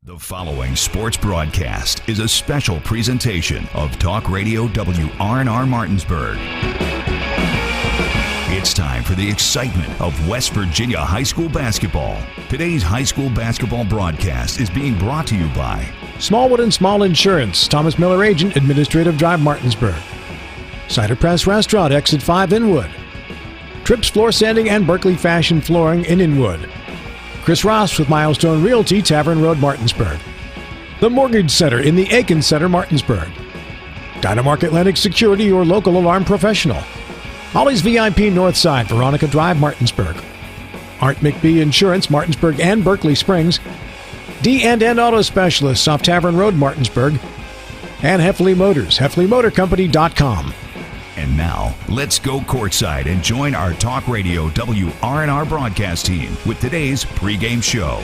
The following sports broadcast is a special presentation of Talk Radio WRNR Martinsburg. It's time for the excitement of West Virginia high school basketball. Today's high school basketball broadcast is being brought to you by Smallwood and Small Insurance, Thomas Miller Agent, Administrative Drive, Martinsburg. Cider Press Restaurant, Exit 5, Inwood. Trips Floor Sanding and Berkeley Fashion Flooring in Inwood. Chris Ross with Milestone Realty, Tavern Road, Martinsburg. The Mortgage Center in the Aiken Center, Martinsburg. Dynamark Atlantic Security, your local alarm professional. Holly's VIP Northside, Veronica Drive, Martinsburg. Art McBee Insurance, Martinsburg and Berkeley Springs. D&N Auto Specialists off Tavern Road, Martinsburg. And Heffley Motors, HeffleyMotorCompany.com. And now, let's go courtside and join our Talk Radio WRNR broadcast team with today's pregame show.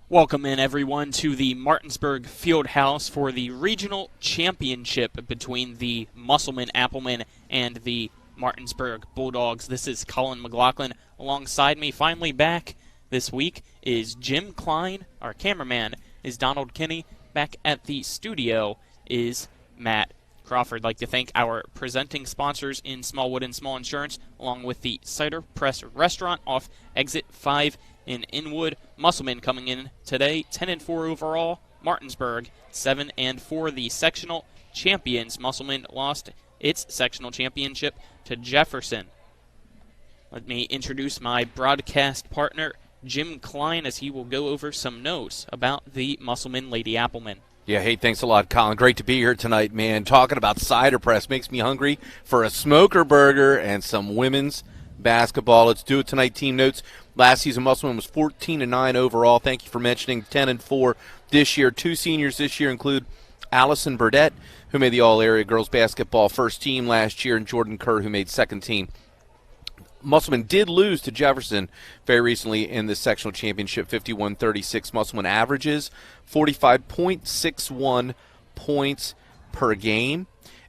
Welcome in, everyone, to the Martinsburg Fieldhouse for the regional championship between the Musselmen Applemen and the Martinsburg Bulldogs. This is Colin McLaughlin. Alongside me, finally back this week, is Jim Klein. Our cameraman is Donald Kinney. Back at the studio is Matt Crawford. I'd like to thank our presenting sponsors in Smallwood and Small Insurance, along with the Cider Press Restaurant off Exit 5 in Inwood. Musselmen coming in today, 10-4 overall. Martinsburg, 7-4. The sectional champions. Musselmen lost its sectional championship to Jefferson. Let me introduce my broadcast partner, Jim Klein, as he will go over some notes about the Musselmen Lady Applemen. Yeah, hey, thanks a lot, Colin. Great to be here tonight, man. Talking about cider press makes me hungry for a smoker burger and some women's basketball. Let's do it tonight. Team notes. Last season, Musselman was 14-9 overall. Thank you for mentioning 10-4 this year. Two seniors this year include Allison Burdett, who made the All-Area Girls Basketball first team last year, and Jordan Kerr, who made second team. Musselman did lose to Jefferson very recently in the sectional championship, 51-36. Musselman averages 45.61 points per game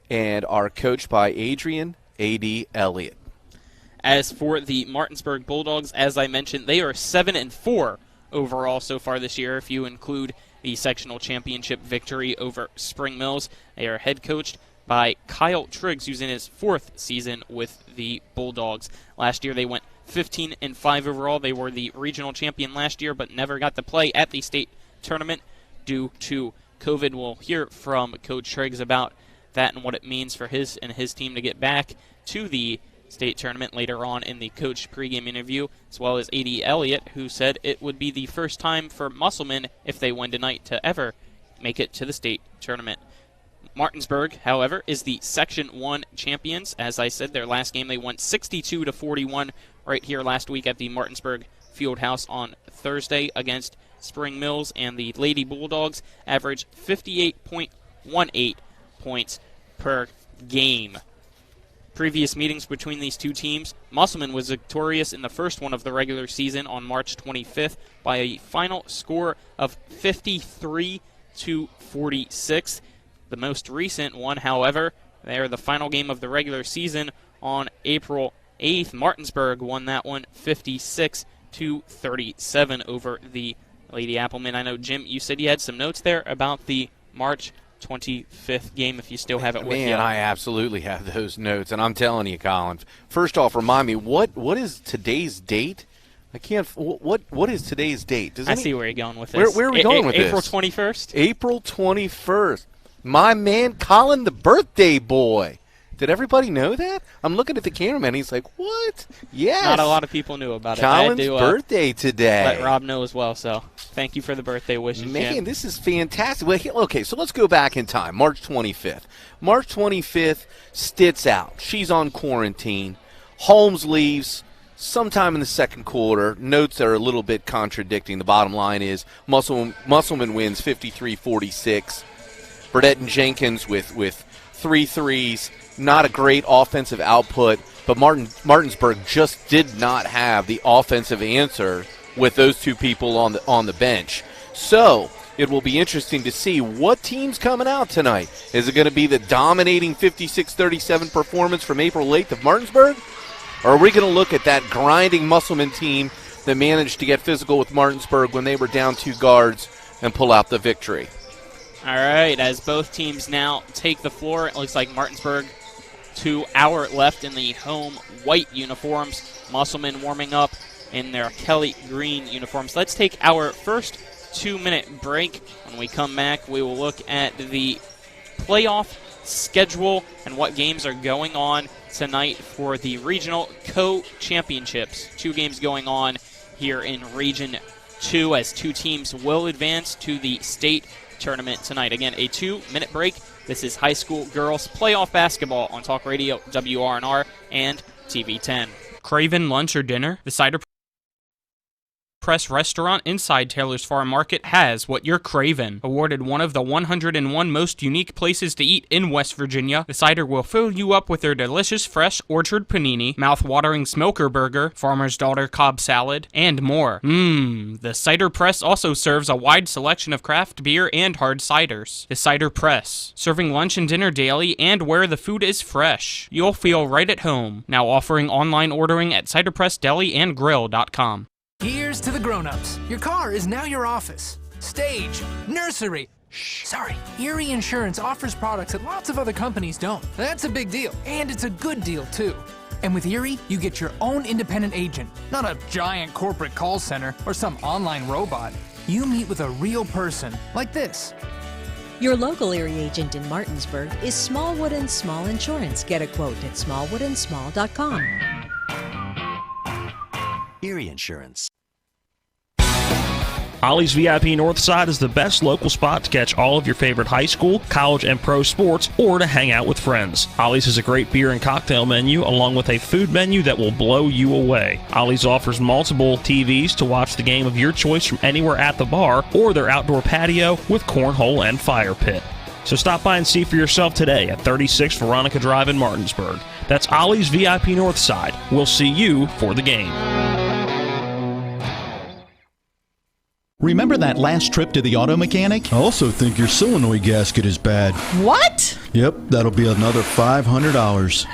and are coached by Adrian A.D. Elliott. As for the Martinsburg Bulldogs, as I mentioned, they are 7-4 overall so far this year, if you include the sectional championship victory over Spring Mills. They are head coached by Kyle Triggs, who's in his fourth season with the Bulldogs. Last year they went 15-5 overall. They were the regional champion last year, but never got to play at the state tournament due to COVID. We'll hear from Coach Triggs about that and what it means for his and his team to get back to the state tournament later on in the coach pregame interview, as well as A.D. Elliott, who said it would be the first time for Musselmen, if they win tonight, to ever make it to the state tournament. Martinsburg, however, is the Section 1 champions. As I said, their last game they won 62-41 right here last week at the Martinsburg Fieldhouse on Thursday against Spring Mills, and the Lady Bulldogs averaged 58.18 points per game. Previous meetings between these two teams, Musselman was victorious in the first one of the regular season on March 25th by a final score of 53-46. The most recent one, however, they're the final game of the regular season on April 8th. Martinsburg won that one 56-37 over the Lady Applemen. I know, Jim, you said you had some notes there about the March 25th game, if you still have it with you. Man, I absolutely have those notes, and I'm telling you, Colin. First off, remind me, what is today's date? I can't. What is today's date? I see where you're going with this. Where are we going with April this? 21st? April 21st. My man, Colin, the birthday boy. Did everybody know that? I'm looking at the cameraman. He's like, what? Yes. Not a lot of people knew about Colin's it. Colin's birthday today. Let Rob know as well, so thank you for the birthday wishes, Man, Jim. This is fantastic. Well, okay, so let's go back in time. March 25th. March 25th, Stitz out. She's on quarantine. Holmes leaves sometime in the second quarter. Notes are a little bit contradicting. The bottom line is Musselman wins 53-46. Burdett and Jenkins with 3 threes. Not a great offensive output, but Martinsburg just did not have the offensive answer with those two people on the bench. So it will be interesting to see what team's coming out tonight. Is it going to be the dominating 56-37 performance from April 8th of Martinsburg? Or are we going to look at that grinding Musselman team that managed to get physical with Martinsburg when they were down 2 guards and pull out the victory? All right, as both teams now take the floor, it looks like Martinsburg 2 hour left in the home white uniforms. Musselmen warming up in their Kelly green uniforms. Let's take our first 2-minute break. When we come back, we will look at the playoff schedule and what games are going on tonight for the regional co-championships. 2 games going on here in Region 2 as 2 teams will advance to the state tournament tonight. Again, a 2-minute break. This is high school girls playoff basketball on Talk Radio WRNR and TV 10. Craven lunch or dinner? The Cider Press restaurant inside Taylor's Farm Market has what you're craving. Awarded one of the 101 most unique places to eat in West Virginia, the Cider will fill you up with their delicious fresh orchard panini, mouth-watering smoker burger, farmer's daughter Cobb salad, and more. The Cider Press also serves a wide selection of craft beer and hard ciders. The Cider Press, serving lunch and dinner daily and where the food is fresh. You'll feel right at home. Now offering online ordering at ciderpressdeliandgrill.com. Here's to the grown-ups. Your car is now your office. Stage, nursery. Sorry, Erie Insurance offers products that lots of other companies don't. That's a big deal, and it's a good deal, too. And with Erie, you get your own independent agent, not a giant corporate call center or some online robot. You meet with a real person, like this. Your local Erie agent in Martinsburg is Smallwood & Small Insurance. Get a quote at smallwoodandsmall.com. Erie Insurance. Ollie's VIP Northside is the best local spot to catch all of your favorite high school, college, and pro sports, or to hang out with friends. Ollie's has a great beer and cocktail menu, along with a food menu that will blow you away. Ollie's offers multiple TVs to watch the game of your choice from anywhere at the bar, or their outdoor patio with cornhole and fire pit. So stop by and see for yourself today at 36 Veronica Drive in Martinsburg. That's Ollie's VIP Northside. We'll see you for the game. Remember that last trip to the auto mechanic? I also think your solenoid gasket is bad. What? Yep, that'll be another $500.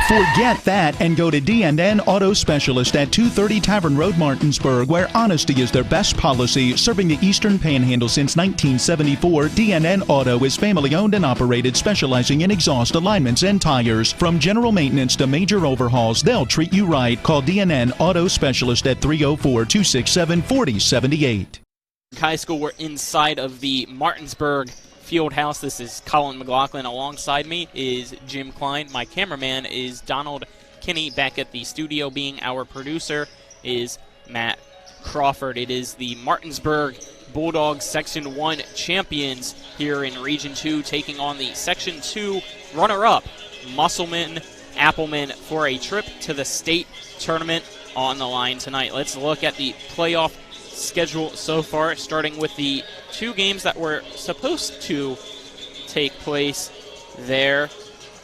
Forget that and go to D&N Auto Specialist at 230 Tavern Road, Martinsburg, where honesty is their best policy. Serving the Eastern Panhandle since 1974, D&N Auto is family-owned and operated, specializing in exhaust alignments and tires. From general maintenance to major overhauls, they'll treat you right. Call D&N Auto Specialist at 304-267-4078. High school, we're inside of the Martinsburg Fieldhouse. This is Colin McLaughlin. Alongside me is Jim Klein. My cameraman is Donald Kinney. Back at the studio being our producer is Matt Crawford. It is the Martinsburg Bulldogs Section 1 champions here in Region 2 taking on the Section 2 runner-up Musselmen Appleman for a trip to the state tournament on the line tonight. Let's look at the playoff schedule so far, starting with the 2 games that were supposed to take place there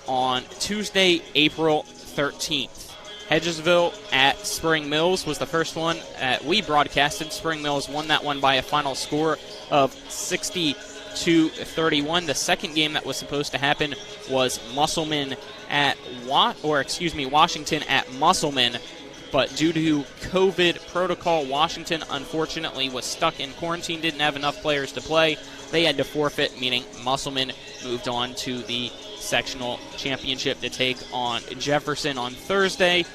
on Tuesday, April 13th. Hedgesville at Spring Mills was the first one that we broadcasted. Spring Mills won that one by a final score of 60-31. The second game that was supposed to happen was Washington at Musselmen. But due to COVID protocol, Washington unfortunately was stuck in quarantine, didn't have enough players to play. They had to forfeit, meaning Musselmen moved on to the sectional championship to take on Jefferson on Thursday,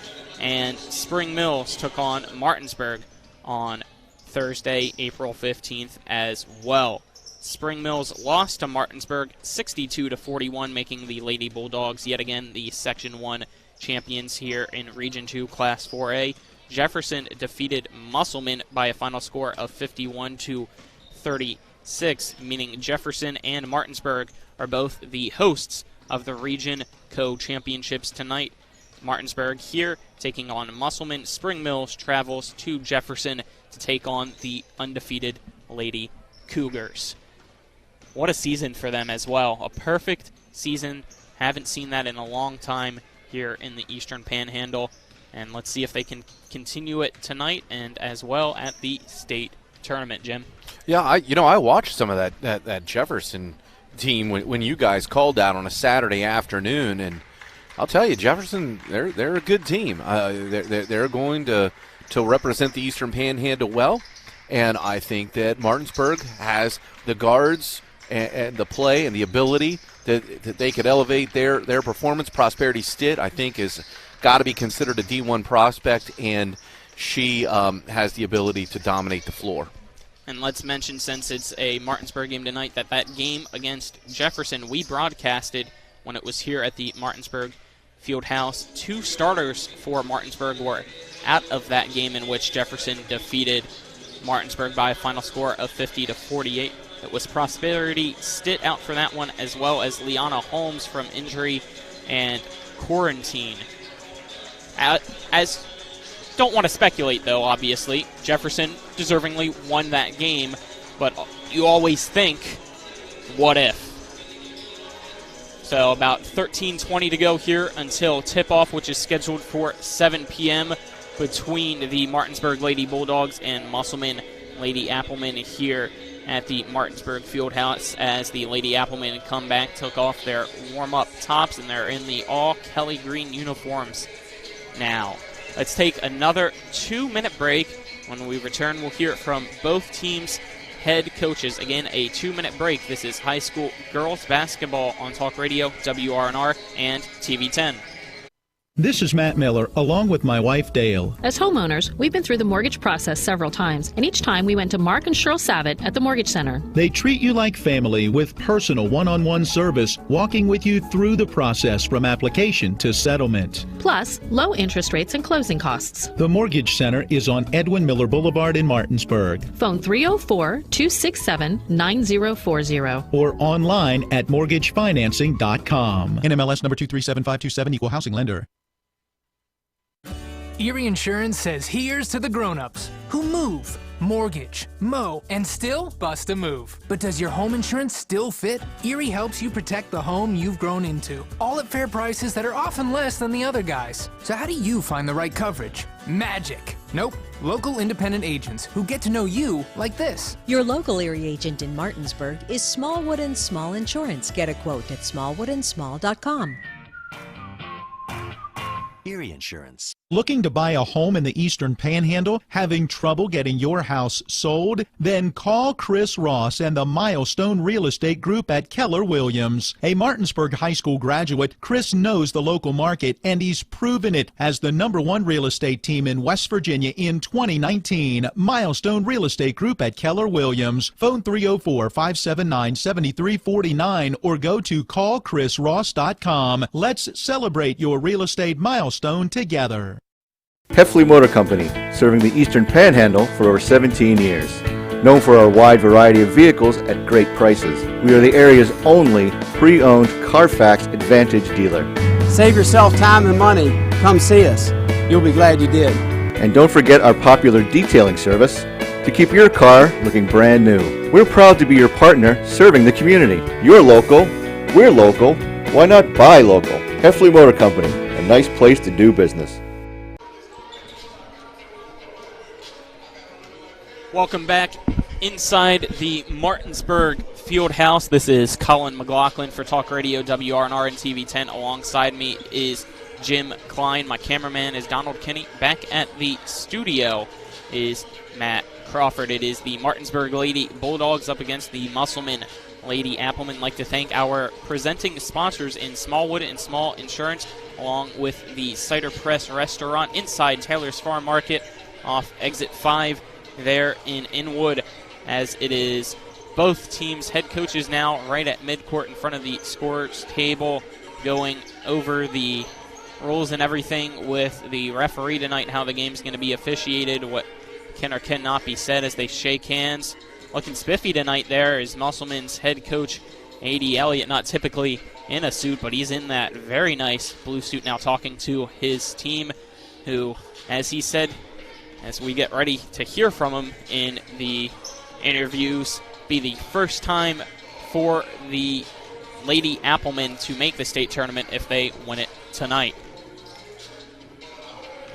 and Spring Mills took on Martinsburg on Thursday, April 15th as well. Spring Mills lost to Martinsburg 62-41, making the Lady Bulldogs yet again the Section 1 champions here in Region 2 Class 4A. Jefferson defeated Musselmen by a final score of 51-36, meaning Jefferson and Martinsburg are both the hosts of the Region Co-Championships tonight. Martinsburg here taking on Musselmen. Spring Mills travels to Jefferson to take on the undefeated Lady Cougars. What a season for them as well. A perfect season. Haven't seen that in a long time here in the Eastern Panhandle, and let's see if they can continue it tonight and as well at the state tournament. Jim? Yeah, I watched some of that Jefferson team when you guys called out on a Saturday afternoon, and I'll tell you, Jefferson, they're a good team. They're going to represent the Eastern Panhandle well, and I think that Martinsburg has the guards and the play and the ability that they could elevate their performance. Prosperity Stitt, I think, is got to be considered a D1 prospect, and she has the ability to dominate the floor. And let's mention, since it's a Martinsburg game tonight, that game against Jefferson we broadcasted when it was here at the Martinsburg Fieldhouse. 2 starters for Martinsburg were out of that game, in which Jefferson defeated Martinsburg by a final score of 50-48. It was Prosperity Stitt out for that one, as well as Liana Holmes from injury and quarantine. As don't want to speculate, though, obviously. Jefferson deservingly won that game, but you always think, what if? So about 13:20 to go here until tip-off, which is scheduled for 7 p.m. between the Martinsburg Lady Bulldogs and Musselmen Lady Applemen here at the Martinsburg Fieldhouse, as the Lady Applemen come back, took off their warm-up tops, and they're in the all-Kelly green uniforms now. Let's take another 2-minute break. When we return, we'll hear from both teams' head coaches. Again, a 2-minute break. This is high school girls basketball on Talk Radio, WRNR, and TV 10. This is Matt Miller, along with my wife, Dale. As homeowners, we've been through the mortgage process several times, and each time we went to Mark and Cheryl Savitt at the Mortgage Center. They treat you like family with personal one-on-one service, walking with you through the process from application to settlement. Plus, low interest rates and closing costs. The Mortgage Center is on Edwin Miller Boulevard in Martinsburg. Phone 304-267-9040. Or online at mortgagefinancing.com. NMLS number 237527, equal housing lender. Erie Insurance says here's to the grown-ups who move, mortgage, mow, and still bust a move. But does your home insurance still fit? Erie helps you protect the home you've grown into, all at fair prices that are often less than the other guys. So how do you find the right coverage? Magic. Nope. Local independent agents who get to know you like this. Your local Erie agent in Martinsburg is Smallwood & Small Insurance. Get a quote at smallwoodandsmall.com. Erie Insurance. Looking to buy a home in the Eastern Panhandle? Having trouble getting your house sold? Then call Chris Ross and the Milestone Real Estate Group at Keller Williams. A Martinsburg High School graduate, Chris knows the local market, and he's proven it as the #1 real estate team in West Virginia in 2019. Milestone Real Estate Group at Keller Williams. Phone 304-579-7349 or go to callchrisross.com. Let's celebrate your real estate milestone together. Heffley Motor Company, serving the Eastern Panhandle for over 17 years. Known for our wide variety of vehicles at great prices, we are the area's only pre-owned Carfax Advantage dealer. Save yourself time and money. Come see us. You'll be glad you did. And don't forget our popular detailing service to keep your car looking brand new. We're proud to be your partner serving the community. You're local, we're local, why not buy local? Heffley Motor Company, a nice place to do business. Welcome back inside the Martinsburg Fieldhouse. This is Colin McLaughlin for Talk Radio, WRNR, and TV 10. Alongside me is Jim Klein. My cameraman is Donald Kinney. Back at the studio is Matt Crawford. It is the Martinsburg Lady Bulldogs up against the Musselmen Lady Applemen. I'd like to thank our presenting sponsors in Smallwood & Small Insurance, along with the Cider Press Restaurant inside Taylor's Farm Market off Exit 5 there in Inwood, as it is both teams' head coaches now right at midcourt in front of the scorers table, going over the rules and everything with the referee tonight, how the game's going to be officiated, what can or cannot be said as they shake hands. Looking spiffy tonight there is Musselman's head coach, A.D. Elliott, not typically in a suit, but he's in that very nice blue suit now, talking to his team, who, as he said, as we get ready to hear from him in the interviews, be the first time for the Lady Applemen to make the state tournament if they win it tonight.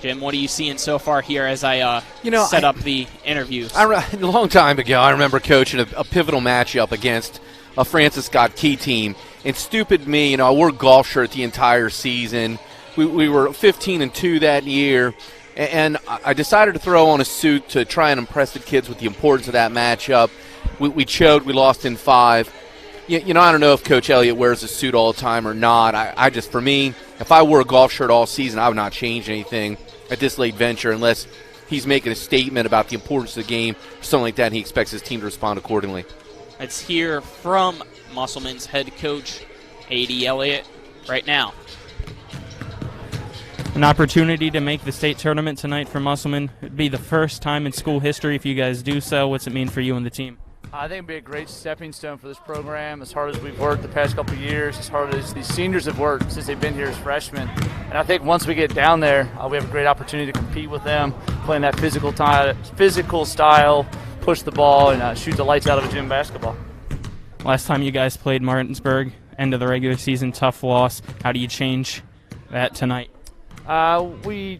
Jim, what are you seeing so far here as I set up the interviews? A long time ago, I remember coaching a pivotal matchup against a Francis Scott Key team. And stupid me, I wore a golf shirt the entire season. We were 15-2 that year, and I decided to throw on a suit to try and impress the kids with the importance of that matchup. We choked. We lost in 5. I don't know if Coach Elliott wears a suit all the time or not. I just, for me, if I wore a golf shirt all season, I would not change anything at this late venture unless he's making a statement about the importance of the game or something like that, and he expects his team to respond accordingly. Let's hear from Musselman's head coach, A.D. Elliott, right now. An opportunity to make the state tournament tonight for Musselmen. It'd be the first time in school history if you guys do so. What's it mean for you and the team? I think it'd be a great stepping stone for this program. As hard as we've worked the past couple of years, as hard as these seniors have worked since they've been here as freshmen. And I think once we get down there, we have a great opportunity to compete with them, playing that physical style, push the ball, and shoot the lights out of a gym basketball. Last time you guys played Martinsburg, end of the regular season, tough loss. How do you change that tonight? We're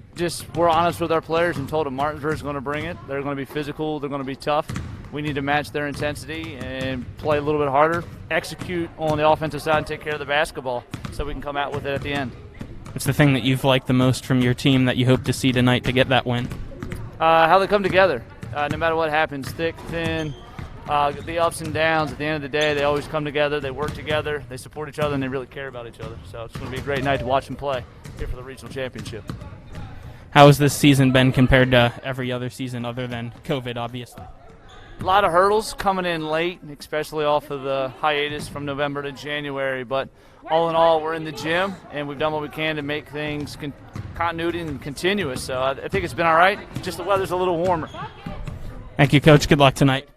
honest with our players and told them Martinsburg's going to bring it. They're going to be physical. They're going to be tough. We need to match their intensity and play a little bit harder, execute on the offensive side, and take care of the basketball so we can come out with it at the end. What's the thing that you've liked the most from your team that you hope to see tonight to get that win? How they come together. No matter what happens, thick, thin, the ups and downs, at the end of the day, they always come together, they work together, they support each other, and they really care about each other. So it's going to be a great night to watch them play here for the regional championship. How has this season been compared to every other season other than COVID, obviously? A lot of hurdles coming in late, especially off of the hiatus from November to January. But all in all, we're in the gym, and we've done what we can to make things continuity and continuous. So I think it's been all right. Just the weather's a little warmer. Thank you, Coach. Good luck tonight.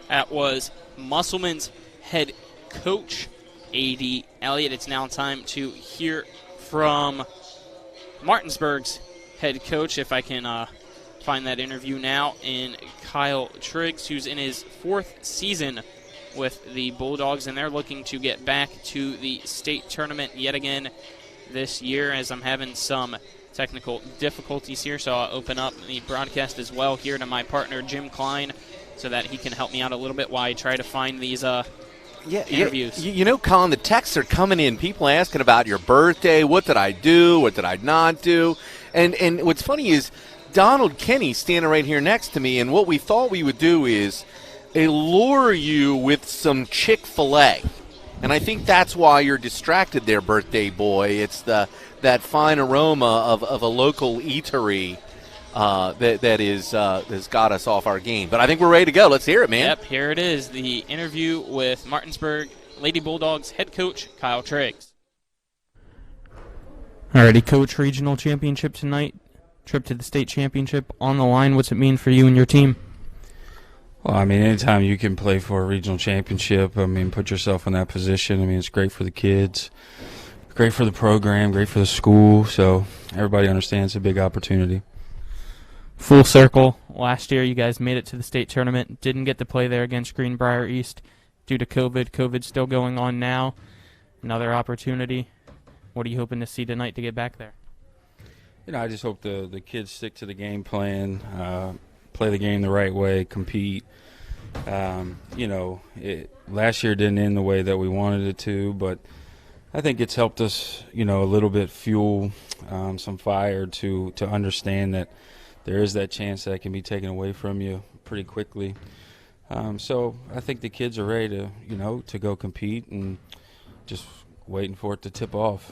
That was Musselman's head coach, A.D. Elliott. It's now time to hear from Martinsburg's head coach, if I can find that interview now, in Kyle Triggs, who's in his 4th season with the Bulldogs, and they're looking to get back to the state tournament yet again this year, as I'm having some technical difficulties here, so I'll open up the broadcast as well here to my partner, Jim Klein, so that he can help me out a little bit while I try to find these interviews. Colin, the texts are coming in. People asking about your birthday. What did I do? What did I not do? And what's funny is Donald Kenny standing right here next to me, and what we thought we would do is allure you with some Chick-fil-A. And I think that's why you're distracted there, birthday boy. It's that fine aroma of a local eatery that has got us off our game. But I think we're ready to go. Let's hear it, man. Yep, here it is, the interview with Martinsburg Lady Bulldogs head coach Kyle Triggs. Alrighty, Coach, regional championship tonight. Trip to the state championship on the line. What's it mean for you and your team? Well, anytime you can play for a regional championship, put yourself in that position. It's great for the kids, great for the program, great for the school. So everybody understands it's a big opportunity. Full circle. Last year you guys made it to the state tournament. Didn't get to play there against Greenbrier East due to COVID. COVID's still going on now. Another opportunity. What are you hoping to see tonight to get back there? I just hope the kids stick to the game plan, play the game the right way, compete. Last year didn't end the way that we wanted it to, but I think it's helped us, a little bit fuel some fire to understand that there is that chance that it can be taken away from you pretty quickly. So I think the kids are ready to go compete and just waiting for it to tip off.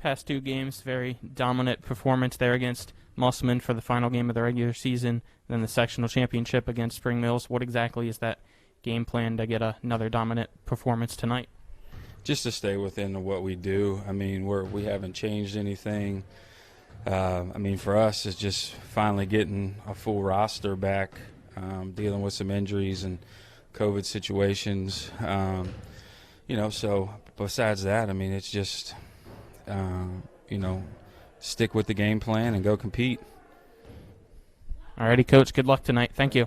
Past 2 games, very dominant performance there against Musselmen for the final game of the regular season, then the sectional championship against Spring Mills. What exactly is that game plan to get another dominant performance tonight? Just to stay within what we do. We haven't changed anything. For us, it's just finally getting a full roster back, dealing with some injuries and COVID situations. So besides that, it's just, stick with the game plan and go compete. All righty, Coach. Good luck tonight. Thank you.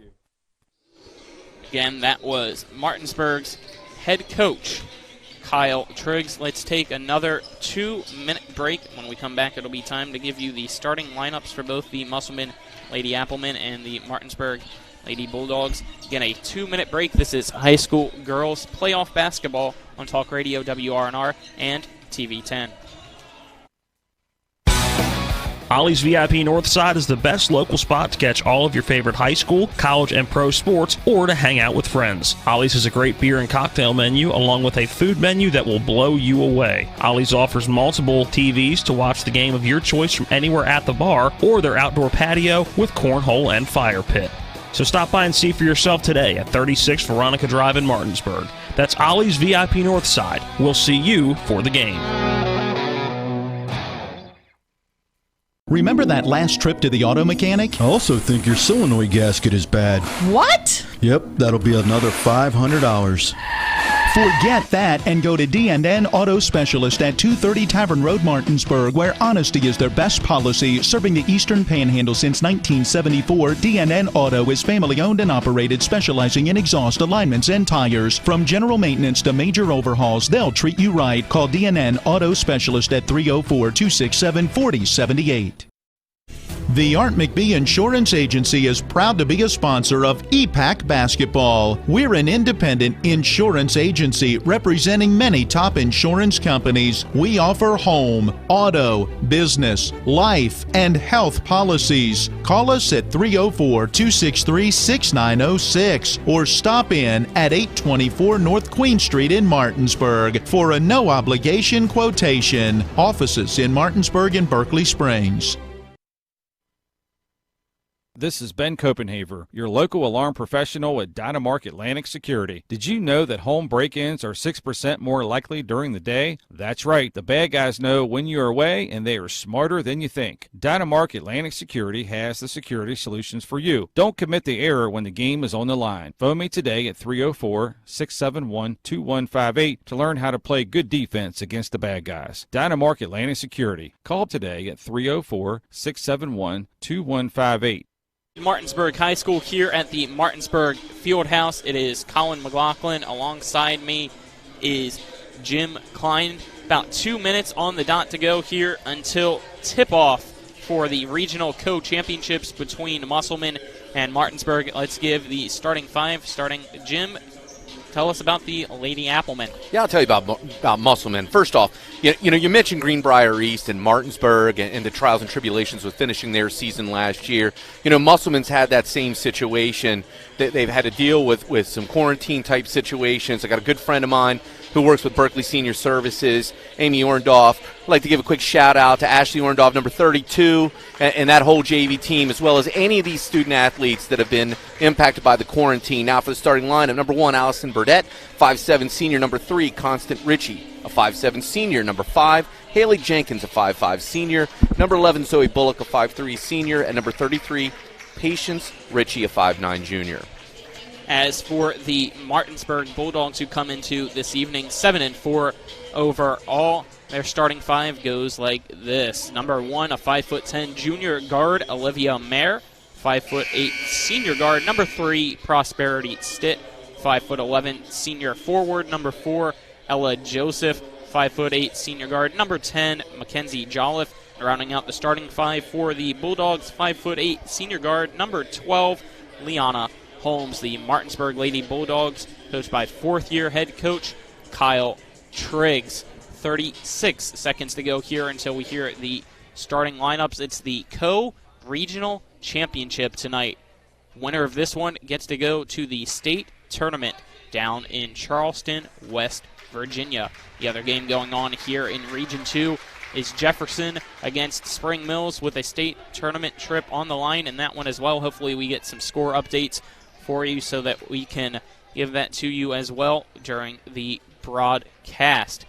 Again, that was Martinsburg's head coach, Kyle Triggs. Let's take another 2-minute break. When we come back, it'll be time to give you the starting lineups for both the Musselmen Lady Applemen and the Martinsburg Lady Bulldogs. Again, a 2-minute break. This is high school girls playoff basketball on Talk Radio WRNR and TV 10. Ollie's VIP Northside is the best local spot to catch all of your favorite high school, college, and pro sports, or to hang out with friends. Ollie's has a great beer and cocktail menu, along with a food menu that will blow you away. Ollie's offers multiple TVs to watch the game of your choice from anywhere at the bar, or their outdoor patio with cornhole and fire pit. So stop by and see for yourself today at 36 Veronica Drive in Martinsburg. That's Ollie's VIP Northside. We'll see you for the game. Remember that last trip to the auto mechanic? I also think your solenoid gasket is bad. What? Yep, that'll be another $500. Forget that and go to D&N Auto Specialist at 230 Tavern Road, Martinsburg, where honesty is their best policy. Serving the Eastern Panhandle since 1974, D&N Auto is family-owned and operated, specializing in exhaust alignments and tires. From general maintenance to major overhauls, they'll treat you right. Call D&N Auto Specialist at 304-267-4078. The Art McBee Insurance Agency is proud to be a sponsor of EPAC Basketball. We're an independent insurance agency representing many top insurance companies. We offer home, auto, business, life, and health policies. Call us at 304-263-6906 or stop in at 824 North Queen Street in Martinsburg for a no-obligation quotation. Offices in Martinsburg and Berkeley Springs. This is Ben Copenhaver, your local alarm professional at Dynamark Atlantic Security. Did you know that home break-ins are 6% more likely during the day? That's right. The bad guys know when you are away, and they are smarter than you think. Dynamark Atlantic Security has the security solutions for you. Don't commit the error when the game is on the line. Phone me today at 304-671-2158 to learn how to play good defense against the bad guys. Dynamark Atlantic Security. Call today at 304-671-2158. Martinsburg High School here at the Martinsburg Fieldhouse. It is Colin McLaughlin. Alongside me is Jim Klein. About 2 minutes on the dot to go here until tip-off for the regional co-championships between Musselmen and Martinsburg. Let's give the starting five. Starting Jim, tell us about the Lady Applemen. Yeah, I'll tell you about Musselmen. First off, you mentioned Greenbrier East and Martinsburg and the trials and tribulations with finishing their season last year. Musselman's had that same situation. They've had to deal with some quarantine-type situations. I got a good friend of mine who works with Berkeley Senior Services, Amy Orndorff. I'd like to give a quick shout-out to Ashley Orndorff, number 32, and that whole JV team, as well as any of these student-athletes that have been impacted by the quarantine. Now for the starting lineup, number 1, Allison Burdett, 5'7", senior. Number 3, Constant Ritchie, a 5'7", senior. Number 5, Haley Jenkins, a 5'5", senior. Number 11, Zoe Bullock, a 5'3", senior. And number 33, Patience Ritchie, a 5'9", junior. As for the Martinsburg Bulldogs, who come into this evening 7-4 overall, their starting five goes like this. Number 1, a 5'10" junior guard, Olivia Mayer. 5'8" senior guard. Number 3, Prosperity Stitt. 5'11" senior forward. Number 4, Ella Joseph. 5'8" senior guard. Number 10, Mackenzie Jolliffe. Rounding out the starting five for the Bulldogs, 5'8" senior guard. Number 12, Liana Holmes. The Martinsburg Lady Bulldogs, coached by fourth-year head coach Kyle Triggs. 36 seconds to go here until we hear the starting lineups. It's the co-regional championship tonight. Winner of this one gets to go to the state tournament down in Charleston, West Virginia. The other game going on here in Region 2 is Jefferson against Spring Mills with a state tournament trip on the line, and that one as well. Hopefully we get some score updates for you so that we can give that to you as well during the broadcast.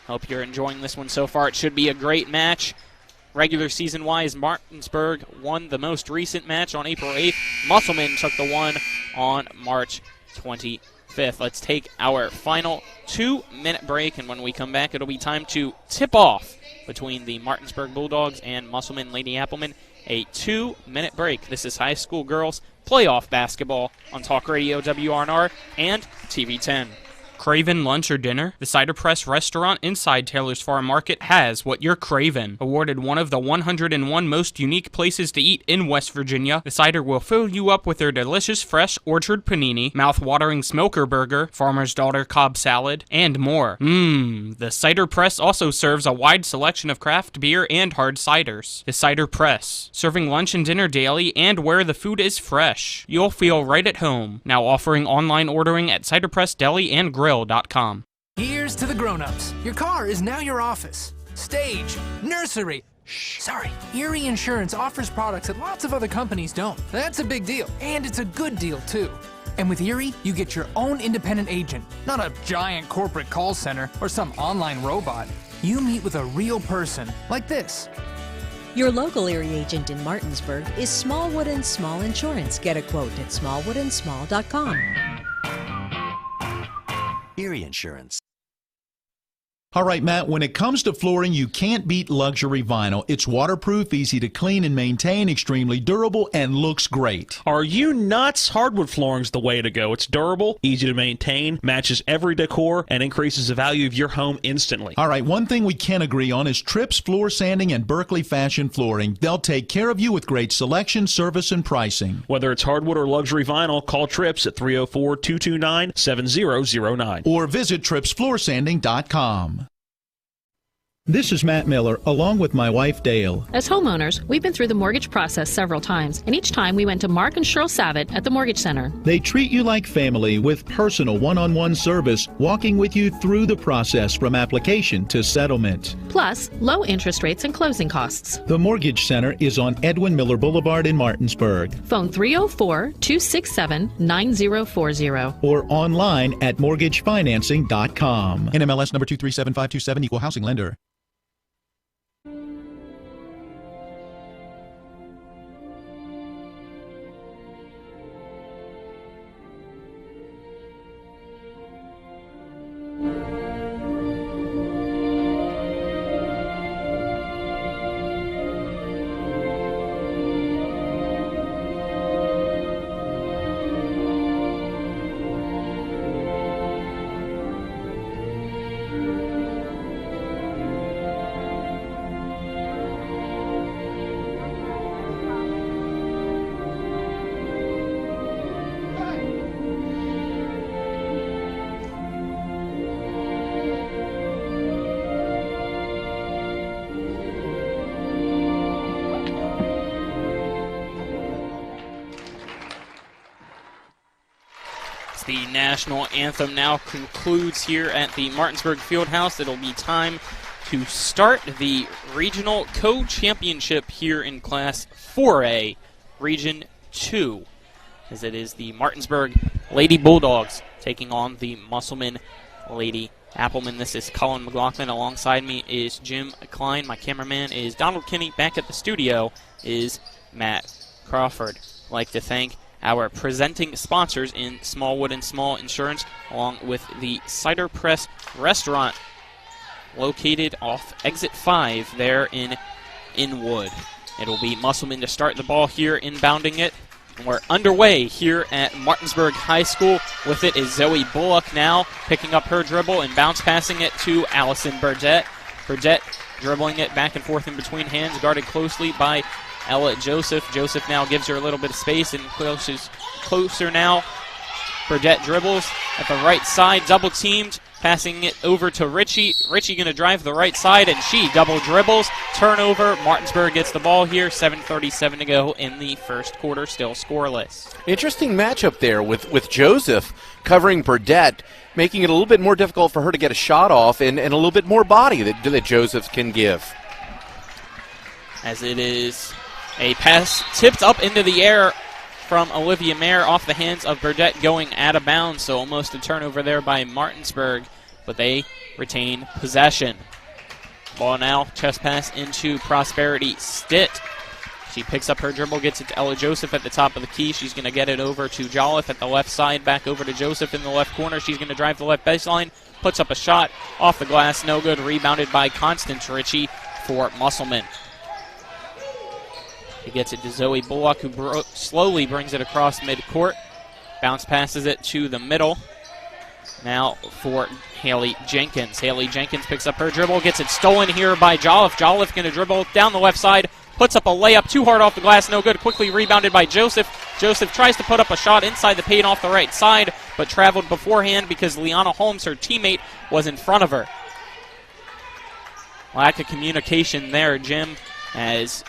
Hope you're enjoying this one so far. It should be a great match. Regular season-wise, Martinsburg won the most recent match on April 8th. Musselmen took the one on March 25th. Let's take our final 2-minute break, and when we come back, it'll be time to tip off between the Martinsburg Bulldogs and Musselmen Lady Applemen. A 2-minute break. This is high school girls playoff basketball on Talk Radio WRNR and TV 10. Craving lunch or dinner? The Cider Press restaurant inside Taylor's Farm Market has what you're craving. Awarded one of the 101 most unique places to eat in West Virginia, the Cider will fill you up with their delicious fresh orchard panini, mouth-watering smoker burger, farmer's daughter Cobb salad, and more. The Cider Press also serves a wide selection of craft beer and hard ciders. The Cider Press, serving lunch and dinner daily and where the food is fresh. You'll feel right at home. Now offering online ordering at ciderpressdeliandgrill.com. Here's to the grown-ups. Your car is now your office. Stage, nursery. Sorry. Erie Insurance offers products that lots of other companies don't. That's a big deal, and it's a good deal, too. And with Erie, you get your own independent agent, not a giant corporate call center or some online robot. You meet with a real person, like this. Your local Erie agent in Martinsburg is Smallwood & Small Insurance. Get a quote at smallwoodandsmall.com. Erie Insurance. All right, Matt, when it comes to flooring, you can't beat luxury vinyl. It's waterproof, easy to clean and maintain, extremely durable, and looks great. Are you nuts? Hardwood flooring's the way to go. It's durable, easy to maintain, matches every decor, and increases the value of your home instantly. All right, one thing we can agree on is Trips Floor Sanding and Berkeley Fashion Flooring. They'll take care of you with great selection, service, and pricing. Whether it's hardwood or luxury vinyl, call Trips at 304-229-7009. Or visit tripsfloorsanding.com. This is Matt Miller, along with my wife, Dale. As homeowners, we've been through the mortgage process several times, and each time we went to Mark and Cheryl Savitt at the Mortgage Center. They treat you like family with personal one-on-one service, walking with you through the process from application to settlement. Plus, low interest rates and closing costs. The Mortgage Center is on Edwin Miller Boulevard in Martinsburg. Phone 304-267-9040. Or online at mortgagefinancing.com. NMLS number 237527, equal housing lender. The national anthem now concludes here at the Martinsburg Fieldhouse. It'll be time to start the regional co-championship here in Class 4A, Region 2, as it is the Martinsburg Lady Bulldogs taking on the Musselmen Lady Applemen. This is Colin McLaughlin. Alongside me is Jim Klein. My cameraman is Donald Kinney. Back at the studio is Matt Crawford. I'd like to thank our presenting sponsors in Smallwood and Small Insurance, along with the Cider Press Restaurant, located off Exit 5 there in Inwood. It'll be Musselman to start the ball here, inbounding it. And we're underway here at Martinsburg High School. With it is Zoe Bullock now, picking up her dribble and bounce passing it to Allison Burdett. Burdett dribbling it back and forth in between hands, guarded closely by Ella Joseph. Joseph now gives her a little bit of space and closer now. Burdett dribbles at the right side, double teamed, passing it over to Richie. Richie going to drive the right side, and she double dribbles. Turnover. Martinsburg gets the ball here. 7:37 to go in the first quarter, still scoreless. Interesting matchup there with Joseph covering Burdett, making it a little bit more difficult for her to get a shot off and a little bit more body that Joseph can give. As it is a pass tipped up into the air from Olivia Mayer off the hands of Burdett, going out of bounds, so almost a turnover there by Martinsburg, but they retain possession. Ball now, chest pass into Prosperity Stitt. She picks up her dribble, gets it to Ella Joseph at the top of the key. She's going to get it over to Jolliffe at the left side, back over to Joseph in the left corner. She's going to drive the left baseline, puts up a shot off the glass, no good, rebounded by Constance Ritchie for Musselman. He gets it to Zoe Bullock, who slowly brings it across midcourt. Bounce passes it to the middle. Now for Haley Jenkins. Haley Jenkins picks up her dribble, gets it stolen here by Jolliffe. Jolliffe going to dribble down the left side, puts up a layup too hard off the glass, no good. Quickly rebounded by Joseph. Joseph tries to put up a shot inside the paint off the right side, but traveled beforehand because Liana Holmes, her teammate, was in front of her. Lack of communication there, Jim, as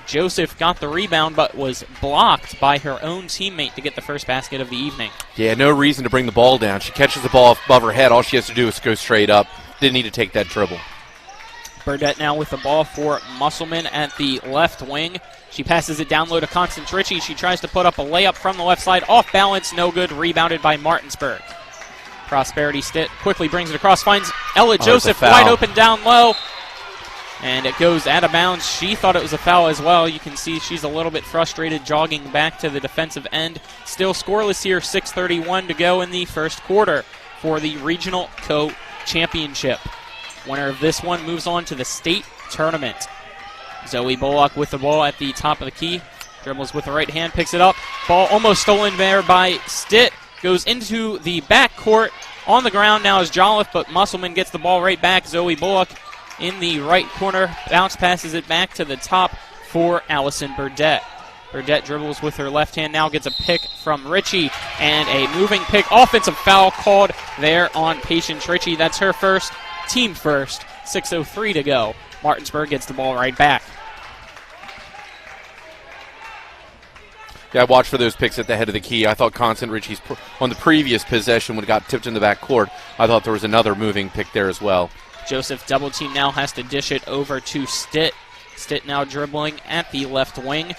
Joseph got the rebound but was blocked by her own teammate to get the first basket of the evening. Yeah, no reason to bring the ball down. She catches the ball above her head. All she has to do is go straight up. Didn't need to take that dribble. Burdett now with the ball for Musselman at the left wing. She passes it down low to Constance Ritchie. She tries to put up a layup from the left side. Off balance, no good. Rebounded by Martinsburg. Prosperity Stitt quickly brings it across. Finds Ella Joseph wide open down low. And it goes out of bounds. She thought it was a foul as well. You can see she's a little bit frustrated, jogging back to the defensive end. Still scoreless here, 6:31 to go in the first quarter for the Regional Co-Championship. Winner of this one moves on to the state tournament. Zoe Bullock with the ball at the top of the key. Dribbles with the right hand, picks it up. Ball almost stolen there by Stitt. Goes into the backcourt. On the ground now is Jolliffe, but Musselman gets the ball right back. Zoe Bullock in the right corner. Bounce passes it back to the top for Allison Burdett. Burdett dribbles with her left hand, now gets a pick from Ritchie, and a moving pick. Offensive foul called there on Patience Ritchie. That's her first, team first. 6:03 to go. Martinsburg gets the ball right back. Yeah, I watched for those picks at the head of the key. I thought Constance Ritchie's on the previous possession when it got tipped in the backcourt. I thought there was another moving pick there as well. Joseph double team now has to dish it over to Stitt. Stitt now dribbling at the left wing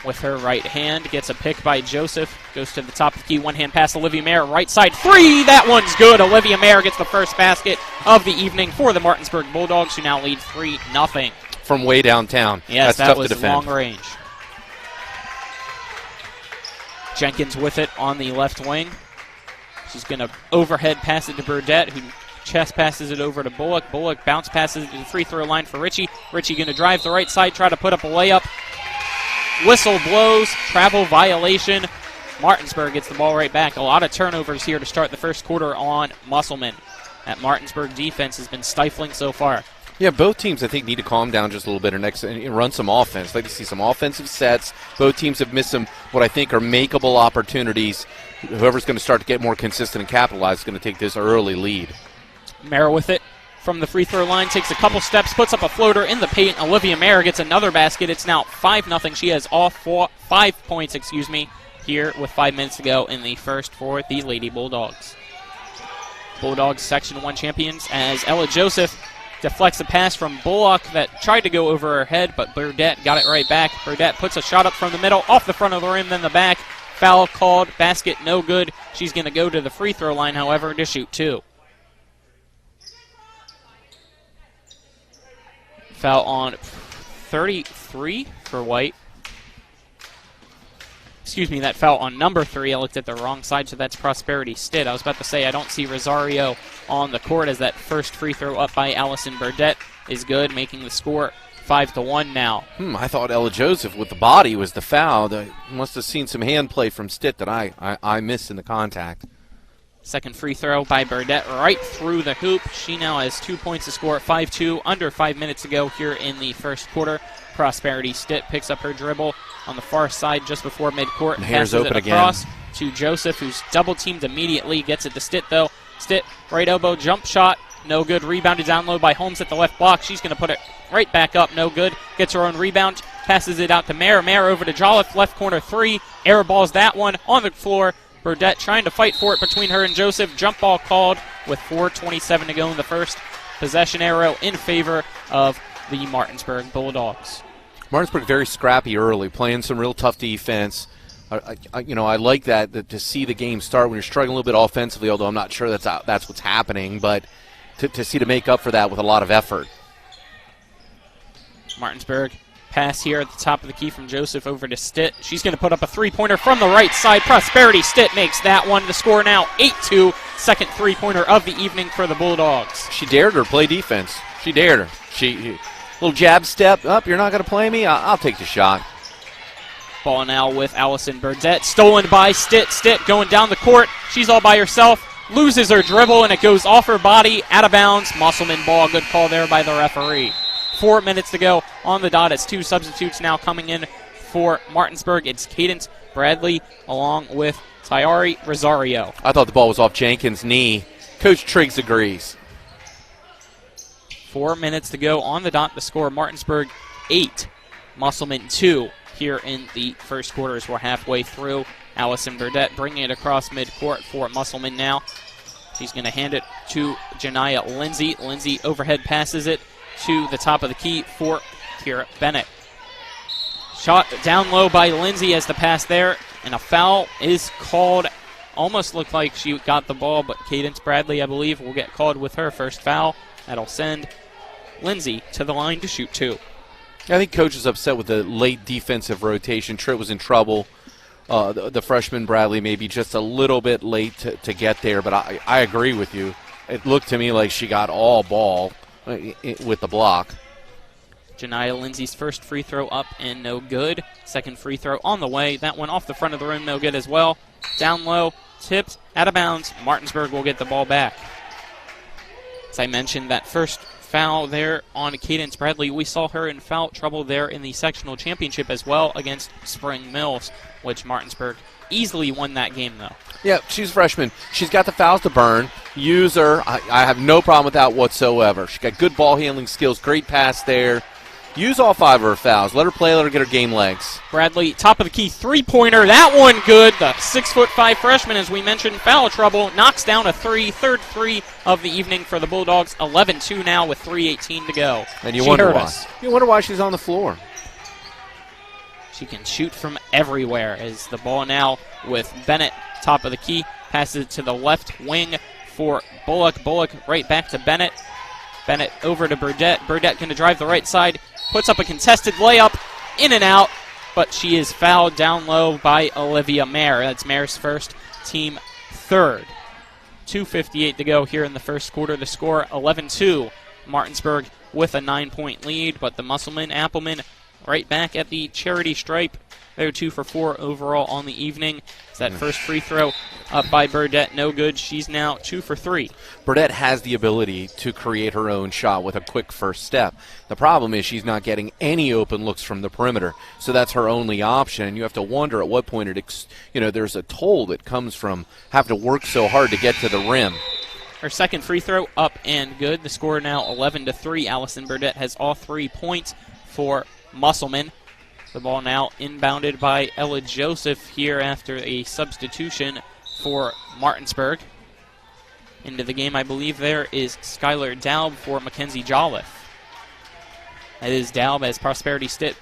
with her right hand. Gets a pick by Joseph. Goes to the top of the key. One hand pass. Olivia Mayer, right side. Three! That one's good. Olivia Mayer gets the first basket of the evening for the Martinsburg Bulldogs, who now lead 3-0. From way downtown. Yes, that's tough was to defend. long range. Jenkins with it on the left wing. She's going to overhead pass it to Burdett, who chest passes it over to Bullock. Bullock bounce passes it to the free throw line for Ritchie. Ritchie going to drive the right side, try to put up a layup. Whistle blows, travel violation. Martinsburg gets the ball right back. A lot of turnovers here to start the first quarter on Musselmen. That Martinsburg defense has been stifling so far. Yeah, both teams, I think, need to calm down just a little bit and run some offense. I'd like to see some offensive sets. Both teams have missed some what I think are makeable opportunities. Whoever's going to start to get more consistent and capitalize is going to take this early lead. Mayer with it from the free throw line, takes a couple steps, puts up a floater in the paint. Olivia Mayer gets another basket. It's now 5-0. She has all 5 points, here with 5 minutes to go in the first for the Lady Bulldogs. Bulldogs Section 1 champions as Ella Joseph deflects a pass from Bullock that tried to go over her head, but Burdett got it right back. Burdett puts a shot up from the middle, off the front of the rim, then the back. Foul called, basket no good. She's going to go to the free throw line, however, to shoot 2. Foul on 33 for White. Excuse me, that foul on number 3. I looked at the wrong side, so that's Prosperity Stitt. I was about to say I don't see Rosario on the court as that first free throw up by Allison Burdett is good, making the score 5-1 now. I thought Ella Joseph with the body was the foul. I must have seen some hand play from Stitt that I missed in the contact. Second free throw by Burdett right through the hoop. She now has 2 points to score at 5-2, under 5 minutes to go here in the first quarter. Prosperity Stitt picks up her dribble on the far side just before midcourt. And passes open it across to Joseph, who's double-teamed immediately. Gets it to Stitt, though. Stitt, right elbow, jump shot. No good. Rebounded down low by Holmes at the left block. She's going to put it right back up. No good. Gets her own rebound. Passes it out to Mayer. Mayer over to Jolliffe. Left corner 3. Air balls that one on the floor. Burdett trying to fight for it between her and Joseph. Jump ball called with 4:27 to go in the first. Possession arrow in favor of the Martinsburg Bulldogs. Martinsburg very scrappy early, playing some real tough defense. I like that to see the game start when you're struggling a little bit offensively, although I'm not sure that's what's happening, but to make up for that with a lot of effort. Martinsburg pass here at the top of the key from Joseph over to Stitt. She's going to put up a three-pointer from the right side. Prosperity Stitt makes that one. The score now 8-2. Second three-pointer of the evening for the Bulldogs. She dared her play defense. She dared her. Little jab step up. You're not going to play me? I'll take the shot. Ball now with Allison Burdett. Stolen by Stitt. Stitt going down the court. She's all by herself. loses her dribble, and it goes off her body, out of bounds. Musselman ball. Good call there by the referee. 4 minutes to go on the dot. It's 2 substitutes now coming in for Martinsburg. It's Cadence Bradley along with Tyari Rosario. I thought the ball was off Jenkins' knee. Coach Triggs agrees. 4 minutes to go on the dot. The score, Martinsburg 8, Musselman 2 here in the first quarter as we're halfway through. Allison Burdett bringing it across midcourt for Musselman now. She's going to hand it to Janiyah Lindsay. Lindsay overhead passes it to the top of the key for Kira Bennett. Shot down low by Lindsay as the pass there, and a foul is called. Almost looked like she got the ball, but Cadence Bradley, I believe, will get called with her first foul. That'll send Lindsay to the line to shoot 2. I think Coach is upset with the late defensive rotation. Tritt was in trouble. The freshman Bradley may be just a little bit late to get there, but I agree with you. It looked to me like she got all ball with the block. Janiyah Lindsay's first free throw up and no good. Second free throw on the way. That one off the front of the rim, no good as well. Down low, tipped, out of bounds. Martinsburg will get the ball back. As I mentioned, that first foul there on Cadence Bradley, we saw her in foul trouble there in the sectional championship as well against Spring Mills, which Martinsburg easily won that game, though. Yeah, she's a freshman. She's got the fouls to burn. Use her. I have no problem with that whatsoever. She's got good ball handling skills, great pass there. Use all 5 of her fouls. Let her play, let her get her game legs. Bradley, top of the key, three-pointer. That one good. The 6'5" freshman, as we mentioned, foul trouble. Knocks down a 3, third 3 of the evening for the Bulldogs. 11-2 now with 3:18 to go. And you wonder why. You wonder why she's on the floor. She can shoot from everywhere as the ball now with Bennett, top of the key. Passes it to the left wing for Bullock. Bullock right back to Bennett. Bennett over to Burdett. Burdett going to drive the right side. Puts up a contested layup, in and out, but she is fouled down low by Olivia Mayer. That's Mayer's first, team third. 2:58 to go here in the first quarter. The score 11-2. Martinsburg with a 9-point lead, but the Musselmen, Appleman right back at the charity stripe. They're 2 for 4 overall on the evening. It's that first free throw up by Burdett, no good. She's now 2 for 3. Burdett has the ability to create her own shot with a quick first step. The problem is she's not getting any open looks from the perimeter, so that's her only option. And you have to wonder at what point there's a toll that comes from having to work so hard to get to the rim. Her second free throw up and good. The score now 11-3. Allison Burdett has all 3 points for Musselman. The ball now inbounded by Ella Joseph here after a substitution for Martinsburg. Into the game, I believe there is Skylar Daub for Mackenzie Jolliffe. That is Daub as Prosperity Stitt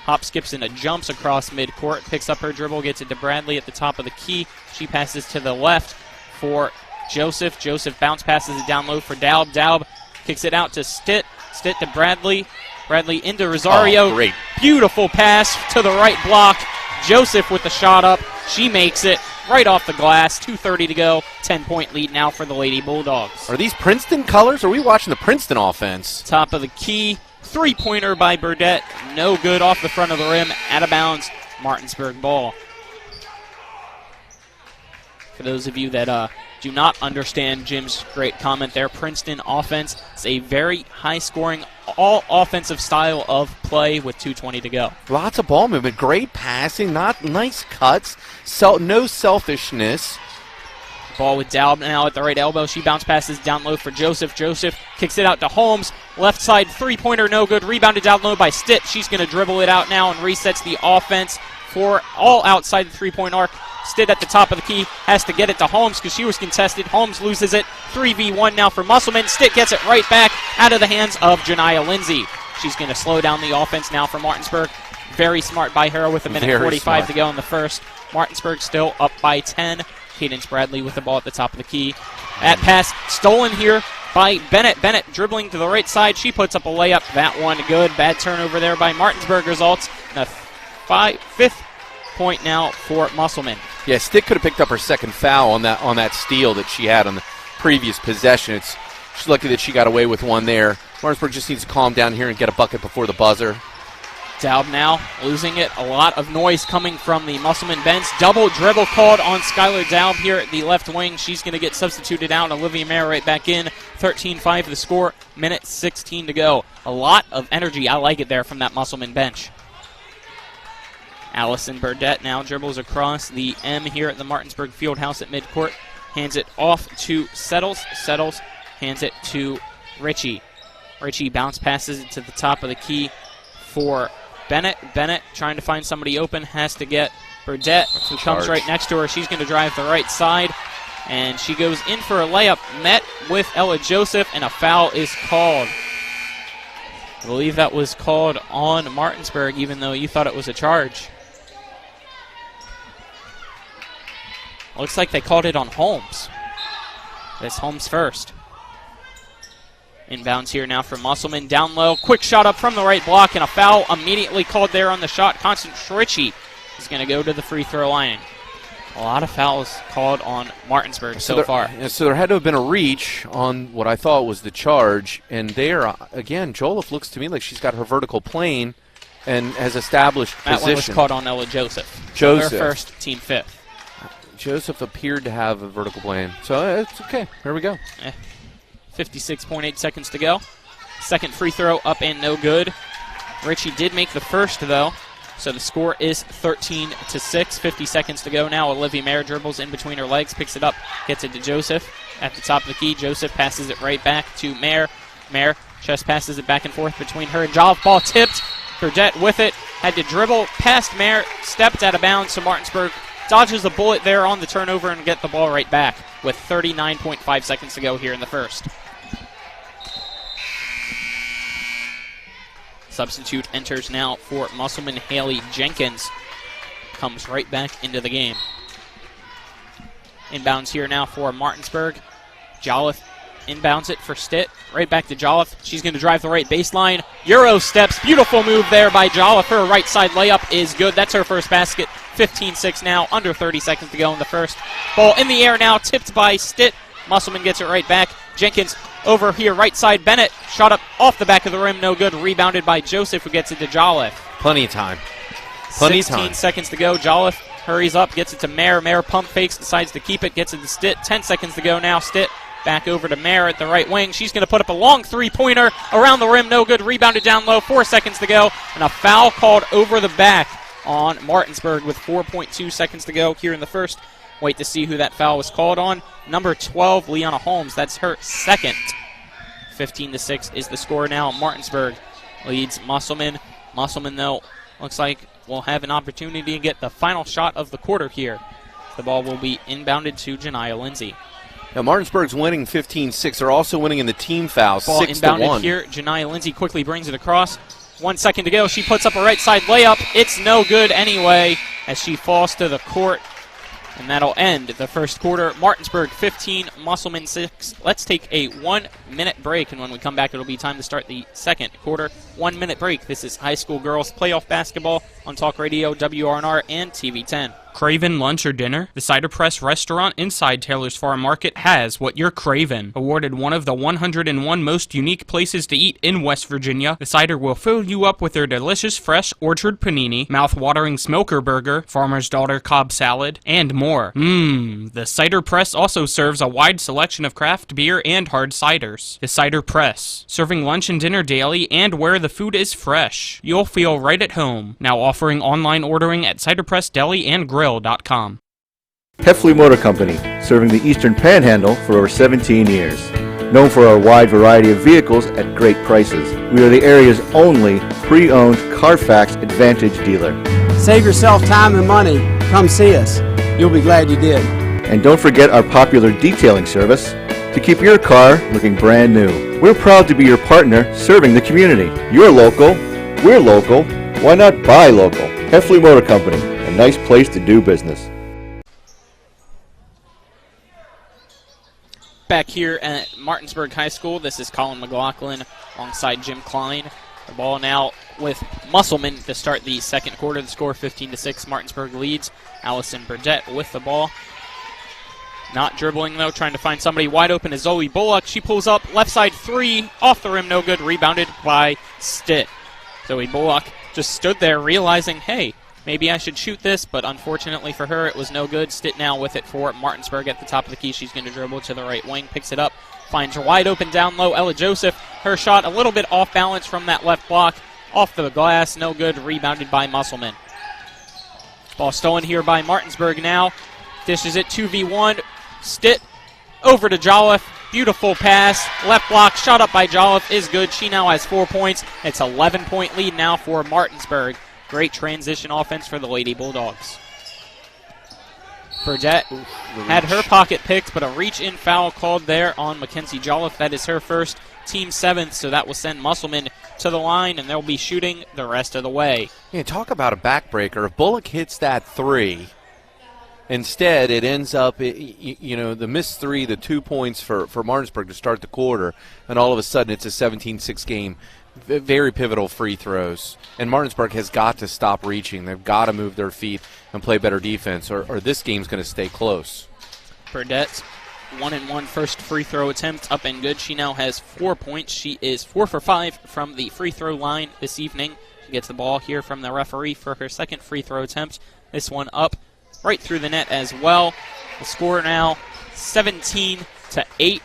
hop, skips, and jumps across midcourt. Picks up her dribble, gets it to Bradley at the top of the key. She passes to the left for Joseph. Joseph bounce passes it down low for Daub. Daub kicks it out to Stitt. Stitt to Bradley. Bradley into Rosario. Oh, great. Beautiful pass to the right block. Joseph with the shot up. She makes it right off the glass. 2:30 to go. 10-point lead now for the Lady Bulldogs. Are these Princeton colors? Or are we watching the Princeton offense? Top of the key. Three-pointer by Burdett. No good off the front of the rim. Out of bounds. Martinsburg ball. For those of you that do not understand Jim's great comment there, Princeton offense is a very high-scoring, all-offensive style of play with 2:20 to go. Lots of ball movement, great passing, nice cuts, no selfishness. Ball with Daub now at the right elbow. She bounce passes down low for Joseph. Joseph kicks it out to Holmes. Left side three-pointer, no good. Rebounded down low by Stitt. She's going to dribble it out now and resets the offense for all outside the three-point arc. Stitt at the top of the key has to get it to Holmes because she was contested. Holmes loses it. 3v1 now for Musselman. Stitt gets it right back out of the hands of Janiyah Lindsay. She's going to slow down the offense now for Martinsburg. Very smart by her with a minute 45 to go in the first. Martinsburg still up by 10. Cadence Bradley with the ball at the top of the key. That pass stolen here by Bennett. Bennett dribbling to the right side. She puts up a layup. That one good. Bad turnover there by Martinsburg results. The fifth point now for Musselman. Yeah, Stitt could have picked up her second foul on that steal that she had on the previous possession. She's lucky that she got away with one there. Martinsburg just needs to calm down here and get a bucket before the buzzer. Daub now losing it. A lot of noise coming from the Musselman bench. Double dribble called on Skylar Daub here at the left wing. She's going to get substituted out. Olivia Mayer right back in. 13-5 the score. Minute 16 to go. A lot of energy. I like it there from that Musselman bench. Allison Burdett now dribbles across the M here at the Martinsburg Fieldhouse at midcourt. Hands it off to Settles. Settles hands it to Ritchie. Ritchie bounce passes it to the top of the key for Bennett. Bennett trying to find somebody open, has to get Burdett, who comes right next to her. She's going to drive the right side, and she goes in for a layup, met with Ella Joseph, and a foul is called. I believe that was called on Martinsburg, even though you thought it was a charge. Looks like they called it on Holmes. That's Holmes first. Inbounds here now for Musselman. Down low. Quick shot up from the right block, and a foul immediately called there on the shot. Constance Ritchie is going to go to the free throw line. A lot of fouls called on Martinsburg so far. So there had to have been a reach on what I thought was the charge. And there, again, Joliffe looks to me like she's got her vertical plane and has established that position. That one was called on Ella Joseph. Joseph. Her first, team fifth. Joseph appeared to have a vertical plane. So it's okay. Here we go. 56.8 seconds to go. Second free throw up and no good. Ritchie did make the first, though. So the score is 13-6. 50 seconds to go now. Olivia Mayer dribbles in between her legs, picks it up, gets it to Joseph at the top of the key. Joseph passes it right back to Mayer. Mayer chest passes it back and forth between her and Joliffe. Ball tipped. Burdett with it. Had to dribble past Mayer. Stepped out of bounds. So Martinsburg dodges a bullet there on the turnover and get the ball right back with 39.5 seconds to go here in the first. Substitute enters now for Musselman. Haley Jenkins comes right back into the game. Inbounds here now for Martinsburg. Joliffe inbounds it for Stitt. Right back to Joliffe. She's going to drive the right baseline. Euro steps. Beautiful move there by Joliffe. Her right side layup is good. That's her first basket. 15-6 now. Under 30 seconds to go in the first. Ball in the air now. Tipped by Stitt. Musselman gets it right back. Jenkins over here, right side. Bennett shot up off the back of the rim. No good. Rebounded by Joseph, who gets it to Joliffe. Plenty of time. 16 seconds to go. Jolliffe hurries up, gets it to Mayer. Mayer pump fakes, decides to keep it, gets it to Stitt. 10 seconds to go now. Stitt back over to Mayer at the right wing. She's going to put up a long three-pointer around the rim. No good. Rebounded down low. 4 seconds to go. And a foul called over the back on Martinsburg with 4.2 seconds to go here in the first. Wait to see who that foul was called on. Number 12, Leanna Holmes. That's her second. 15-6 is the score now. Martinsburg leads Musselman. Musselman, though, looks like will have an opportunity to get the final shot of the quarter here. The ball will be inbounded to Janiyah Lindsay. Now, Martinsburg's winning 15-6. They're also winning in the team fouls, 6-1. Ball inbounded here. Janiyah Lindsay quickly brings it across. 1 second to go. She puts up a right side layup. It's no good anyway as she falls to the court. And that'll end the first quarter. Martinsburg 15, Musselman 6. Let's take a 1-minute break, and when we come back, it'll be time to start the second quarter. 1-minute break. This is high school girls playoff basketball on Talk Radio, WRNR, and TV 10. Craving lunch or dinner? The Cider Press restaurant inside Taylor's Farm Market has what you're craving. Awarded one of the 101 most unique places to eat in West Virginia, the Cider will fill you up with their delicious fresh orchard panini, mouth-watering smoker burger, farmer's daughter Cobb salad, and more. The Cider Press also serves a wide selection of craft beer and hard ciders. The Cider Press, serving lunch and dinner daily and where the food is fresh. You'll feel right at home. Now offering online ordering at Cider Press Deli and Grill. Heffley Motor Company, serving the Eastern Panhandle for over 17 years. Known for our wide variety of vehicles at great prices, we are the area's only pre-owned Carfax Advantage dealer. Save yourself time and money. Come see us. You'll be glad you did. And don't forget our popular detailing service to keep your car looking brand new. We're proud to be your partner serving the community. You're local, we're local, why not buy local? Heffley Motor Company, a nice place to do business. Back here at Martinsburg High School, this is Colin McLaughlin alongside Jim Klein. The ball now with Musselman to start the second quarter. The score 15-6. Martinsburg leads. Allison Burdett with the ball. Not dribbling, though, trying to find somebody wide open is Zoe Bullock. She pulls up, left side three, off the rim, no good. Rebounded by Stitt. Zoe Bullock just stood there realizing, hey, maybe I should shoot this, but unfortunately for her, it was no good. Stitt now with it for Martinsburg at the top of the key. She's going to dribble to the right wing, picks it up, finds her wide open down low. Ella Joseph, her shot a little bit off balance from that left block. Off the glass, no good, rebounded by Musselmen. Ball stolen here by Martinsburg now. Dishes it 2v1. Stitt over to Jolliffe. Beautiful pass. Left block, shot up by Jolliffe is good. She now has 4 points. It's 11-point lead now for Martinsburg. Great transition offense for the Lady Bulldogs. Burdett had her pocket picked, but a reach-in foul called there on Mackenzie Jolliffe. That is her first, team 7th, so that will send Musselmen to the line, and they'll be shooting the rest of the way. Yeah, talk about a backbreaker. If Bullock hits that 3, instead it ends up, the missed 3, the 2 points for Martinsburg to start the quarter, and all of a sudden it's a 17-6 game. Very pivotal free throws. And Martinsburg has got to stop reaching. They've got to move their feet and play better defense, or this game's going to stay close. Burdett's 1-and-1 first free throw attempt up and good. She now has 4 points. She is 4 for 5 from the free throw line this evening. She gets the ball here from the referee for her second free throw attempt. This one up right through the net as well. The score now 17-8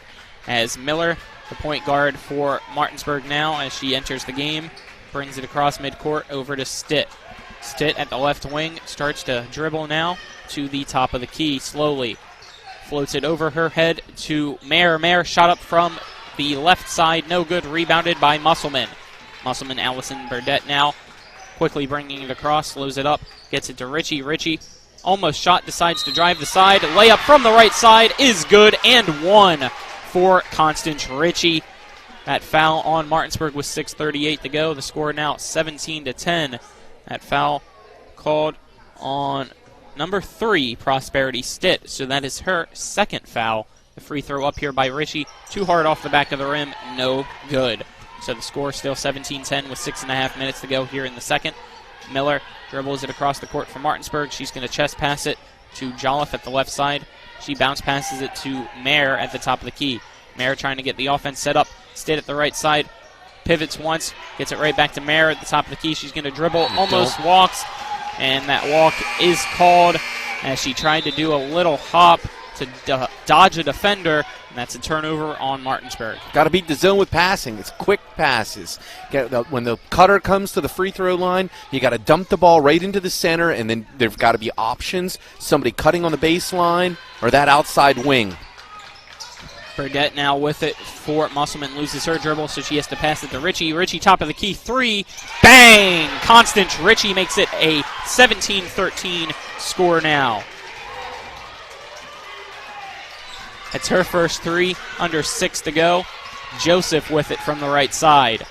as Miller, the point guard for Martinsburg now, as she enters the game, brings it across midcourt over to Stitt. Stitt at the left wing starts to dribble now to the top of the key slowly. Floats it over her head to Mayer. Mayer shot up from the left side, no good, rebounded by Musselmen. Musselmen, Allison Burdett now quickly bringing it across, slows it up, gets it to Ritchie. Ritchie almost shot, decides to drive the side. Layup from the right side is good, and one for Constance Ritchie. That foul on Martinsburg with 6:38 to go. The score now 17-10. That foul called on number 3, Prosperity Stitt. So that is her second foul. The free throw up here by Ritchie. Too hard off the back of the rim. No good. So the score still 17-10 with 6.5 minutes to go here in the second. Miller dribbles it across the court for Martinsburg. She's going to chest pass it to Jolliffe at the left side. She bounce passes it to Mayer at the top of the key. Mayer trying to get the offense set up. Stitt at the right side. Pivots once. Gets it right back to Mayer at the top of the key. She's going to dribble. Almost walks. And that walk is called as she tried to do a little hop to dodge a defender. And that's a turnover on Martinsburg. Got to beat the zone with passing. It's quick passes. When the cutter comes to the free throw line, you got to dump the ball right into the center, and then there've got to be options. Somebody cutting on the baseline or that outside wing. Burdett now with it for Musselman. Loses her dribble, so she has to pass it to Ritchie. Ritchie top of the key, 3. Bang! Constance Ritchie makes it a 17-13 score now. It's her first 3, under 6 to go. Joseph with it from the right side.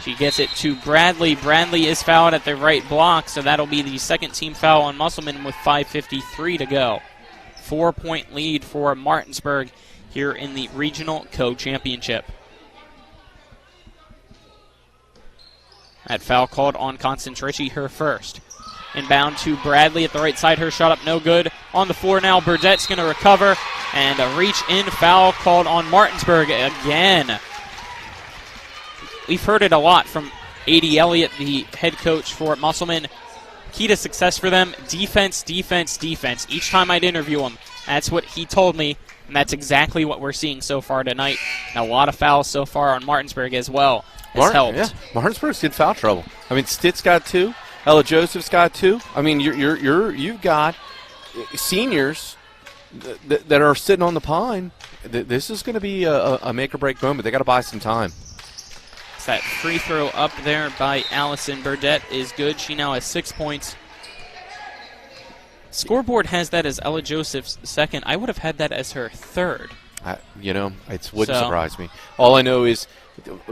She gets it to Bradley. Bradley is fouled at the right block, so that'll be the second team foul on Musselman with 5:53 to go. 4-point lead for Martinsburg here in the Regional Co-Championship. That foul called on Constance Ritchie, her first. Inbound to Bradley at the right side. Her shot up, no good. On the floor now, Burdett's going to recover. And a reach-in foul called on Martinsburg again. We've heard it a lot from A.D. Elliott, the head coach for Musselman. Key to success for them, defense, defense, defense. Each time I'd interview him, that's what he told me. And that's exactly what we're seeing so far tonight. And a lot of fouls so far on Martinsburg as well has helped. Yeah, Martinsburg's in foul trouble. I mean, Stitt's got 2. Ella Joseph's got 2. I mean, you've got seniors that are sitting on the pine. This is going to be a make-or-break moment. They got to buy some time. That free throw up there by Allison Burdett is good. She now has 6 points. Scoreboard has that as Ella Joseph's second. I would have had that as her third. It wouldn't surprise me. All I know is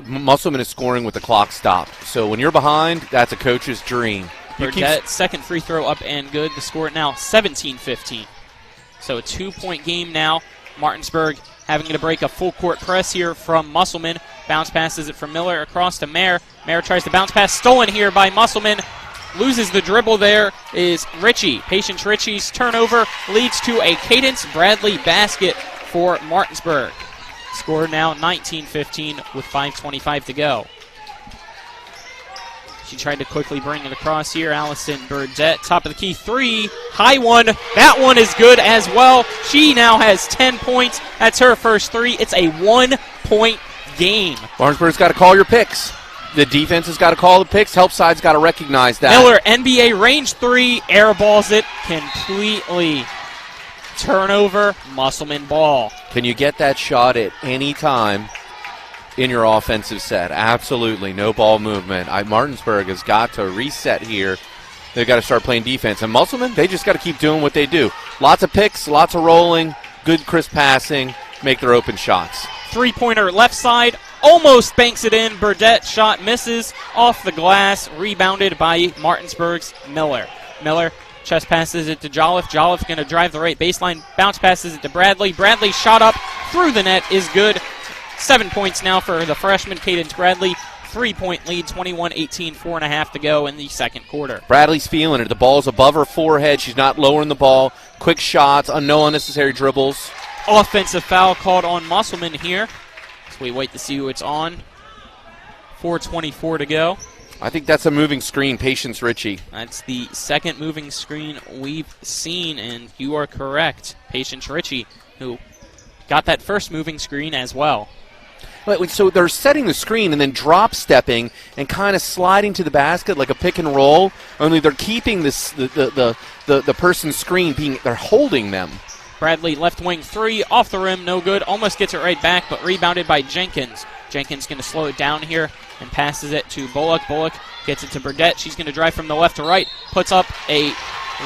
Musselman is scoring with the clock stopped. So when you're behind, that's a coach's dream. Burdett, second free throw up and good. The score now 17-15. So a 2-point game now. Martinsburg having to break a full court press here from Musselman. Bounce passes it from Miller across to Mayer. Mayer tries to bounce pass. Stolen here by Musselman. Loses the dribble there is Ritchie. Patience Ritchie's turnover leads to a Cadence Bradley basket for Martinsburg. Score now 19-15 with 5:25 to go. She tried to quickly bring it across here. Allison Burdett, top of the key, 3, high one. That one is good as well. She now has 10 points. That's her first 3. It's a 1-point game. Martinsburg's got to call your picks. The defense has got to call the picks. Help side's got to recognize that. Miller, NBA range 3, airballs it completely. Turnover, Musselman ball. Can you get that shot at any time in your offensive set? Absolutely. No ball movement. Martinsburg has got to reset here. They've got to start playing defense. And Musselman, they just got to keep doing what they do. Lots of picks, lots of rolling, good crisp passing, make their open shots. Three-pointer left side, almost banks it in. Burdett shot misses off the glass, rebounded by Martinsburg's Miller. Miller chest passes it to Jolliffe. Jolliffe going to drive the right baseline, bounce passes it to Bradley. Bradley shot up through the net is good. 7 points now for the freshman, Cadence Bradley. 3-point lead, 21-18, 4.5 to go in the second quarter. Bradley's feeling it. The ball's above her forehead. She's not lowering the ball. Quick shots, no unnecessary dribbles. Offensive foul called on Musselman here. So we wait to see who it's on. 4:24 to go. I think that's a moving screen, Patience Ritchie. That's the second moving screen we've seen, and you are correct. Patience Ritchie, who got that first moving screen as well. So they're setting the screen and then drop-stepping and kind of sliding to the basket like a pick and roll, only they're keeping this the person's screen, they're holding them. Bradley, left wing 3, off the rim, no good. Almost gets it right back, but rebounded by Jenkins. Jenkins going to slow it down here and passes it to Bullock. Bullock gets it to Burdett. She's going to drive from the left to right, puts up a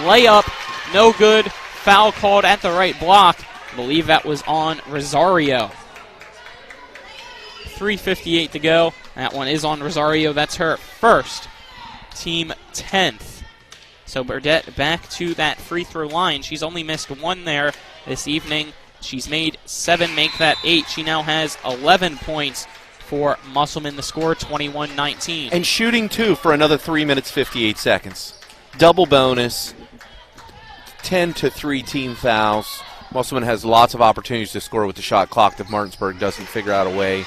layup, no good. Foul called at the right block. I believe that was on Rosario. 3:58 to go. That one is on Rosario. That's her first, team 10th. So Burdett back to that free throw line. She's only missed 1 there this evening. She's made 7, make that 8. She now has 11 points for Musselman. The score, 21-19. And shooting 2 for another 3 minutes, 58 seconds. Double bonus, 10-3 team fouls. Musselman has lots of opportunities to score with the shot clock if Martinsburg doesn't figure out a way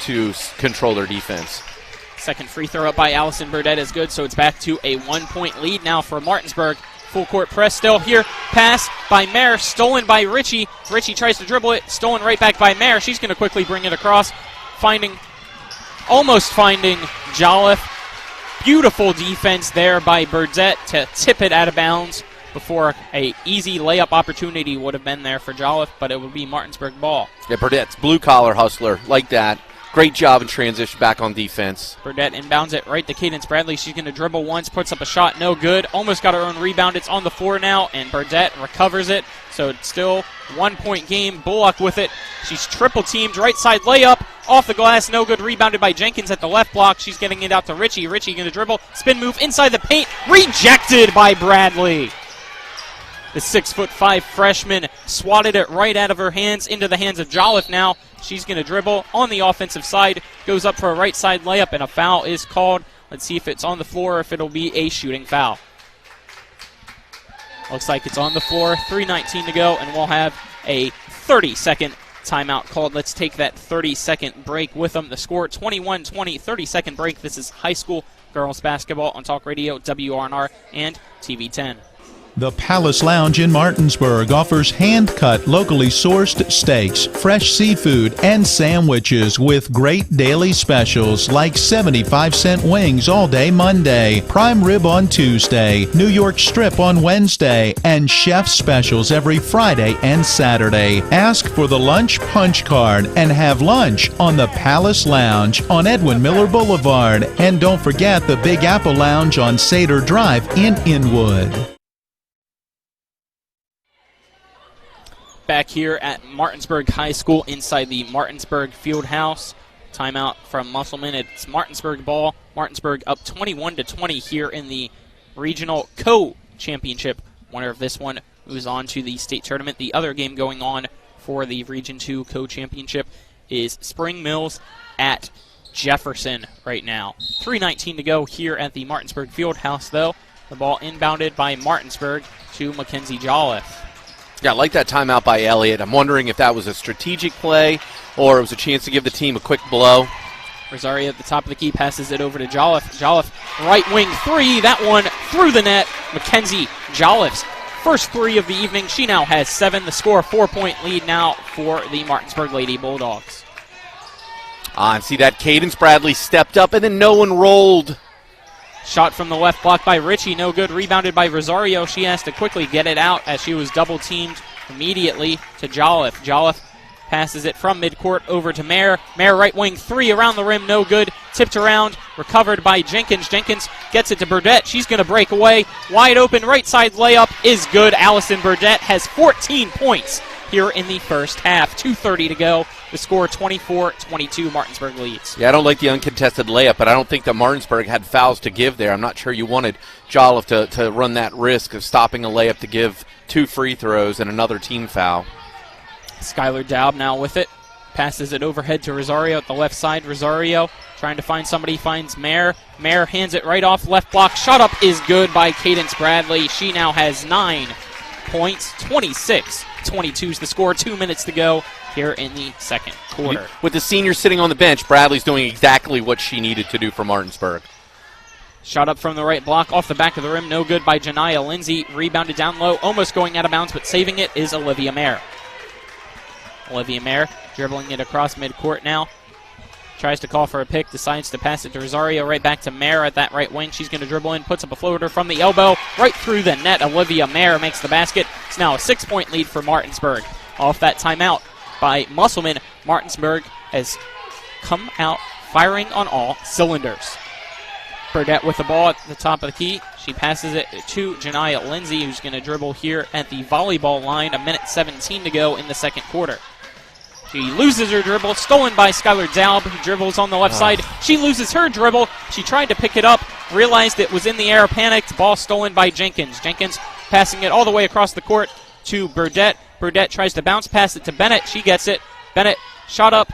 to control their defense. Second free throw up by Allison Burdett is good, so it's back to a 1-point lead now for Martinsburg. Full court press still here. Pass by Mayer, stolen by Ritchie. Ritchie tries to dribble it, stolen right back by Mayer. She's going to quickly bring it across, almost finding Jolliffe. Beautiful defense there by Burdett to tip it out of bounds before a easy layup opportunity would have been there for Jolliffe, but it would be Martinsburg ball. Yeah, Burdett's blue-collar hustler, like that. Great job in transition back on defense. Burdett inbounds it right to Cadence Bradley. She's going to dribble once, puts up a shot, no good. Almost got her own rebound. It's on the floor now, and Burdett recovers it. So it's still 1-point game. Bullock with it. She's triple teamed. Right side layup. Off the glass, no good. Rebounded by Jenkins at the left block. She's getting it out to Ritchie. Ritchie going to dribble. Spin move inside the paint. Rejected by Bradley. The 6'5" freshman swatted it right out of her hands into the hands of Jolliffe now. She's going to dribble on the offensive side, goes up for a right side layup, and a foul is called. Let's see if it's on the floor or if it'll be a shooting foul. Looks like it's on the floor. 3:19 to go, and we'll have a 30-second timeout called. Let's take that 30-second break with them. The score, 21-20, 30-second break. This is high school girls basketball on Talk Radio, WRNR, and TV 10. The Palace Lounge in Martinsburg offers hand-cut, locally sourced steaks, fresh seafood, and sandwiches with great daily specials like 75-cent wings all day Monday, prime rib on Tuesday, New York strip on Wednesday, and chef specials every Friday and Saturday. Ask for the lunch punch card and have lunch on the Palace Lounge on Edwin Miller Boulevard. And don't forget the Big Apple Lounge on Sater Drive in Inwood. Back here at Martinsburg High School inside the Martinsburg Fieldhouse. Timeout from Musselman. It's Martinsburg ball. Martinsburg up 21-20 here in the regional co-championship. Winner of this one moves on to the state tournament. The other game going on for the Region 2 co-championship is Spring Mills at Jefferson right now. 3:19 to go here at the Martinsburg Fieldhouse, though. The ball inbounded by Martinsburg to Mackenzie Jolliffe. Yeah, I like that timeout by Elliott. I'm wondering if that was a strategic play or it was a chance to give the team a quick blow. Rosario at the top of the key passes it over to Jolliffe. Jolliffe, right wing three. That one through the net. Mackenzie Jolliffe's first three of the evening. She now has 7. The score, 4-point lead now for the Martinsburg Lady Bulldogs. And see that Cadence Bradley stepped up and then no one rolled. Shot from the left, blocked by Ritchie. No good. Rebounded by Rosario. She has to quickly get it out as she was double teamed immediately to Jolliffe. Jolliffe passes it from midcourt over to Mayer. Mayer right wing three around the rim, no good. Tipped around, recovered by Jenkins. Jenkins gets it to Burdett. She's going to break away. Wide open right side layup is good. Allison Burdett has 14 points here in the first half. 2:30 to go. The score 24-22. Martinsburg leads. Yeah, I don't like the uncontested layup, but I don't think that Martinsburg had fouls to give there. I'm not sure you wanted Jolliffe to run that risk of stopping a layup to give 2 free throws and another team foul. Skylar Daub now with it. Passes it overhead to Rosario at the left side. Rosario trying to find somebody, finds Mayer. Mayer hands it right off left block. Shot up is good by Cadence Bradley. She now has 9 points. 26-22 is the score. 2 minutes to go here in the second quarter. With the senior sitting on the bench, Bradley's doing exactly what she needed to do for Martinsburg. Shot up from the right block, off the back of the rim, no good by Janiyah Lindsay. Rebounded down low, almost going out of bounds, but saving it is Olivia Mayer. Olivia Mayer dribbling it across midcourt now. Tries to call for a pick, decides to pass it to Rosario, right back to Mayer at that right wing. She's going to dribble in, puts up a floater from the elbow, right through the net. Olivia Mayer makes the basket. It's now a 6-point lead for Martinsburg. Off that timeout by Musselmen, Martinsburg has come out firing on all cylinders. Burdett with the ball at the top of the key. She passes it to Janiyah Lindsay, who's going to dribble here at the volleyball line. 1:17 to go in the second quarter. She loses her dribble, stolen by Skylar Daub, who dribbles on the left side. She loses her dribble. She tried to pick it up, realized it was in the air, panicked. Ball stolen by Jenkins. Jenkins passing it all the way across the court to Burdett. Burdett tries to bounce pass it to Bennett. She gets it. Bennett shot up,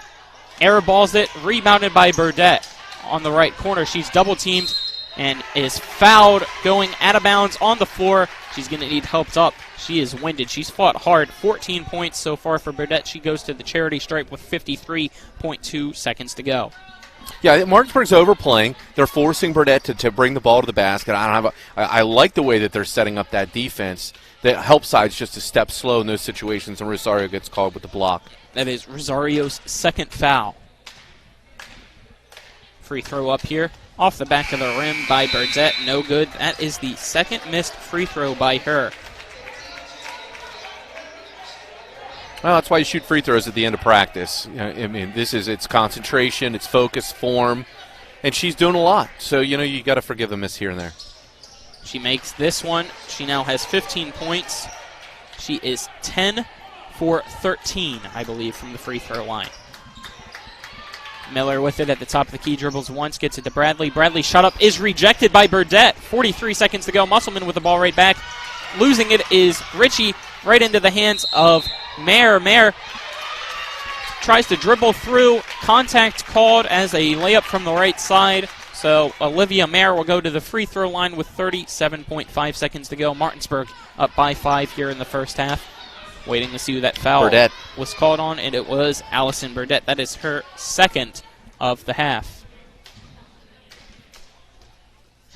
air balls it, rebounded by Burdett on the right corner. She's double teamed and is fouled going out of bounds on the floor. She's going to need helped up. She is winded. She's fought hard. 14 points so far for Burdett. She goes to the charity stripe with 53.2 seconds to go. Yeah, Martinsburg's overplaying. They're forcing Burdett to bring the ball to the basket. I like the way that they're setting up that defense. The help side's just a step slow in those situations, and Rosario gets called with the block. That is Rosario's second foul. Free throw up here. Off the back of the rim by Burdett. No good. That is the second missed free throw by her. Well, that's why you shoot free throws at the end of practice. I mean, it's concentration, it's focus, form, and she's doing a lot. So, you got to forgive a miss here and there. She makes this one. She now has 15 points. She is 10 for 13, I believe, from the free throw line. Miller with it at the top of the key, dribbles once, gets it to Bradley. Bradley shot up is rejected by Burdett. 43 seconds to go. Musselman with the ball right back. Losing it is Ritchie, right into the hands of Mayer. Mayer tries to dribble through. Contact called as a layup from the right side. So Olivia Mayer will go to the free throw line with 37.5 seconds to go. Martinsburg up by 5 here in the first half. Waiting to see who that foul Burdett was called on, and it was Allison Burdett. That is her second of the half.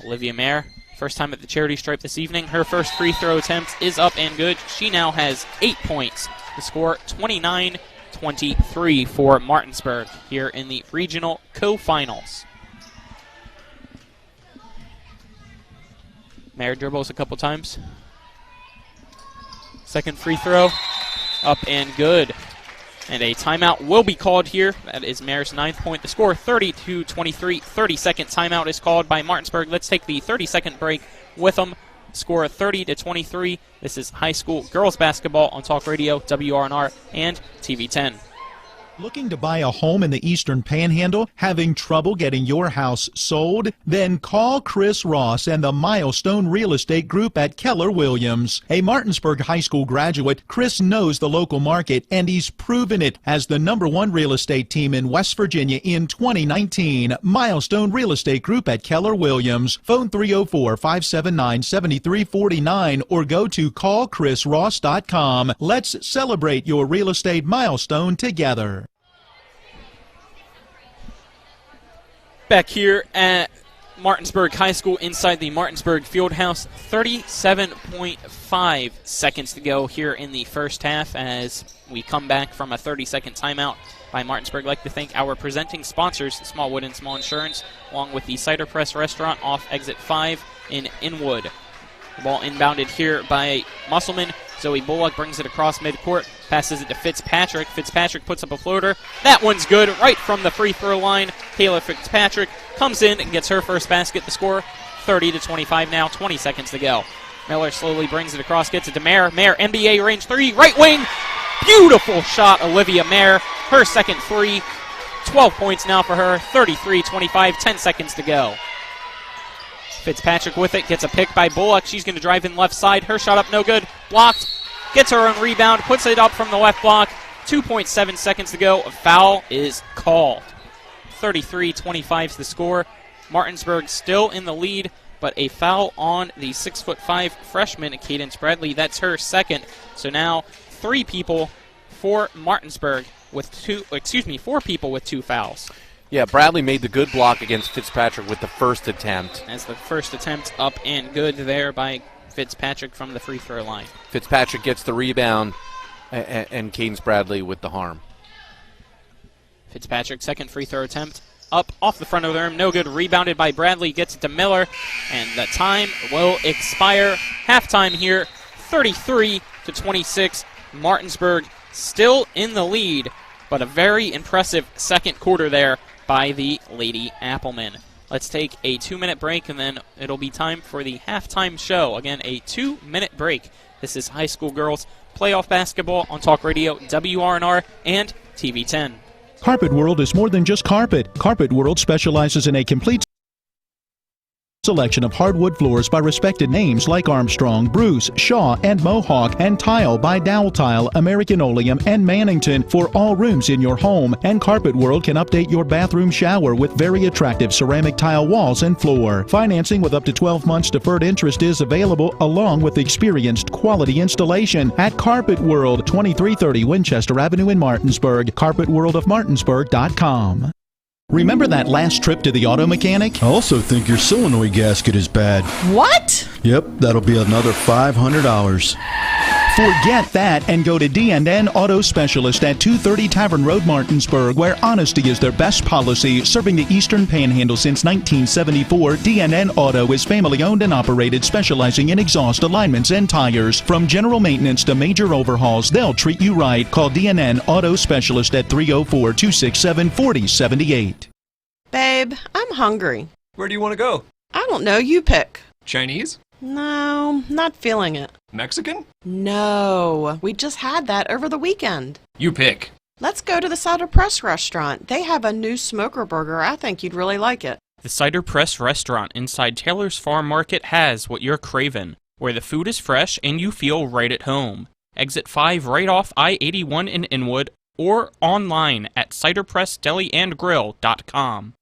Olivia Mayer, first time at the charity stripe this evening. Her first free throw attempt is up and good. She now has 8 points. The score 29-23 for Martinsburg here in the regional co-finals. Mayer dribbles a couple times. Second free throw, up and good. And a timeout will be called here. That is Mayer's 9th point. The score 30-23. 30-second timeout is called by Martinsburg. Let's take the 30-second break with them. Score 30-23. This is high school girls basketball on Talk Radio, WRNR, and TV 10. Looking to buy a home in the Eastern Panhandle? Having trouble getting your house sold? Then call Chris Ross and the Milestone Real Estate Group at Keller Williams. A Martinsburg High School graduate, Chris knows the local market, and he's proven it as the #1 real estate team in West Virginia in 2019. Milestone Real Estate Group at Keller Williams. Phone 304-579-7349 or go to callchrisross.com. Let's celebrate your real estate milestone together. Back here at Martinsburg High School inside the Martinsburg Fieldhouse, 37.5 seconds to go here in the first half as we come back from a 30-second timeout by Martinsburg. I'd like to thank our presenting sponsors, Smallwood and Small Insurance, along with the Cider Press Restaurant off Exit 5 in Inwood. The ball inbounded here by Musselmen. Zoe Bullock brings it across midcourt, passes it to Fitzpatrick. Fitzpatrick puts up a floater. That one's good right from the free throw line. Taylor Fitzpatrick comes in and gets her first basket. The score 30-25 now, 20 seconds to go. Miller slowly brings it across, gets it to Mayer. Mayer, NBA range three, right wing. Beautiful shot, Olivia Mayer. Her second three. 12 points now for her, 33-25, 10 seconds to go. Fitzpatrick with it, gets a pick by Bullock. She's going to drive in left side. Her shot up, no good. Blocked. Gets her own rebound, puts it up from the left block. 2.7 seconds to go. A foul is called. 33-25 is the score. Martinsburg still in the lead, but a foul on the 6'5" freshman, Cadence Bradley. That's her second. So now 3 people for Martinsburg with 4 people with 2 fouls. Yeah, Bradley made the good block against Fitzpatrick with the first attempt. As the first attempt up and good there by Fitzpatrick from the free throw line. Fitzpatrick gets the rebound, and Cadence Bradley with the harm. Fitzpatrick, second free throw attempt. Up off the front of the rim, no good. Rebounded by Bradley, gets it to Miller, and the time will expire. Halftime here, 33-26. Martinsburg still in the lead, but a very impressive second quarter there by the Lady Applemen. Let's take a 2-minute break, and then it'll be time for the halftime show. Again, a 2-minute break. This is high school girls playoff basketball on Talk Radio, WRNR, and TV 10. Carpet World is more than just carpet. Carpet World specializes in a complete selection of hardwood floors by respected names like Armstrong, Bruce, Shaw, and Mohawk, and tile by Dowell Tile, American Oleum, and Mannington for all rooms in your home. And Carpet World can update your bathroom shower with very attractive ceramic tile walls and floor. Financing with up to 12 months deferred interest is available, along with experienced quality installation at Carpet World, 2330 Winchester Avenue in Martinsburg. CarpetWorldofMartinsburg.com. Remember that last trip to the auto mechanic? I also think your solenoid gasket is bad. What? Yep, that'll be another $500. Forget that and go to D&N Auto Specialist at 230 Tavern Road, Martinsburg, where honesty is their best policy. Serving the Eastern Panhandle since 1974, D&N Auto is family-owned and operated, specializing in exhaust alignments and tires. From general maintenance to major overhauls, they'll treat you right. Call D&N Auto Specialist at 304-267-4078. Babe, I'm hungry. Where do you want to go? I don't know. You pick. Chinese? No, not feeling it. Mexican? No, we just had that over the weekend. You pick. Let's go to the Cider Press restaurant. They have a new smoker burger. I think you'd really like it. The Cider Press restaurant inside Taylor's Farm Market has what you're craving, where the food is fresh and you feel right at home. Exit 5 right off I-81 in Inwood, or online at ciderpressdeliandgrill.com.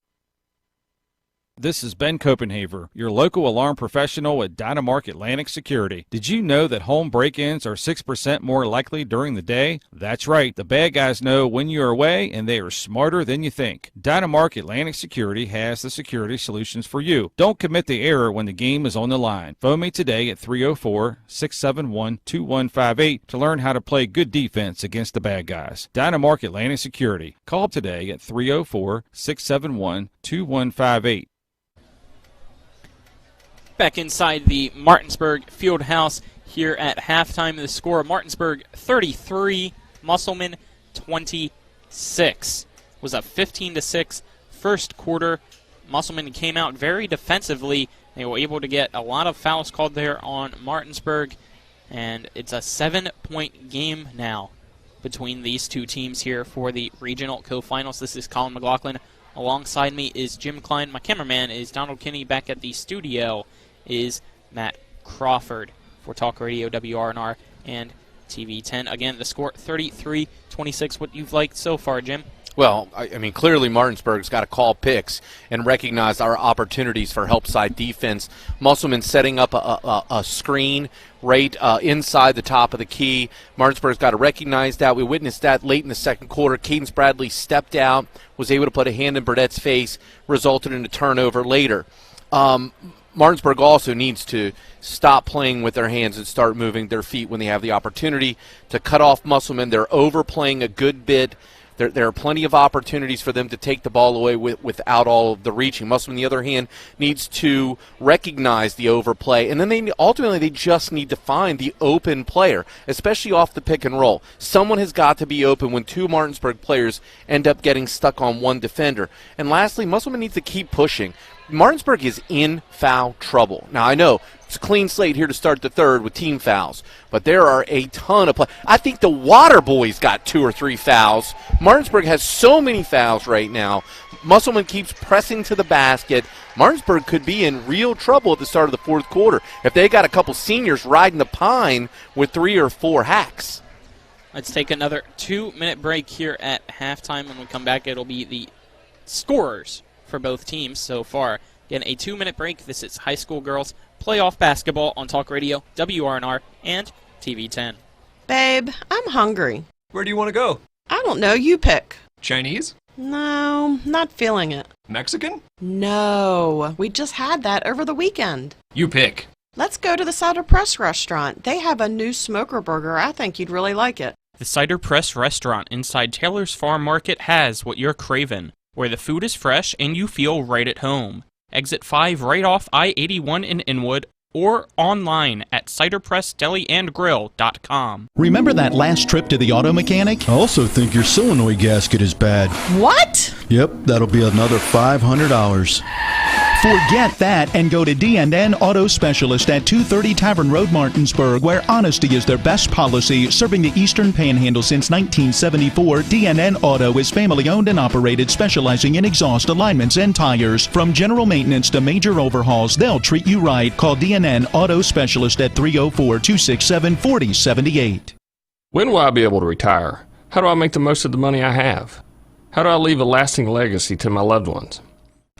This is Ben Copenhaver, your local alarm professional at Dynamark Atlantic Security. Did you know that home break-ins are 6% more likely during the day? That's right. The bad guys know when you're away, and they are smarter than you think. Dynamark Atlantic Security has the security solutions for you. Don't commit the error when the game is on the line. Phone me today at 304-671-2158 to learn how to play good defense against the bad guys. Dynamark Atlantic Security. Call today at 304-671-2158. Back inside the Martinsburg Fieldhouse here at halftime. The score, Martinsburg 33, Musselmen 26. Was a 15-6 first quarter. Musselmen came out very defensively. They were able to get a lot of fouls called there on Martinsburg, and it's a 7-point game now between these two teams here for the regional co-finals. This is Colin McLaughlin. Alongside me is Jim Klein. My cameraman is Donald Kinney. Back at the studio is Matt Crawford for Talk Radio, WRNR, and TV 10. Again, the score 33-26. What you've liked so far, Jim? Well, I mean, clearly Martinsburg's got to call picks and recognize our opportunities for help side defense. Musselman setting up a screen right inside the top of the key. Martinsburg's got to recognize that. We witnessed that late in the second quarter. Cadence Bradley stepped out, was able to put a hand in Burdett's face, resulted in a turnover later. Martinsburg also needs to stop playing with their hands and start moving their feet when they have the opportunity to cut off Musselman. They're overplaying a good bit. There are plenty of opportunities for them to take the ball away without all of the reaching. Musselman, on the other hand, needs to recognize the overplay, and then they just need to find the open player, especially off the pick and roll. Someone has got to be open when two Martinsburg players end up getting stuck on one defender. And lastly, Musselman needs to keep pushing. Martinsburg is in foul trouble. Now, I know it's a clean slate here to start the third with team fouls, but there are a ton of play. I think the Water Boys got 2 or 3 fouls. Martinsburg has so many fouls right now. Musselman keeps pressing to the basket. Martinsburg could be in real trouble at the start of the fourth quarter if they got a couple seniors riding the pine with 3 or 4 hacks. Let's take another 2-minute break here at halftime. When we come back, it'll be the scorers for both teams so far. Again, a 2-minute break. This is high school girls playoff basketball on Talk Radio, WRNR, and TV 10. Babe, I'm hungry. Where do you want to go? I don't know. You pick. Chinese? No, not feeling it. Mexican? No, we just had that over the weekend. You pick. Let's go to the Cider Press restaurant. They have a new smoker burger. I think you'd really like it. The Cider Press restaurant inside Taylor's Farm Market has what you're craving, where the food is fresh and you feel right at home. Exit 5 right off I-81 in Inwood, or online at ciderpressdeliandgrill.com. Remember that last trip to the auto mechanic? I also think your solenoid gasket is bad. What? Yep, that'll be another $500. Forget that and go to D&N Auto Specialist at 230 Tavern Road, Martinsburg, where honesty is their best policy. Serving the Eastern Panhandle since 1974, D&N Auto is family-owned and operated, specializing in exhaust alignments and tires. From general maintenance to major overhauls, they'll treat you right. Call D&N Auto Specialist at 304-267-4078. When will I be able to retire? How do I make the most of the money I have? How do I leave a lasting legacy to my loved ones?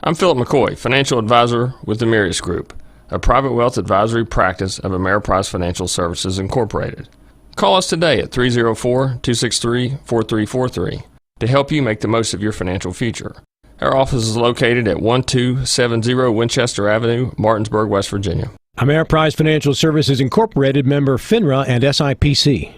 I'm Philip McCoy, financial advisor with the Mirius Group, a private wealth advisory practice of Ameriprise Financial Services Incorporated. Call us today at 304-263-4343 to help you make the most of your financial future. Our office is located at 1270 Winchester Avenue, Martinsburg, West Virginia. Ameriprise Financial Services Incorporated, member FINRA and SIPC.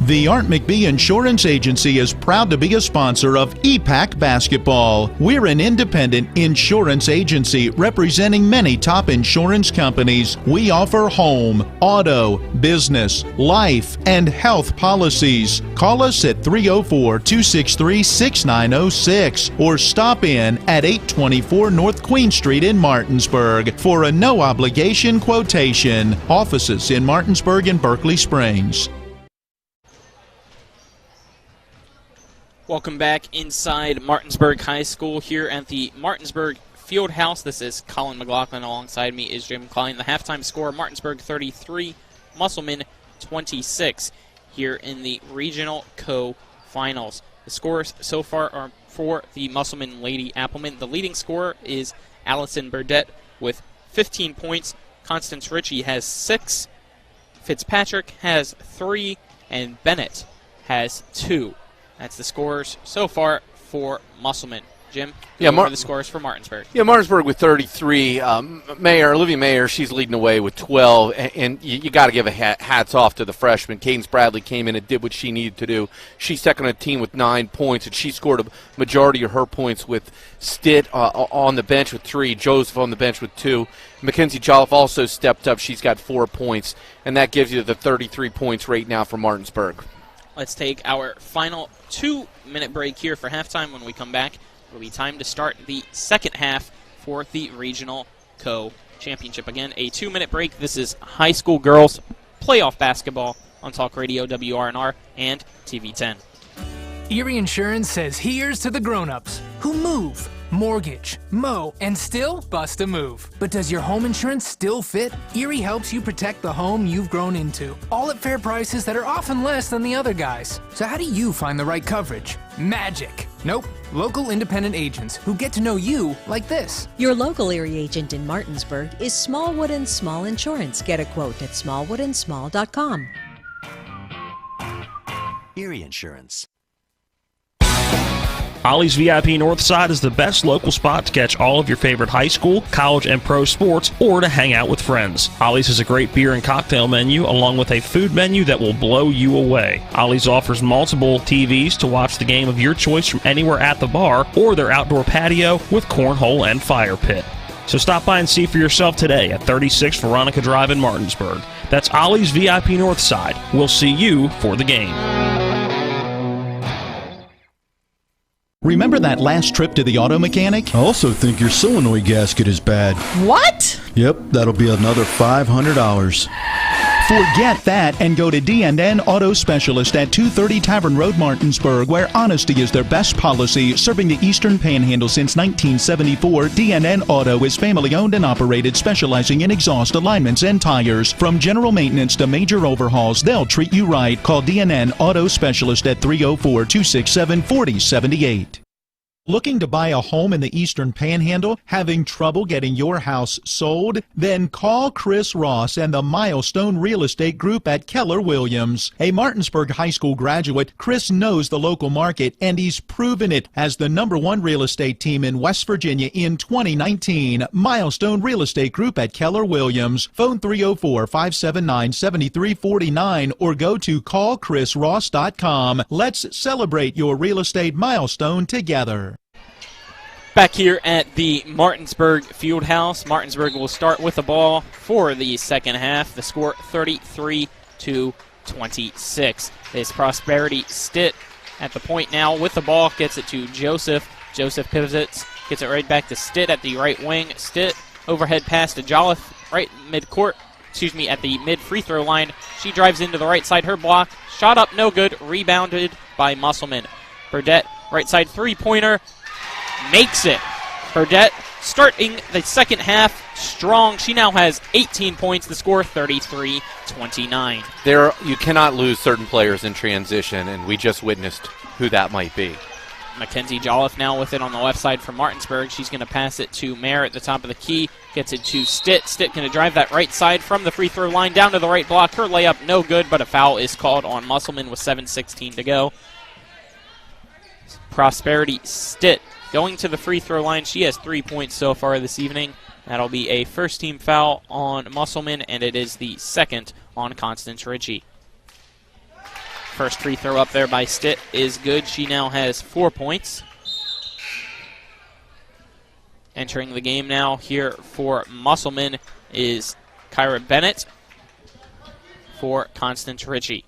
The Art McBee Insurance Agency is proud to be a sponsor of EPAC Basketball. We're an independent insurance agency representing many top insurance companies. We offer home, auto, business, life, and health policies. Call us at 304-263-6906 or stop in at 824 North Queen Street in Martinsburg for a no-obligation quotation. Offices in Martinsburg and Berkeley Springs. Welcome back inside Martinsburg High School here at the Martinsburg Field House. This is Colin McLaughlin. Alongside me is Jim Klein. The halftime score, Martinsburg 33, Musselmen 26 here in the Regional Co-Finals. The scores so far are for the Musselman Lady Applemen. The leading scorer is Allison Burdett with 15 points. Constance Ritchie has 6. Fitzpatrick has 3. And Bennett has 2. That's the scores so far for Musselman. Jim, what are the scores for Martinsburg? Yeah, Martinsburg with 33. Olivia Mayer, she's leading away with 12. And you got to give a hats off to the freshman. Cadence Bradley came in and did what she needed to do. She's second on the team with 9 points, and she scored a majority of her points with Stitt on the bench with 3, Joseph on the bench with 2. Mackenzie Jolliffe also stepped up. She's got 4 points, and that gives you the 33 points right now for Martinsburg. Let's take our final 2-minute break here for halftime. When we come back, it'll be time to start the second half for the Regional Co-Championship. Again, a 2-minute break. This is high school girls playoff basketball on Talk Radio, WRNR, and TV 10. Erie Insurance says here's to the grown-ups who move, mortgage, mow, and still bust a move. But does your home insurance still fit? Erie helps you protect the home you've grown into, all at fair prices that are often less than the other guys. So how do you find the right coverage? Magic. Nope. Local independent agents who get to know you like this. Your local Erie agent in Martinsburg is Smallwood and Small Insurance. Get a quote at smallwoodandsmall.com. Erie Insurance. Ollie's VIP Northside is the best local spot to catch all of your favorite high school, college, and pro sports, or to hang out with friends. Ollie's has a great beer and cocktail menu, along with a food menu that will blow you away. Ollie's offers multiple TVs to watch the game of your choice from anywhere at the bar, or their outdoor patio with cornhole and fire pit. So stop by and see for yourself today at 36 Veronica Drive in Martinsburg. That's Ollie's VIP Northside. We'll see you for the game. Remember that last trip to the auto mechanic? I also think your solenoid gasket is bad. What? Yep, that'll be another $500. Forget that and go to D&N Auto Specialist at 230 Tavern Road, Martinsburg, where honesty is their best policy. Serving the Eastern Panhandle since 1974, D&N Auto is family-owned and operated, specializing in exhaust alignments and tires. From general maintenance to major overhauls, they'll treat you right. Call D&N Auto Specialist at 304-267-4078. Looking to buy a home in the Eastern Panhandle? Having trouble getting your house sold? Then call Chris Ross and the Milestone Real Estate Group at Keller Williams. A Martinsburg High School graduate, Chris knows the local market, and he's proven it as the #1 real estate team in West Virginia in 2019. Milestone Real Estate Group at Keller Williams. Phone 304-579-7349 or go to callchrisross.com. Let's celebrate your real estate milestone together. Back here at the Martinsburg Fieldhouse, Martinsburg will start with the ball for the second half. The score 33-26. It's Prosperity Stitt at the point now with the ball, gets it to Joseph. Joseph pivots, gets it right back to Stitt at the right wing. Stitt overhead pass to Jolliffe right midcourt, at the mid free throw line. She drives into the right side, her block, shot up, no good, rebounded by Musselmen. Burdette, right side three-pointer, makes it. Burdette starting the second half strong. She now has 18 points. The score 33-29. You cannot lose certain players in transition, and we just witnessed who that might be. Mackenzie Jolliffe now with it on the left side from Martinsburg. She's going to pass it to Mayer at the top of the key. Gets it to Stitt. Stitt going to drive that right side from the free throw line down to the right block. Her layup no good, but a foul is called on Musselman with 7:16 to go. Prosperity Stitt going to the free throw line. She has 3 points so far this evening. That'll be a first-team foul on Musselman, and it is the second on Constance Ritchie. First free throw up there by Stitt is good. She now has 4 points. Entering the game now here for Musselman is Kyra Bennett for Constance Ritchie.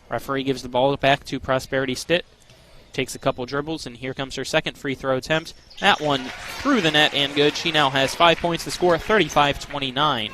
Referee gives the ball back to Prosperity Stitt. Takes a couple dribbles, and here comes her second free throw attempt. That one through the net and good. She now has 5 points. The score 35-29.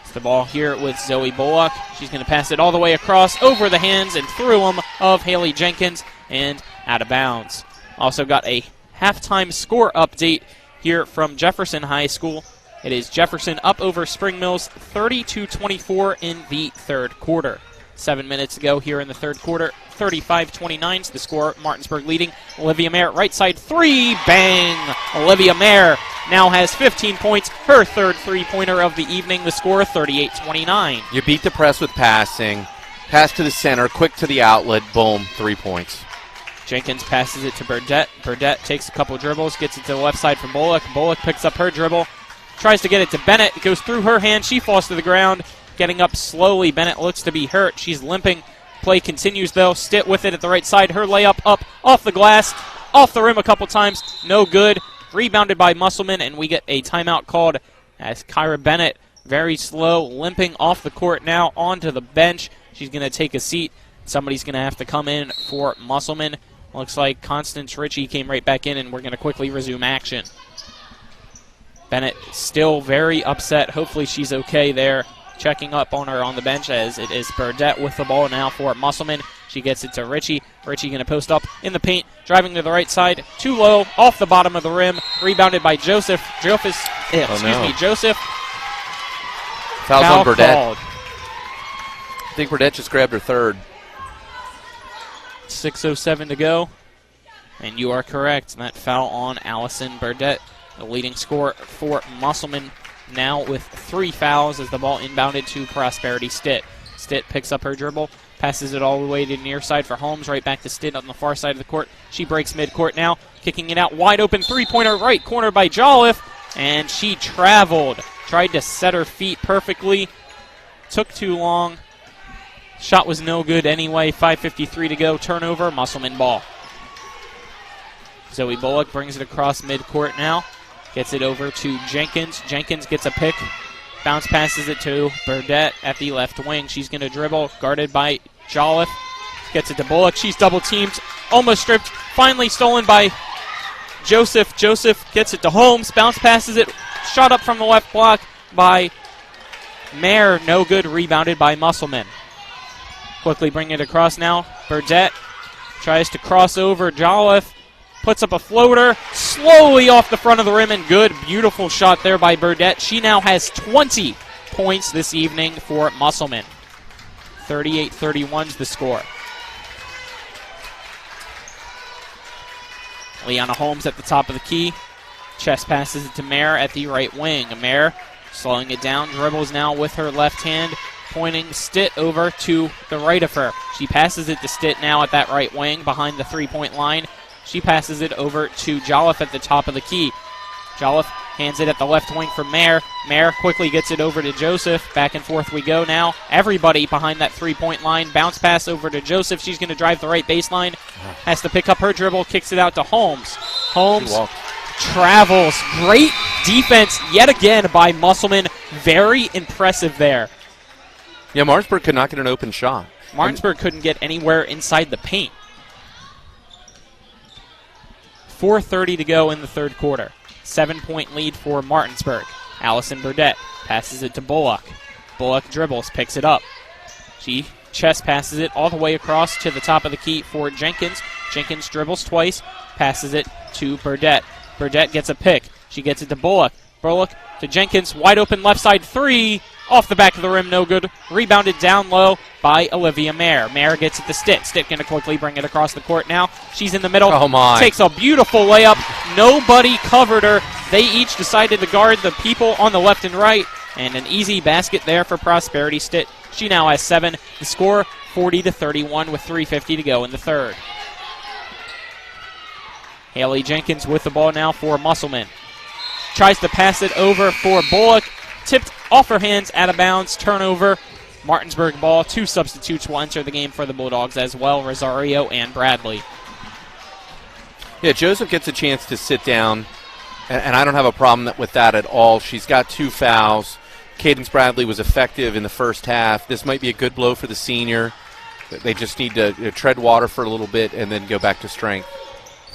It's the ball here with Zoe Bullock. She's going to pass it all the way across over the hands and through them of Haley Jenkins and out of bounds. Also got a halftime score update here from Jefferson High School. It is Jefferson up over Spring Mills 30-24 in the third quarter. 7 minutes to go here in the third quarter. 35-29 is the score. Martinsburg leading. Olivia Mayer, right side three. Bang! Olivia Mayer now has 15 points. Her third three-pointer of the evening. The score 38-29. You beat the press with passing. Pass to the center, quick to the outlet. Boom, 3 points. Jenkins passes it to Burdette. Burdette takes a couple dribbles, gets it to the left side from Bullock. Bullock picks up her dribble. Tries to get it to Bennett. It goes through her hand. She falls to the ground. Getting up slowly. Bennett looks to be hurt. She's limping. Play continues, though. Stitt with it at the right side. Her layup up off the glass. Off the rim a couple times. No good. Rebounded by Musselman, and we get a timeout called as Kyra Bennett, very slow, limping off the court now onto the bench. She's going to take a seat. Somebody's going to have to come in for Musselman. Looks like Constance Ritchie came right back in, and we're going to quickly resume action. Bennett still very upset. Hopefully she's okay there. checking up on her on the bench, as it is Burdett with the ball now for Musselmen. She gets it to Ritchie. Ritchie going to post up in the paint, driving to the right side, too low, off the bottom of the rim, rebounded by Joseph. Joseph. Foul's on Burdett. Called. I think Burdett just grabbed her third. 6:07 to go, and you are correct. That foul on Allison Burdett, the leading scorer for Musselmen, now with 3 fouls as the ball inbounded to Prosperity Stitt. Stitt picks up her dribble, passes it all the way to the near side for Holmes, right back to Stitt on the far side of the court. She breaks midcourt now, kicking it out wide open, three-pointer right corner by Jolliffe, and she traveled. Tried to set her feet perfectly, took too long. Shot was no good anyway. 5:53 to go. Turnover, Musselman ball. Zoe Bullock brings it across midcourt now. Gets it over to Jenkins. Jenkins gets a pick. Bounce passes it to Burdett at the left wing. She's going to dribble, guarded by Jolliffe. Gets it to Bullock. She's double teamed. Almost stripped. Finally stolen by Joseph. Joseph gets it to Holmes. Bounce passes it. Shot up from the left block by Mayer. No good. Rebounded by Musselman. Quickly bring it across now. Burdett tries to cross over Jolliffe. Puts up a floater. Slowly off the front of the rim and good. Beautiful shot there by Burdett. She now has 20 points this evening for Musselman. 38-31 is the score. Leanna Holmes at the top of the key. Chest passes it to Mayer at the right wing. Mayer slowing it down. Dribbles now with her left hand, pointing Stitt over to the right of her. She passes it to Stitt now at that right wing behind the three-point line. She passes it over to Jolliffe at the top of the key. Jolliffe hands it at the left wing for Mayer. Mayer quickly gets it over to Joseph. Back and forth we go now. Everybody behind that three-point line. Bounce pass over to Joseph. She's going to drive the right baseline. Has to pick up her dribble. Kicks it out to Holmes. Holmes travels. Great defense yet again by Musselman. Very impressive there. Yeah, Martinsburg could not get an open shot. Martinsburg couldn't get anywhere inside the paint. 4:30 to go in the third quarter. 7-point lead for Martinsburg. Allison Burdett passes it to Bullock. Bullock dribbles, picks it up. She chest passes it all the way across to the top of the key for Jenkins. Jenkins dribbles twice, passes it to Burdett. Burdett gets a pick. She gets it to Bullock. Bullock to Jenkins, wide open left side three. Off the back of the rim, no good. Rebounded down low by Olivia Mayer. Mayer gets it to Stitt. Stitt going to quickly bring it across the court now. She's in the middle. Oh, my. Takes a beautiful layup. Nobody covered her. They each decided to guard the people on the left and right. And an easy basket there for Prosperity Stitt. She now has 7. The score, 40-31 with 3:50 to go in the third. Haley Jenkins with the ball now for Musselman. Tries to pass it over for Bullock. Tipped off her hands, out of bounds, turnover. Martinsburg ball. 2 substitutes will enter the game for the Bulldogs as well, Rosario and Bradley. Yeah, Joseph gets a chance to sit down, and I don't have a problem with that at all. She's got 2 fouls. Cadence Bradley was effective in the first half. This might be a good blow for the senior. They just need to tread water for a little bit and then go back to strength.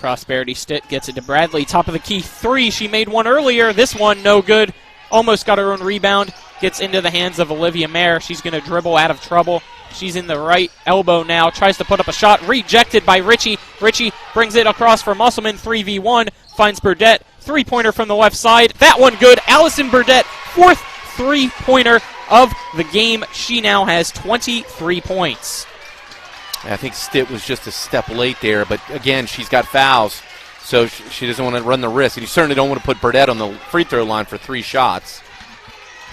Prosperity Stitt gets it to Bradley. Top of the key, 3. She made one earlier. This one, no good. Almost got her own rebound. Gets into the hands of Olivia Mayer. She's going to dribble out of trouble. She's in the right elbow now. Tries to put up a shot. Rejected by Ritchie. Ritchie brings it across for Musselman. 3v1. Finds Burdett. Three-pointer from the left side. That one good. Allison Burdett, 4th three-pointer of the game. She now has 23 points. I think Stitt was just a step late there, but again, she's got fouls. So she doesn't want to run the risk. And you certainly don't want to put Burdett on the free throw line for 3 shots.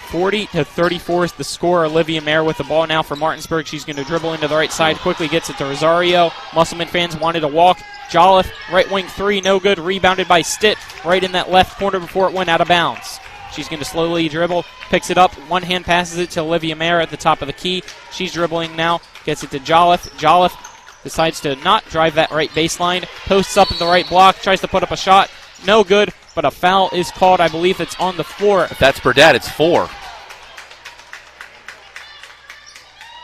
40-34 is the score. Olivia Mayer with the ball now for Martinsburg. She's going to dribble into the right side. Quickly gets it to Rosario. Musselman fans wanted to walk. Jolliffe, right wing 3, no good. Rebounded by Stitt right in that left corner before it went out of bounds. She's going to slowly dribble. Picks it up. One hand passes it to Olivia Mayer at the top of the key. She's dribbling now. Gets it to Jolliffe. Jolliffe decides to not drive that right baseline. Posts up in the right block. Tries to put up a shot. No good, but a foul is called. I believe it's on the floor. If that's Burdett, it's 4.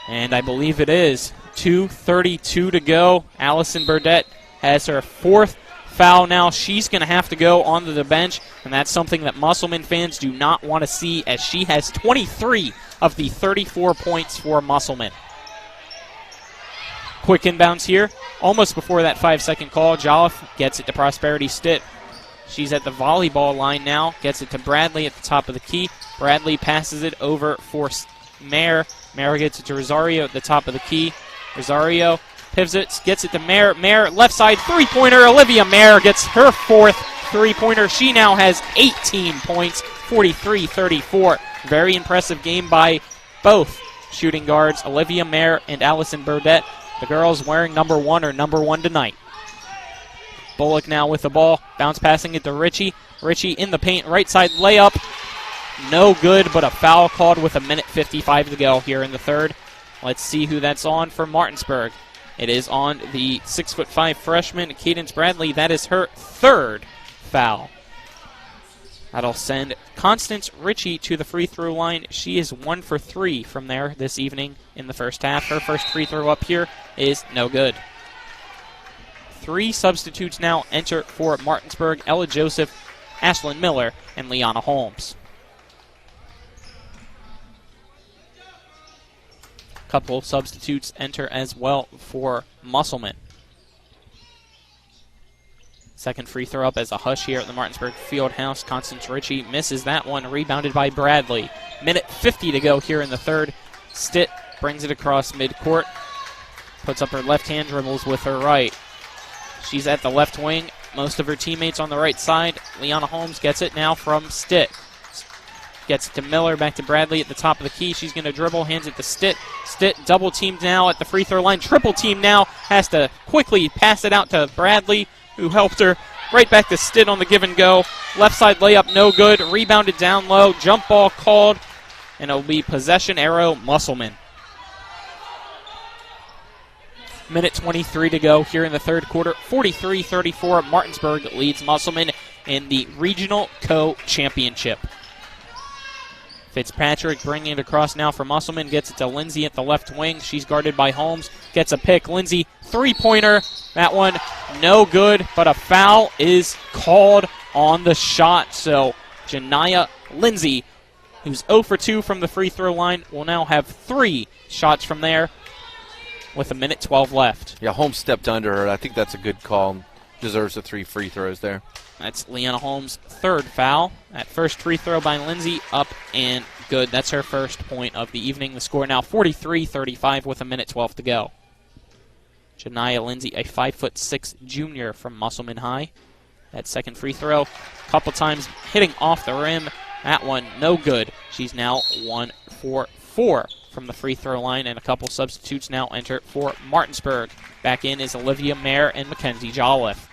And I believe it is. 2:32 to go. Allison Burdett has her 4th foul now. She's going to have to go onto the bench, and that's something that Musselman fans do not want to see, as she has 23 of the 34 points for Musselman. Quick inbounds here, almost before that 5-second call. Jolliffe gets it to Prosperity Stitt. She's at the volleyball line now, gets it to Bradley at the top of the key. Bradley passes it over for Mayer. Mayer gets it to Rosario at the top of the key. Rosario pivots, gets it to Mayer. Mayer, left side three-pointer. Olivia Mayer gets her fourth three-pointer. She now has 18 points, 43-34. Very impressive game by both shooting guards, Olivia Mayer and Allison Burdett. The girls wearing number 1 are number 1 tonight. Bullock now with the ball, bounce passing it to Ritchie. Ritchie in the paint, right side layup. No good, but a foul called with 1:55 to go here in the third. Let's see who that's on for Martinsburg. It is on the 6'5" freshman, Cadence Bradley. That is her third foul. That'll send Constance Ritchie to the free throw line. She is 1 for 3 from there this evening in the first half. Her first free throw up here is no good. 3 substitutes now enter for Martinsburg: Ella Joseph, Ashlyn Miller, and Liana Holmes. Couple substitutes enter as well for Musselmen. Second free throw up as a hush here at the Martinsburg Fieldhouse. Constance Ritchie misses that one, rebounded by Bradley. 1:50 to go here in the third. Stitt brings it across midcourt, puts up her left hand, dribbles with her right. She's at the left wing, most of her teammates on the right side. Liana Holmes gets it now from Stitt. Gets it to Miller, back to Bradley at the top of the key. She's going to dribble, hands it to Stitt. Stitt double teamed now at the free throw line. Triple team now, has to quickly pass it out to Bradley, who helped her. Right back to Stitt on the give and go. Left side layup, no good. Rebounded down low. Jump ball called, and it'll be possession arrow Musselmen. 1:23 to go here in the third quarter. 43-34. Martinsburg leads Musselmen in the Regional Co-Championship. Fitzpatrick bringing it across now for Musselman. Gets it to Lindsay at the left wing. She's guarded by Holmes. Gets a pick. Lindsay, three-pointer. That one no good, but a foul is called on the shot. So Janiyah Lindsay, who's 0 for 2 from the free throw line, will now have 3 shots from there with 1:12 left. Yeah, Holmes stepped under her. I think that's a good call. Deserves the 3 free throws there. That's Liana Holmes' third foul. That first free throw by Lindsay, up and good. That's her first point of the evening. The score now 43-35 with 1:12 to go. Janiyah Lindsay, a 5'6" junior from Musselman High. That second free throw, a couple times hitting off the rim. That one no good. She's now 1 for 4 from the free throw line, and a couple substitutes now enter for Martinsburg. Back in is Olivia Mayer and Mackenzie Jolliffe.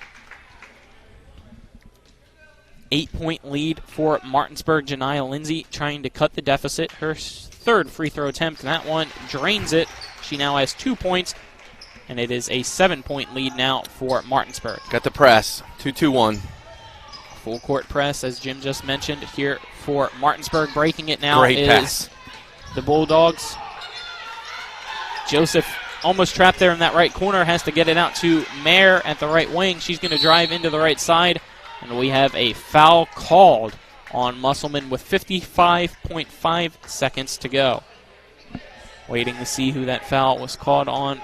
8-point lead for Martinsburg. Janiyah Lindsay trying to cut the deficit. Her third free throw attempt, and that one drains it. She now has 2 points, and it is a 7-point lead now for Martinsburg. Got the press, 2-2-1. Full court press, as Jim just mentioned, here for Martinsburg. Breaking it now Great is pass. The Bulldogs. Joseph almost trapped there in that right corner, has to get it out to Mayer at the right wing. She's going to drive into the right side, and we have a foul called on Musselman with 55.5 seconds to go. Waiting to see who that foul was called on.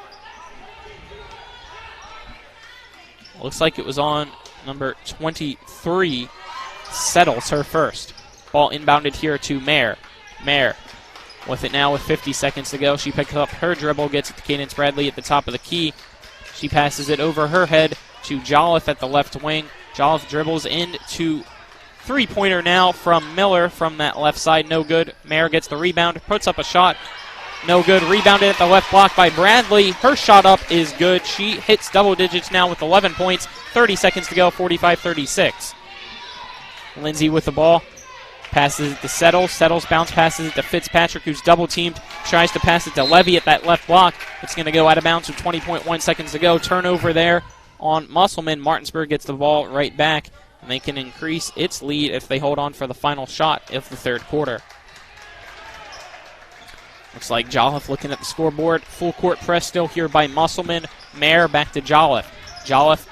Looks like it was on number 23. Settles her first. Ball inbounded here to Mayer. Mayer with it now with 50 seconds to go. She picks up her dribble, gets it to Cadence Bradley at the top of the key. She passes it over her head to Jolliffe at the left wing. Jolliffe dribbles into three-pointer now from Miller from that left side. No good. Mayer gets the rebound, puts up a shot. No good. Rebounded at the left block by Bradley. Her shot up is good. She hits double digits now with 11 points. 30 seconds to go, 45-36. Lindsay with the ball. Passes it to Settles. Settles bounce passes it to Fitzpatrick, who's double-teamed. Tries to pass it to Levy at that left block. It's going to go out of bounds with 20.1 seconds to go. Turnover there on Musselman. Martinsburg gets the ball right back, and they can increase its lead if they hold on for the final shot of the third quarter. Looks like Jolliffe looking at the scoreboard. Full court press still here by Musselman. Mayer back to Jolliffe. Jolliffe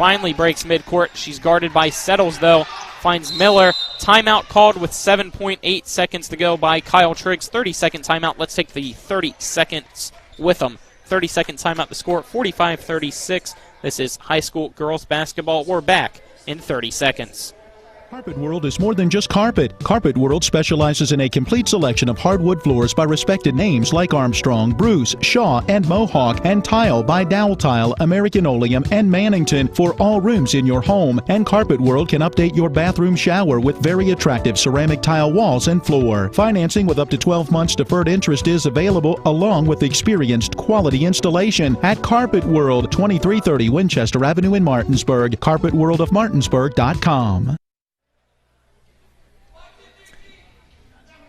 finally breaks midcourt. She's guarded by Settles, though. Finds Miller. Timeout called with 7.8 seconds to go by Kyle Triggs. 30-second timeout. Let's take the 30 seconds with them. 30-second timeout. The score, 45-36. This is high school girls basketball. We're back in 30 seconds. Carpet World is more than just carpet. Carpet World specializes in a complete selection of hardwood floors by respected names like Armstrong, Bruce, Shaw, and Mohawk, and tile by Dowell Tile, American Oleum, and Mannington for all rooms in your home. And Carpet World can update your bathroom shower with very attractive ceramic tile walls and floor. Financing with up to 12 months deferred interest is available, along with experienced quality installation at Carpet World, 2330 Winchester Avenue in Martinsburg. CarpetWorldofMartinsburg.com.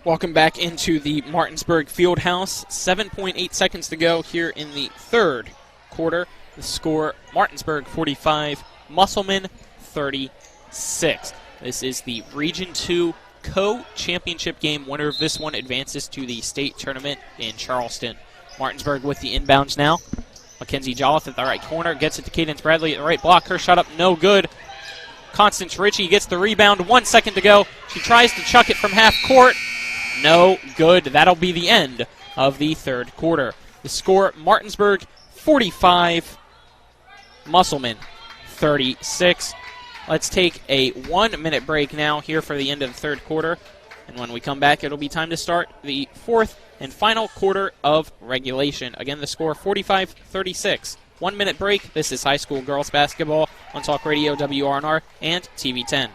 Welcome back into the Martinsburg Fieldhouse. 7.8 seconds to go here in the third quarter. The score, Martinsburg 45, Musselmen 36. This is the Region 2 co-championship game. Winner of this one advances to the state tournament in Charleston. Martinsburg with the inbounds now. Mackenzie Jolliffe at the right corner. Gets it to Cadence Bradley at the right block. Her shot up, no good. Constance Ritchie gets the rebound. 1 second to go. She tries to chuck it from half court. No good. That'll be the end of the third quarter. The score, Martinsburg 45, Musselmen 36. Let's take a 1-minute break now here for the end of the third quarter. And when we come back, it'll be time to start the fourth and final quarter of regulation. Again, the score 45-36. 1-minute break. This is high school girls basketball on Talk Radio WRNR and TV 10.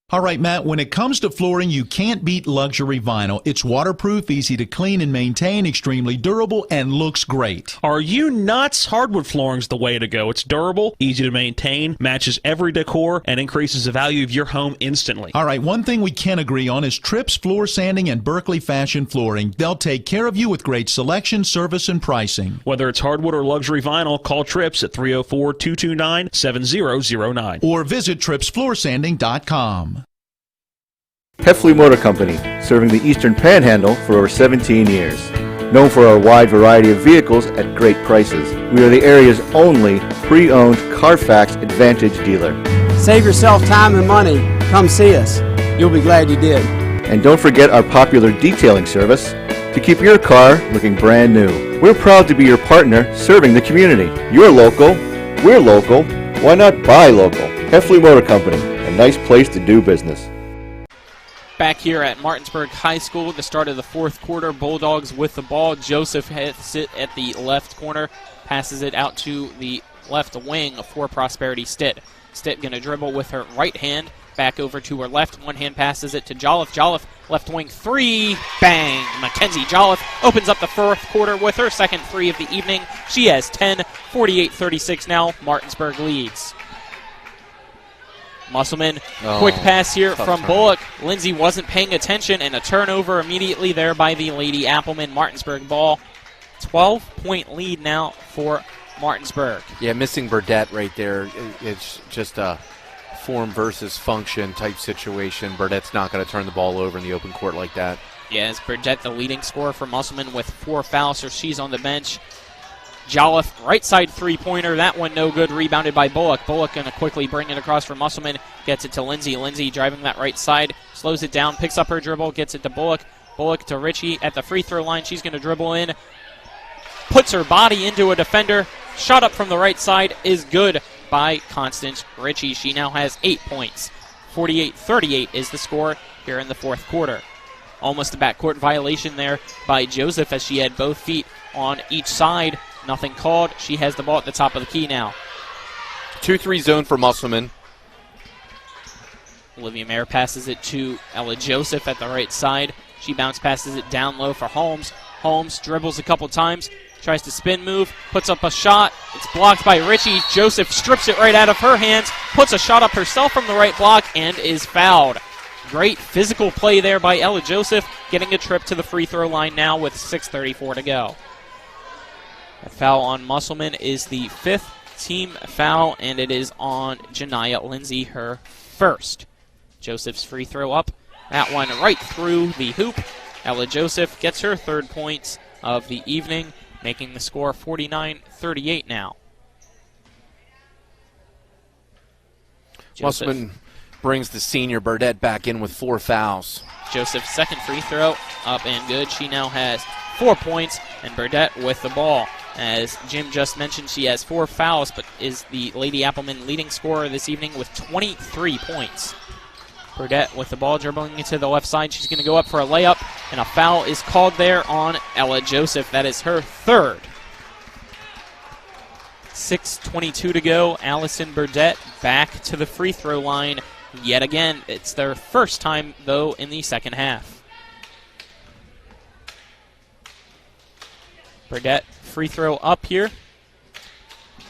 All right, Matt, when it comes to flooring, you can't beat luxury vinyl. It's waterproof, easy to clean and maintain, extremely durable, and looks great. Are you nuts? Hardwood flooring's the way to go. It's durable, easy to maintain, matches every decor, and increases the value of your home instantly. All right, one thing we can agree on is Tripp's Floor Sanding and Berkeley Fashion Flooring. They'll take care of you with great selection, service, and pricing. Whether it's hardwood or luxury vinyl, call Trips at 304-229-7009. Or visit TrippsFloorSanding.com. Heffley Motor Company, serving the Eastern Panhandle for over 17 years. Known for our wide variety of vehicles at great prices. We are the area's only pre-owned Carfax Advantage dealer. Save yourself time and money. Come see us. You'll be glad you did. And don't forget our popular detailing service to keep your car looking brand new. We're proud to be your partner serving the community. You're local, we're local, why not buy local? Heffley Motor Company, a nice place to do business. Back here at Martinsburg High School, the start of the fourth quarter, Bulldogs with the ball. Joseph hits it at the left corner, passes it out to the left wing for Prosperity Stitt. Stitt going to dribble with her right hand, back over to her left. One hand passes it to Jolliffe. Jolliffe, left wing three, bang! Mackenzie Jolliffe opens up the fourth quarter with her second three of the evening. She has 10, 48-36 now. Martinsburg leads. Musselman, quick pass here from Bullock. Lindsay wasn't paying attention, and a turnover immediately there by the Lady Appleman. Martinsburg ball. 12-point lead now for Martinsburg. Yeah, missing Burdette right there. It's just a form versus function type situation. Burdette's not going to turn the ball over in the open court like that. Yeah, it's Burdette, the leading scorer for Musselman, with 4 fouls, so she's on the bench. Jolliffe, right side three-pointer. That one no good, rebounded by Bullock. Bullock going to quickly bring it across for Musselman. Gets it to Lindsay. Lindsay driving that right side. Slows it down, picks up her dribble, gets it to Bullock. Bullock to Ritchie at the free throw line. She's going to dribble in. Puts her body into a defender. Shot up from the right side is good by Constance Ritchie. She now has 8 points. 48-38 is the score here in the fourth quarter. Almost a backcourt violation there by Joseph as she had both feet on each side. Nothing called. She has the ball at the top of the key now. 2-3 zone for Musselman. Olivia Mayer passes it to Ella Joseph at the right side. She bounce passes it down low for Holmes. Holmes dribbles a couple times, tries to spin move, puts up a shot. It's blocked by Ritchie. Joseph strips it right out of her hands, puts a shot up herself from the right block, and is fouled. Great physical play there by Ella Joseph, getting a trip to the free throw line now with 6:34 to go. A foul on Musselman is the 5th team foul, and it is on Janiyah Lindsay, her first. Joseph's free throw up. That one right through the hoop. Ella Joseph gets her 3rd points of the evening, making the score 49-38 now. Musselmen brings the senior Burdett back in with 4 fouls. Joseph's second free throw up and good. She now has 4 points, and Burdett with the ball. As Jim just mentioned, she has 4 fouls, but is the Lady Appleman leading scorer this evening with 23 points. Burdett with the ball, dribbling into the left side. She's going to go up for a layup, and a foul is called there on Ella Joseph. That is her third. 6:22 to go. Allison Burdett back to the free throw line yet again. It's their first time, though, in the second half. Burdett free throw up here.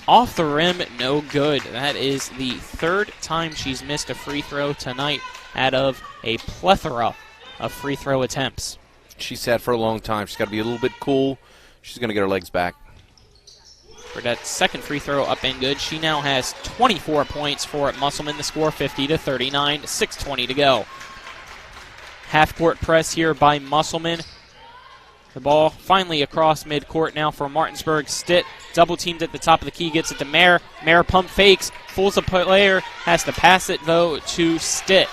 Off the rim, no good. That is the third time she's missed a free throw tonight out of a plethora of free throw attempts. She's had for a long time. She's got to be a little bit cool. She's going to get her legs back. Burdett's second free throw up and good. She now has 24 points for Musselmen. The score 50-39, 6:20 to go. Half-court press here by Musselmen. The ball finally across midcourt now for Martinsburg. Stitt double-teamed at the top of the key, gets it to Mayer. Mayer pump fakes, fools the player, has to pass it, though, to Stitt.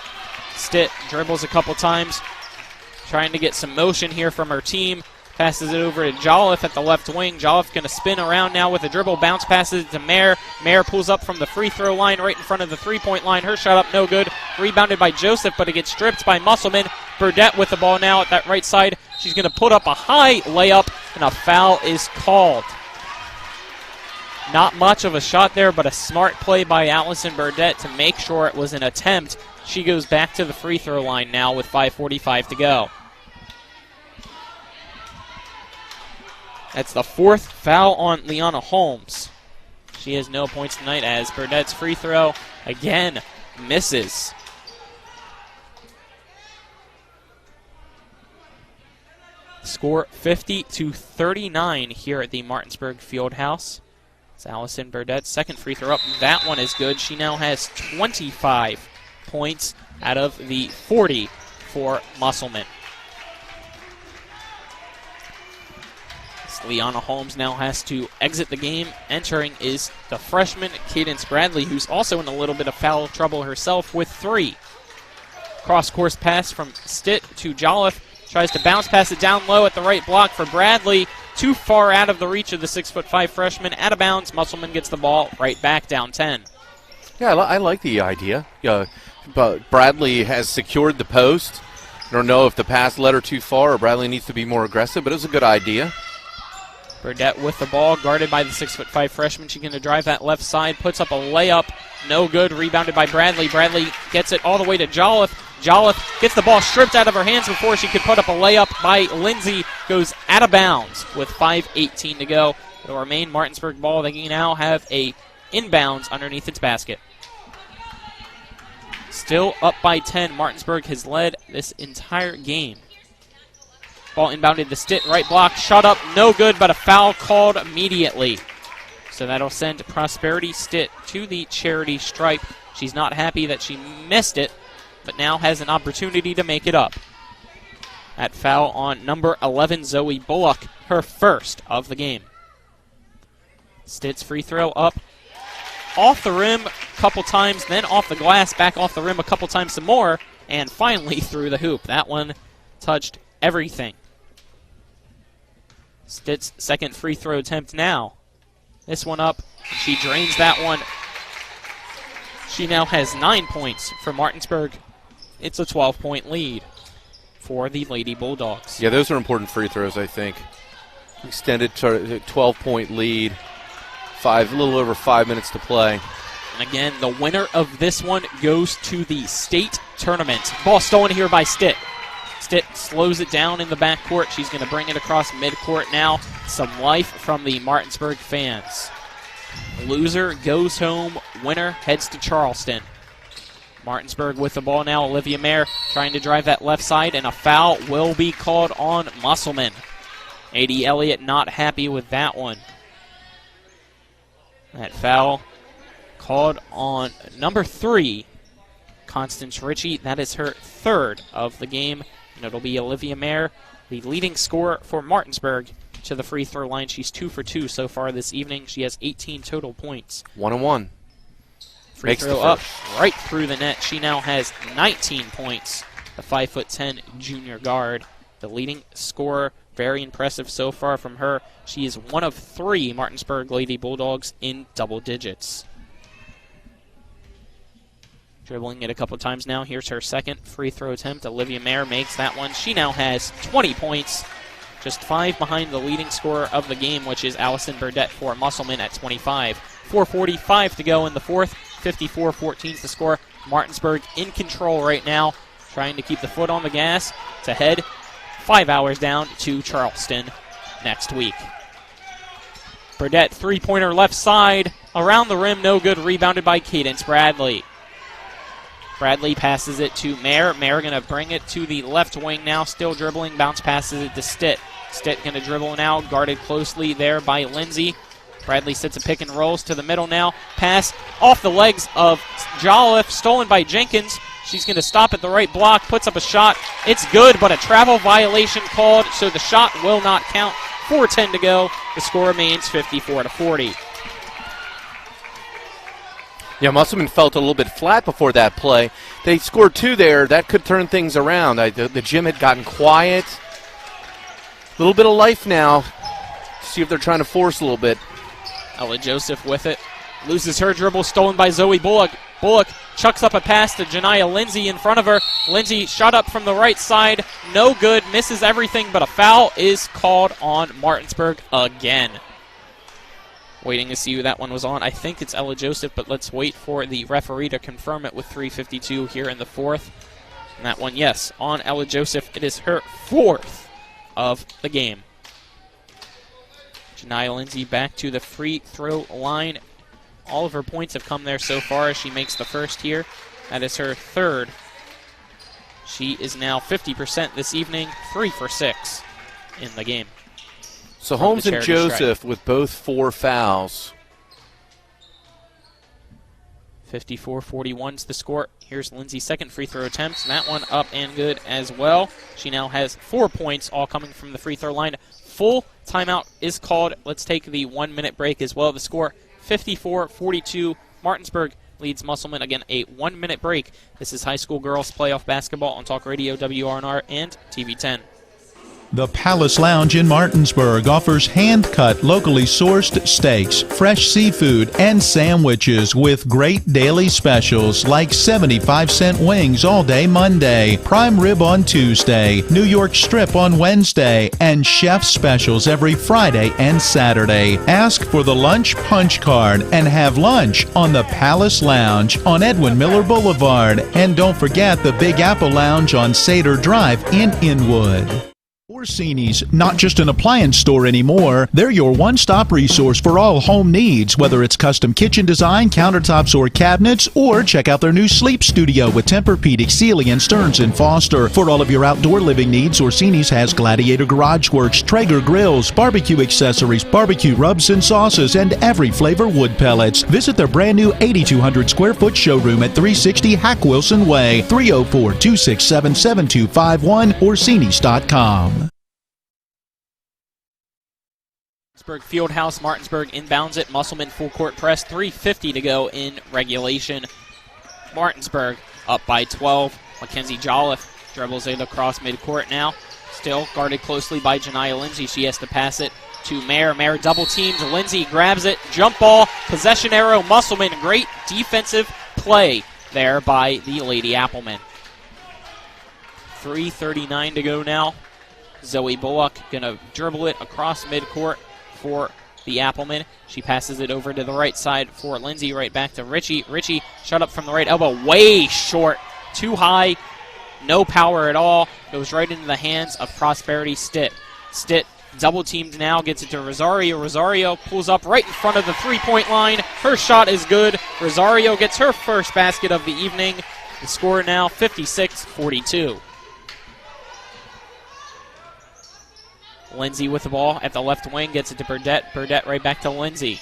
Stitt dribbles a couple times, trying to get some motion here from her team. Passes it over to Jolliffe at the left wing. Jolliffe going to spin around now with a dribble. Bounce passes it to Mayer. Mayer pulls up from the free throw line right in front of the three-point line. Her shot up, no good. Rebounded by Joseph, but it gets stripped by Musselmen. Burdett with the ball now at that right side. She's going to put up a high layup, and a foul is called. Not much of a shot there, but a smart play by Allison Burdett to make sure it was an attempt. She goes back to the free throw line now with 5:45 to go. That's the fourth foul on Leona Holmes. She has no points tonight as Burdett's free throw again misses. Score 50-39 here at the Martinsburg Fieldhouse. It's Allison Burdett's second free throw up. That one is good. She now has 25 points out of the 40 for Musselmen. Leona Holmes now has to exit the game. Entering is the freshman Cadence Bradley, who's also in a little bit of foul trouble herself with 3. Cross-course pass from Stitt to Jolliffe. Tries to bounce pass it down low at the right block for Bradley. Too far out of the reach of the 6'5" freshman. Out of bounds. Musselman gets the ball right back down 10. Yeah, I like the idea. But Bradley has secured the post. I don't know if the pass led her too far or Bradley needs to be more aggressive, but it was a good idea. Burdett with the ball, guarded by the 6'5" freshman. She's going to drive that left side, puts up a layup. No good, rebounded by Bradley. Bradley gets it all the way to Jolliffe. Jolliffe gets the ball stripped out of her hands before she could put up a layup by Lindsay. Goes out of bounds with 5:18 to go. It'll remain Martinsburg ball. They now have a inbounds underneath its basket. Still up by 10. Martinsburg has led this entire game. Ball inbounded to Stitt, right block, shot up, no good, but a foul called immediately. So that'll send Prosperity Stitt to the charity stripe. She's not happy that she missed it, but now has an opportunity to make it up. That foul on number 11, Zoe Bullock, her first of the game. Stitt's free throw up, off the rim a couple times, then off the glass, back off the rim a couple times some more, and finally through the hoop. That one touched everything. Stitt's second free throw attempt now. This one up. She drains that one. She now has 9 points for Martinsburg. It's a 12-point lead for the Lady Bulldogs. Yeah, those are important free throws, I think. Extended 12-point lead. A little over 5 minutes to play. And again, the winner of this one goes to the state tournament. Ball stolen here by Stitt. Stitt slows it down in the backcourt. She's going to bring it across midcourt now. Some life from the Martinsburg fans. Loser goes home. Winner heads to Charleston. Martinsburg with the ball now. Olivia Mayer trying to drive that left side, and a foul will be called on Musselmen. A.D. Elliott not happy with that one. That foul called on number 3, Constance Ritchie. That is her third of the game. And it'll be Olivia Mayer, the leading scorer for Martinsburg, to the free throw line. She's 2 for 2 so far this evening. She has 18 total points. 1-1. Free throw up right through the net. She now has 19 points. The 5'10" junior guard, the leading scorer. Very impressive so far from her. She is one of 3 Martinsburg Lady Bulldogs in double digits. Dribbling it a couple times now. Here's her second free throw attempt. Olivia Mayer makes that one. She now has 20 points, just 5 behind the leading scorer of the game, which is Allison Burdett for Musselmen at 25. 4:45 to go in the fourth. 54-14 the score. Martinsburg in control right now, trying to keep the foot on the gas to head 5 hours down to Charleston next week. Burdett, three-pointer left side, around the rim, no good. Rebounded by Cadence Bradley. Bradley passes it to Mayer. Mayer going to bring it to the left wing now, still dribbling. Bounce passes it to Stitt. Stitt going to dribble now, guarded closely there by Lindsay. Bradley sets a pick and rolls to the middle now. Pass off the legs of Jolliffe, stolen by Jenkins. She's going to stop at the right block, puts up a shot. It's good, but a travel violation called, so the shot will not count. 4:10 to go. The score remains 54-40. Yeah, Musselman felt a little bit flat before that play. They scored 2 there. That could turn things around. The gym had gotten quiet. A little bit of life now. See if they're trying to force a little bit. Ella Joseph with it. Loses her dribble, stolen by Zoe Bullock. Bullock chucks up a pass to Janiyah Lindsay in front of her. Lindsay shot up from the right side. No good. Misses everything, but a foul is called on Martinsburg again. Waiting to see who that one was on. I think it's Ella Joseph, but let's wait for the referee to confirm it with 3:52 here in the fourth. And that one, yes, on Ella Joseph. It is her 4th of the game. Janiyah Lindsay back to the free throw line. All of her points have come there so far as she makes the first here. That is her 3rd. She is now 50% this evening, 3 for 6 in the game. So Holmes and Joseph with both 4 fouls. 54-41's the score. Here's Lindsay's second free throw attempt. That one up and good as well. She now has 4 points, all coming from the free throw line. Full timeout is called. Let's take the 1-minute break as well. The score 54-42. Martinsburg leads Musselman. Again, a 1-minute break. This is high school girls playoff basketball on Talk Radio, WRNR, and TV 10. The Palace Lounge in Martinsburg offers hand-cut, locally sourced steaks, fresh seafood, and sandwiches with great daily specials like 75-cent wings all day Monday, prime rib on Tuesday, New York strip on Wednesday, and chef specials every Friday and Saturday. Ask for the lunch punch card and have lunch on the Palace Lounge on Edwin Miller Boulevard. And don't forget the Big Apple Lounge on Sater Drive in Inwood. Orsini's, not just an appliance store anymore. They're your one-stop resource for all home needs, whether it's custom kitchen design, countertops, or cabinets, or check out their new sleep studio with Tempur-Pedic, Sealy, and Stearns & Foster. For all of your outdoor living needs, Orsini's has Gladiator Garage Works, Traeger grills, barbecue accessories, barbecue rubs and sauces, and every flavor wood pellets. Visit their brand new 8,200 square foot showroom at 360 Hack Wilson Way, 304-267-7251, Orsinis.com. Martinsburg Fieldhouse. Martinsburg inbounds it. Musselman full court press. 3:50 to go in regulation. Martinsburg up by 12. Mackenzie Jolliffe dribbles it across midcourt now. Still guarded closely by Janiyah Lindsay. She has to pass it to Mayer. Mayer double teams. Lindsay grabs it. Jump ball. Possession arrow. Musselman. Great defensive play there by the Lady Applemen. 3:39 to go now. Zoe Bullock going to dribble it across midcourt for the Applemen. She passes it over to the right side for Lindsay, right back to Richie. Richie shot up from the right elbow, way short, too high, no power at all. Goes right into the hands of Prosperity Stitt. Stitt double teamed now, gets it to Rosario. Rosario pulls up right in front of the three-point line. Her shot is good. Rosario gets her first basket of the evening. The score now 56-42. Lindsay with the ball at the left wing, gets it to Burdett. Burdett right back to Lindsay.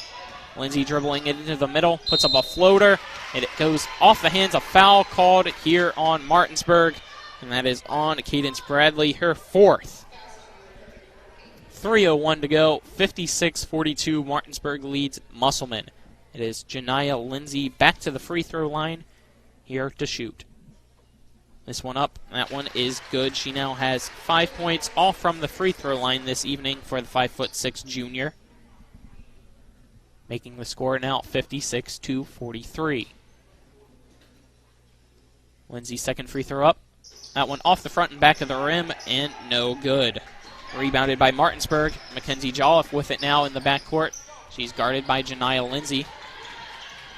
Lindsay dribbling it into the middle, puts up a floater, and it goes off the hands. A foul called here on Martinsburg, and that is on Cadence Bradley, her 4th. 3:01 to go, 56-42. Martinsburg leads Musselman. It is Janiah Lindsay back to the free throw line here to shoot. This one up. That one is good. She now has 5 points, all from the free throw line this evening for the 5'6" junior. Making the score now 56-43. Lindsay's second free throw up. That one off the front and back of the rim, and no good. Rebounded by Martinsburg. Mackenzie Jolliffe with it now in the backcourt. She's guarded by Janiah Lindsay.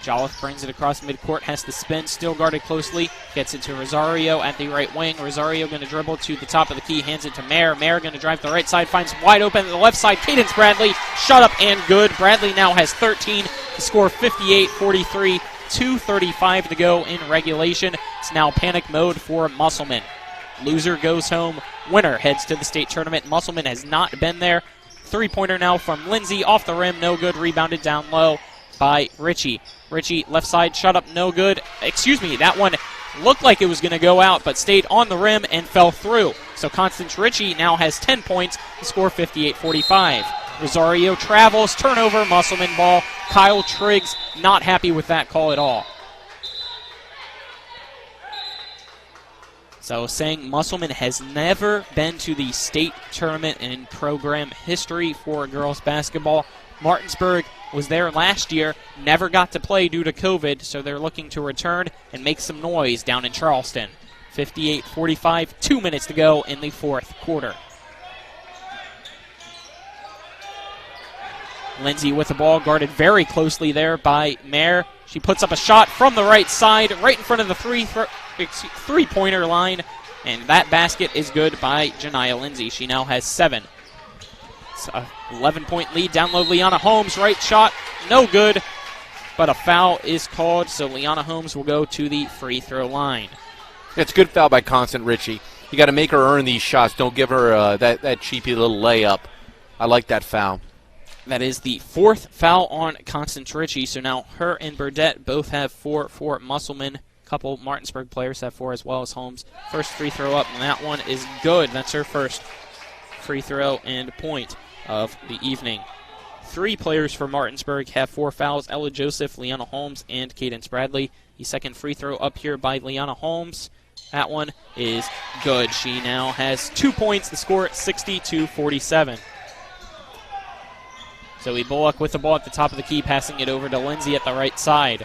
Jolliffe brings it across midcourt, has to spin, still guarded closely. Gets it to Rosario at the right wing. Rosario going to dribble to the top of the key, hands it to Mayer. Mayer going to drive to the right side, finds wide open at the left side. Cadence Bradley, shot up and good. Bradley now has 13 to score 58-43. 2:35 to go in regulation. It's now panic mode for Musselmen. Loser goes home. Winner heads to the state tournament. Musselmen has not been there. Three-pointer now from Lindsay. Off the rim, no good. Rebounded down low by Ritchie. Ritchie, left side, shot up, no good. Excuse me, that one looked like it was going to go out, but stayed on the rim and fell through. So Constance Ritchie now has 10 points to score 58-45. Rosario travels, turnover, Musselman ball. Kyle Triggs not happy with that call at all. So saying Musselman has never been to the state tournament in program history for girls basketball. Martinsburg was there last year, never got to play due to COVID, so they're looking to return and make some noise down in Charleston. 58-45, 2 minutes to go in the fourth quarter. Lindsay with the ball, guarded very closely there by Mayer. She puts up a shot from the right side, right in front of the three-pointer line, and that basket is good by Janiah Lindsay. She now has 7. It's a 11-point lead. Down low, Liana Holmes, right shot, no good, but a foul is called, so Liana Holmes will go to the free throw line. It's a good foul by Constance Ritchie. You got to make her earn these shots. Don't give her that cheapy little layup. I like that foul. That is the fourth foul on Constance Ritchie, so now her and Burdett both have 4 for Musselman. A couple Martinsburg players have 4 as well as Holmes. First free throw up, and that one is good. That's her first free throw and point of the evening. 3 players for Martinsburg have 4 fouls: Ella Joseph, Liana Holmes, and Cadence Bradley. The second free throw up here by Liana Holmes. That one is good. She now has 2 points. The score 60-47. Zoe Bullock with the ball at the top of the key, passing it over to Lindsay at the right side.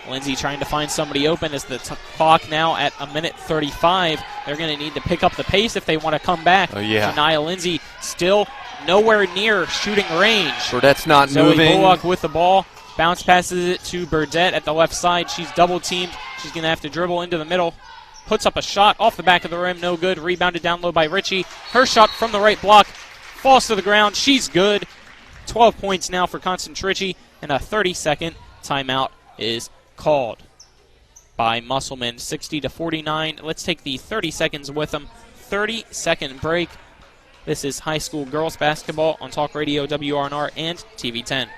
Lindsay trying to find somebody open as the clock now at 1:35. They're going to need to pick up the pace if they want to come back. Oh, yeah. Janiah Lindsay still nowhere near shooting range. Burdett's not Zoe moving. Bullock with the ball. Bounce passes it to Burdett at the left side. She's double-teamed. She's going to have to dribble into the middle. Puts up a shot off the back of the rim. No good. Rebounded down low by Ritchie. Her shot from the right block falls to the ground. She's good. 12 points now for Constance Ritchie, and a 30-second timeout is called by Musselman. 60-49. Let's take the 30 seconds with them. 30-second break. This is high school girls basketball on Talk Radio WRNR and TV 10.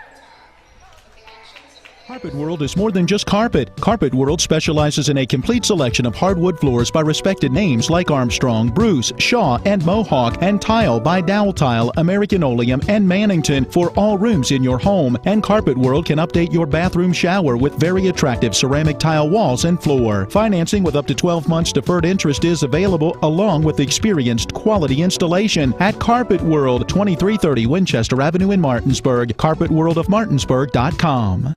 Carpet World is more than just carpet. Carpet World specializes in a complete selection of hardwood floors by respected names like Armstrong, Bruce, Shaw, and Mohawk, and tile by Dowell Tile, American Oleum, and Mannington for all rooms in your home. And Carpet World can update your bathroom shower with very attractive ceramic tile walls and floor. Financing with up to 12 months deferred interest is available, along with experienced quality installation at Carpet World, 2330 Winchester Avenue in Martinsburg. CarpetWorldofMartinsburg.com.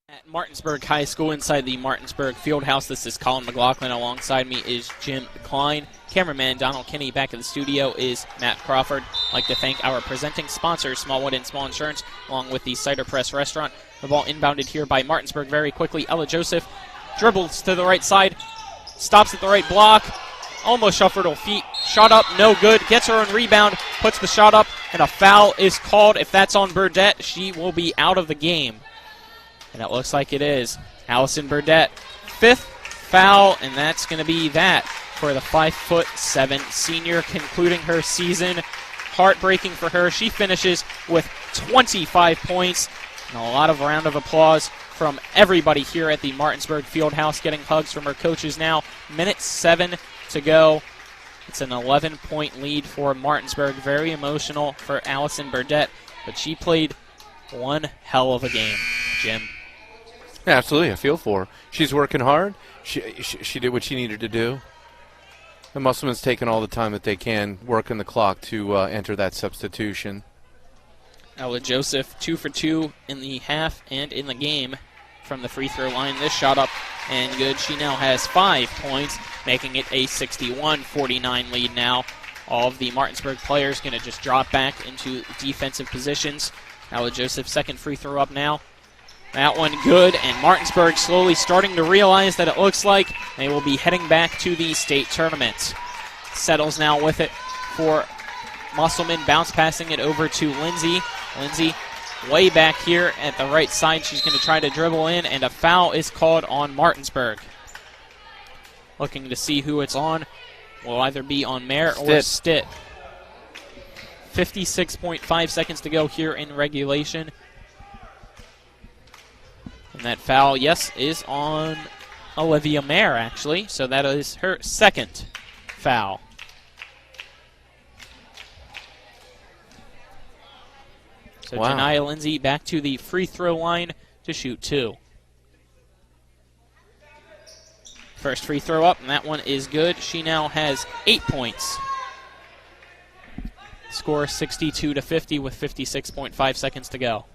At Martinsburg High School inside the Martinsburg Fieldhouse, this is Colin McLaughlin. Alongside me is Jim Klein. Cameraman Donald Kinney. Back in the studio is Matt Crawford. I'd like to thank our presenting sponsors, Smallwood and Small Insurance, along with the Cider Press Restaurant. The ball inbounded here by Martinsburg very quickly. Ella Joseph dribbles to the right side, stops at the right block, almost shuffled her feet. Shot up, no good. Gets her own rebound, puts the shot up, and a foul is called. If that's on Burdett, she will be out of the game. And it looks like it is. Allison Burdett, 5th foul, and that's going to be that for the 5'7" senior, concluding her season. Heartbreaking for her. She finishes with 25 points, and a lot of round of applause from everybody here at the Martinsburg Fieldhouse, getting hugs from her coaches now. Minute 7 to go. It's an 11-point lead for Martinsburg. Very emotional for Allison Burdett, but she played One hell of a game, Jim. Yeah, absolutely. I feel for her. She's working hard. She did what she needed to do. The Musselman's taking all the time that they can, working the clock to enter that substitution. Ella Joseph, 2 for 2 in the half and in the game from the free throw line. This shot up and good. She now has 5 points, making it a 61-49 lead now. All of the Martinsburg players going to just drop back into defensive positions. Ella Joseph, second free throw up now. That one good, and Martinsburg slowly starting to realize that it looks like they will be heading back to the state tournament. Settles now with it for Musselmen, bounce passing it over to Lindsay. Lindsay way back here at the right side. She's going to try to dribble in, and a foul is called on Martinsburg. Looking to see who it's on. Will either be on Mare or Stitt. 56.5 seconds to go here in regulation. And that foul, yes, is on Olivia Mare, actually. So that is her second foul. So Janiyah Lindsay back to the free throw line to shoot 2. First free throw up, and that one is good. She now has 8 points. Score 62-50 with 56.5 seconds to go.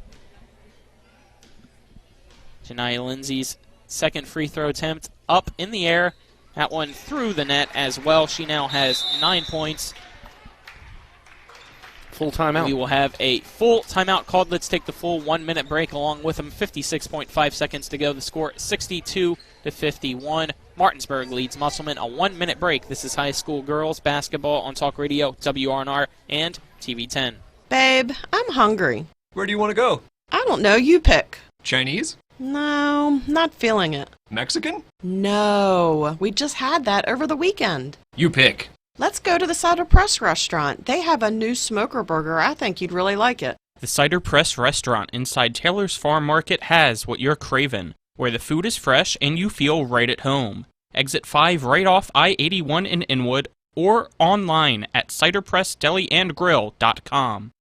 Janiyah Lindsay's second free throw attempt up in the air. That one through the net as well. She now has 9 points. Full timeout. We will have a full timeout called. Let's take the full 1 minute break along with them. 56.5 seconds to go. The score 62-51. Martinsburg leads Musselmen. A 1 minute break. This is high school girls basketball on Talk Radio, WRNR, and TV 10. Babe, I'm hungry. Where do you want to go? I don't know. You pick. Chinese? No, not feeling it. Mexican? No, we just had that over the weekend. You pick. Let's go to the Cider Press restaurant. They have a new smoker burger. I think you'd really like it. The Cider Press restaurant inside Taylor's Farm Market has what you're craving, where the food is fresh and you feel right at home. Exit 5 right off I-81 in Inwood or online at ciderpressdeliandgrill.com.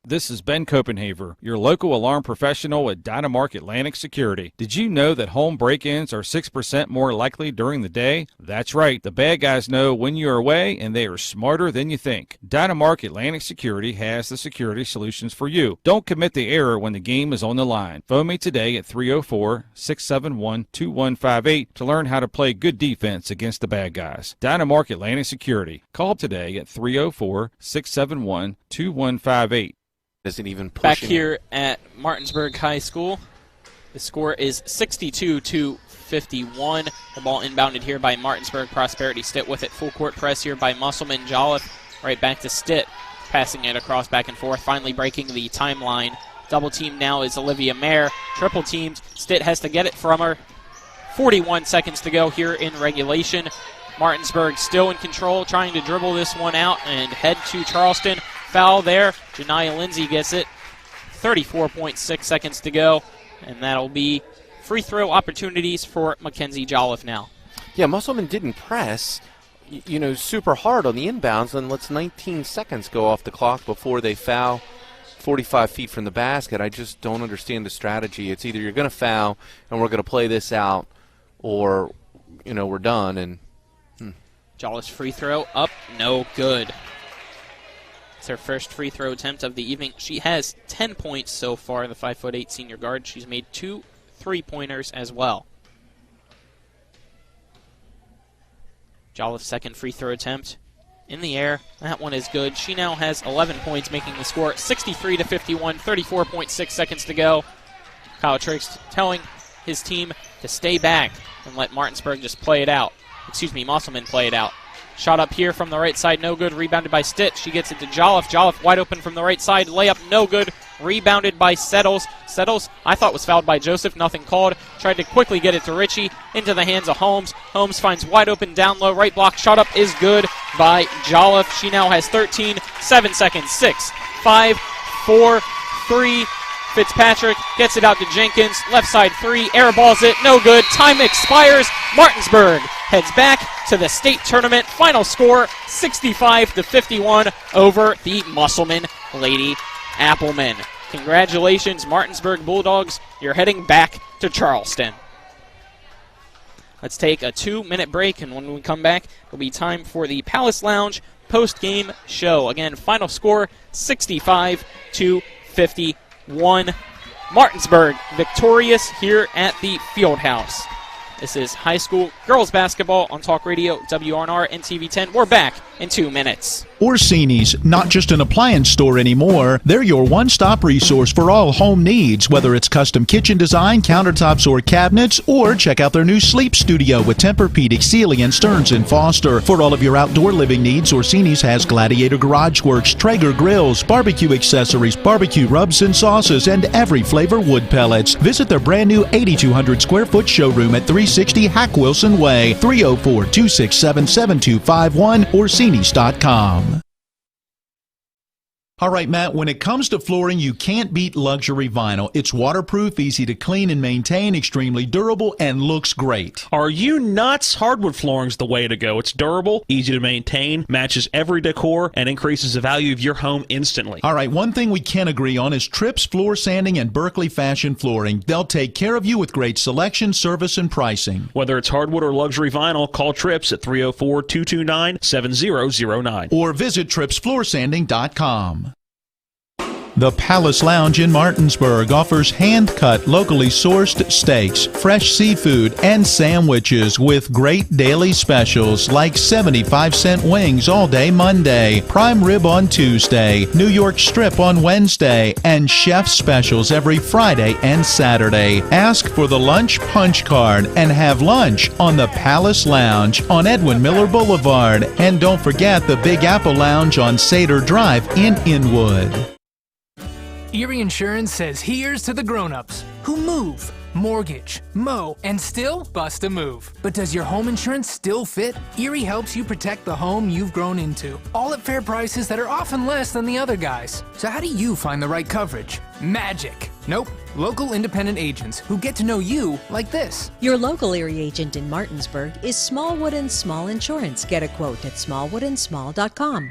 This is Ben Copenhaver, your local alarm professional at Dynamark Atlantic Security. Did you know that home break-ins are 6% more likely during the day? That's right. The bad guys know when you're away, and they are smarter than you think. Dynamark Atlantic Security has the security solutions for you. Don't commit the error when the game is on the line. Phone me today at 304-671-2158 to learn how to play good defense against the bad guys. Dynamark Atlantic Security. Call today at 304-671-2158. Isn't even pushing. Back here at Martinsburg High School, the score is 62-51. The ball inbounded here by Martinsburg. Prosperity Stitt with it. Full court press here by Musselman. Jolliffe right back to Stitt, passing it across back and forth, finally breaking the timeline. Double team now is Olivia Mare. Triple teamed. Stitt has to get it from her. 41 seconds to go here in regulation. Martinsburg still in control, trying to dribble this one out and head to Charleston. Foul there. Janiyah Lindsay gets it. 34.6 seconds to go, and that'll be free throw opportunities for Mackenzie Jolliffe now. Yeah, Musselman didn't press, super hard on the inbounds and lets 19 seconds go off the clock before they foul 45 feet from the basket. I just don't understand the strategy. It's either you're going to foul and we're going to play this out, or, we're done. And Jolliffe's free throw up, no good. It's her first free throw attempt of the evening. She has 10 points so far, the 5'8" senior guard. She's made 2 3-pointers as well. Jolliffe's second free throw attempt in the air. That one is good. She now has 11 points, making the score 63-51, 34.6 seconds to go. Kyle Triggs telling his team to stay back and let Martinsburg just play it out. Musselman play it out. Shot up here from the right side, no good. Rebounded by Stitt. She gets it to Jolliffe. Jolliffe wide open from the right side. Layup, no good. Rebounded by Settles. Settles, I thought, was fouled by Joseph. Nothing called. Tried to quickly get it to Ritchie. Into the hands of Holmes. Holmes finds wide open down low. Right block. Shot up is good by Jolliffe. She now has 13. 7 seconds. 6, 5, 4, 3. Fitzpatrick gets it out to Jenkins. Left side 3. Air balls it. No good. Time expires. Martinsburg heads back to the state tournament. Final score 65-51 over the Musselman Lady Applemen. Congratulations, Martinsburg Bulldogs. You're heading back to Charleston. Let's take a 2-minute break, and when we come back, it'll be time for the Palace Lounge post-game show. Again, final score 65-51. Martinsburg victorious here at the Fieldhouse. This is high school girls basketball on Talk Radio, WRNR, and TV10. We're back in 2 minutes. Orsini's, not just an appliance store anymore. They're your one-stop resource for all home needs, whether it's custom kitchen design, countertops, or cabinets, or check out their new sleep studio with Tempur-Pedic, Sealy, and Stearns & Foster. For all of your outdoor living needs, Orsini's has Gladiator Garage Works, Traeger grills, barbecue accessories, barbecue rubs and sauces, and every flavor wood pellets. Visit their brand new 8,200 square foot showroom at 360 Hack Wilson Way, 304-267-7251, Orsinis.com. All right, Matt, when it comes to flooring, you can't beat luxury vinyl. It's waterproof, easy to clean and maintain, extremely durable, and looks great. Are you nuts? Hardwood flooring's the way to go. It's durable, easy to maintain, matches every decor, and increases the value of your home instantly. All right, one thing we can agree on is Tripp's Floor Sanding and Berkeley Fashion Flooring. They'll take care of you with great selection, service, and pricing. Whether it's hardwood or luxury vinyl, call Trips at 304-229-7009. Or visit TrippsFloorSanding.com. The Palace Lounge in Martinsburg offers hand-cut, locally sourced steaks, fresh seafood, and sandwiches with great daily specials like 75-cent wings all day Monday, prime rib on Tuesday, New York strip on Wednesday, and chef specials every Friday and Saturday. Ask for the lunch punch card and have lunch on the Palace Lounge on Edwin Miller Boulevard. And don't forget the Big Apple Lounge on Sater Drive in Inwood. Erie Insurance says here's to the grown-ups who move, mortgage, mow, and still bust a move. But does your home insurance still fit? Erie helps you protect the home you've grown into, all at fair prices that are often less than the other guys. So how do you find the right coverage? Magic. Nope. Local independent agents who get to know you like this. Your local Erie agent in Martinsburg is Smallwood & Small Insurance. Get a quote at smallwoodandsmall.com.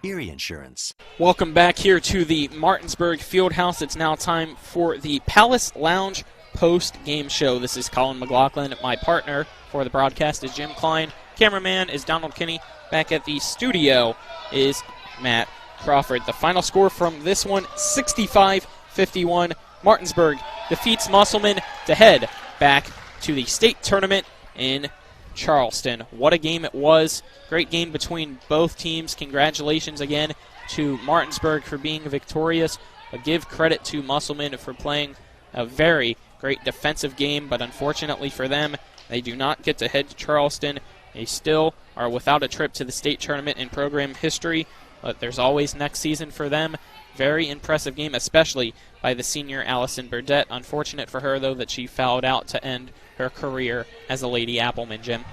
Erie Insurance. Welcome back here to the Martinsburg Fieldhouse. It's now time for the Palace Lounge post-game show. This is Colin McLaughlin. My partner for the broadcast is Jim Klein. Cameraman is Donald Kinney. Back at the studio is Matt Crawford. The final score from this one, 65-51. Martinsburg defeats Musselmen to head back to the state tournament in Charleston. What a game it was. Great game between both teams. Congratulations again to Martinsburg for being victorious. But give credit to Musselmen for playing a very great defensive game. But unfortunately for them, they do not get to head to Charleston. They still are without a trip to the state tournament in program history. But there's always next season for them. Very impressive game, especially by the senior Allison Burdett. Unfortunate for her, though, that she fouled out to end her career as a Lady Appleman, Jim.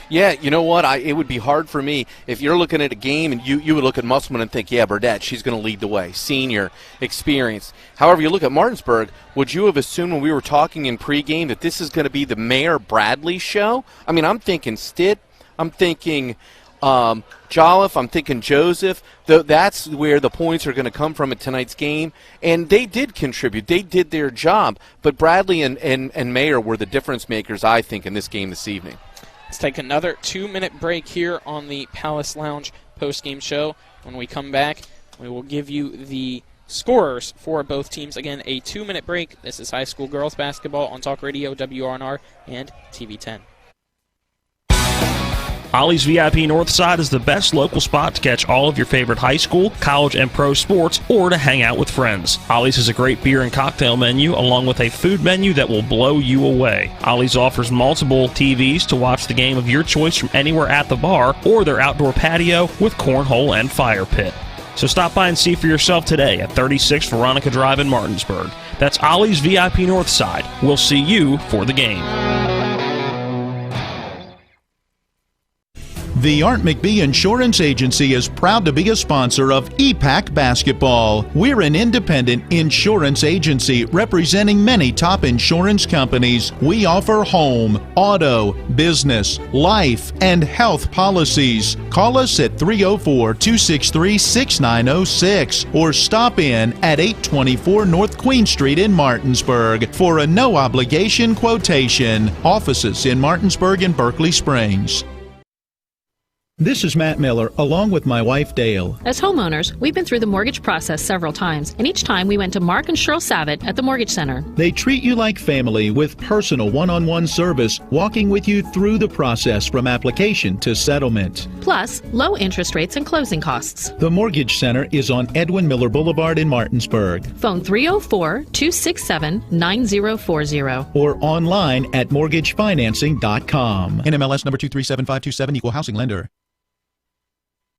Yeah, you know what? It would be hard for me if you're looking at a game and you would look at Musselman and think, yeah, Burdett, she's going to lead the way. Senior, experience. However, you look at Martinsburg, would you have assumed when we were talking in pregame that this is going to be the Mayor Bradley show? I mean, I'm thinking Stitt. I'm thinking Jolliffe, I'm thinking Joseph. That's where the points are going to come from at tonight's game. And they did contribute. They did their job. But Bradley and Mayer were the difference makers, I think, in this game this evening. Let's take another 2-minute break here on the Palace Lounge post-game show. When we come back, we will give you the scorers for both teams. Again, a 2-minute break. This is high school girls basketball on Talk Radio, WRNR, and TV10. Ollie's VIP Northside is the best local spot to catch all of your favorite high school, college, and pro sports, or to hang out with friends. Ollie's has a great beer and cocktail menu, along with a food menu that will blow you away. Ollie's offers multiple TVs to watch the game of your choice from anywhere at the bar, or their outdoor patio with cornhole and fire pit. So stop by and see for yourself today at 36 Veronica Drive in Martinsburg. That's Ollie's VIP Northside. We'll see you for the game. The Art McBee Insurance Agency is proud to be a sponsor of EPAC Basketball. We're an independent insurance agency representing many top insurance companies. We offer home, auto, business, life, and health policies. Call us at 304-263-6906 or stop in at 824 North Queen Street in Martinsburg for a no-obligation quotation. Offices in Martinsburg and Berkeley Springs. This is Matt Miller, along with my wife, Dale. As homeowners, we've been through the mortgage process several times, and each time we went to Mark and Cheryl Savitt at the Mortgage Center. They treat you like family with personal one-on-one service, walking with you through the process from application to settlement. Plus, low interest rates and closing costs. The Mortgage Center is on Edwin Miller Boulevard in Martinsburg. Phone 304-267-9040. Or online at mortgagefinancing.com. NMLS number 237527, Equal Housing Lender.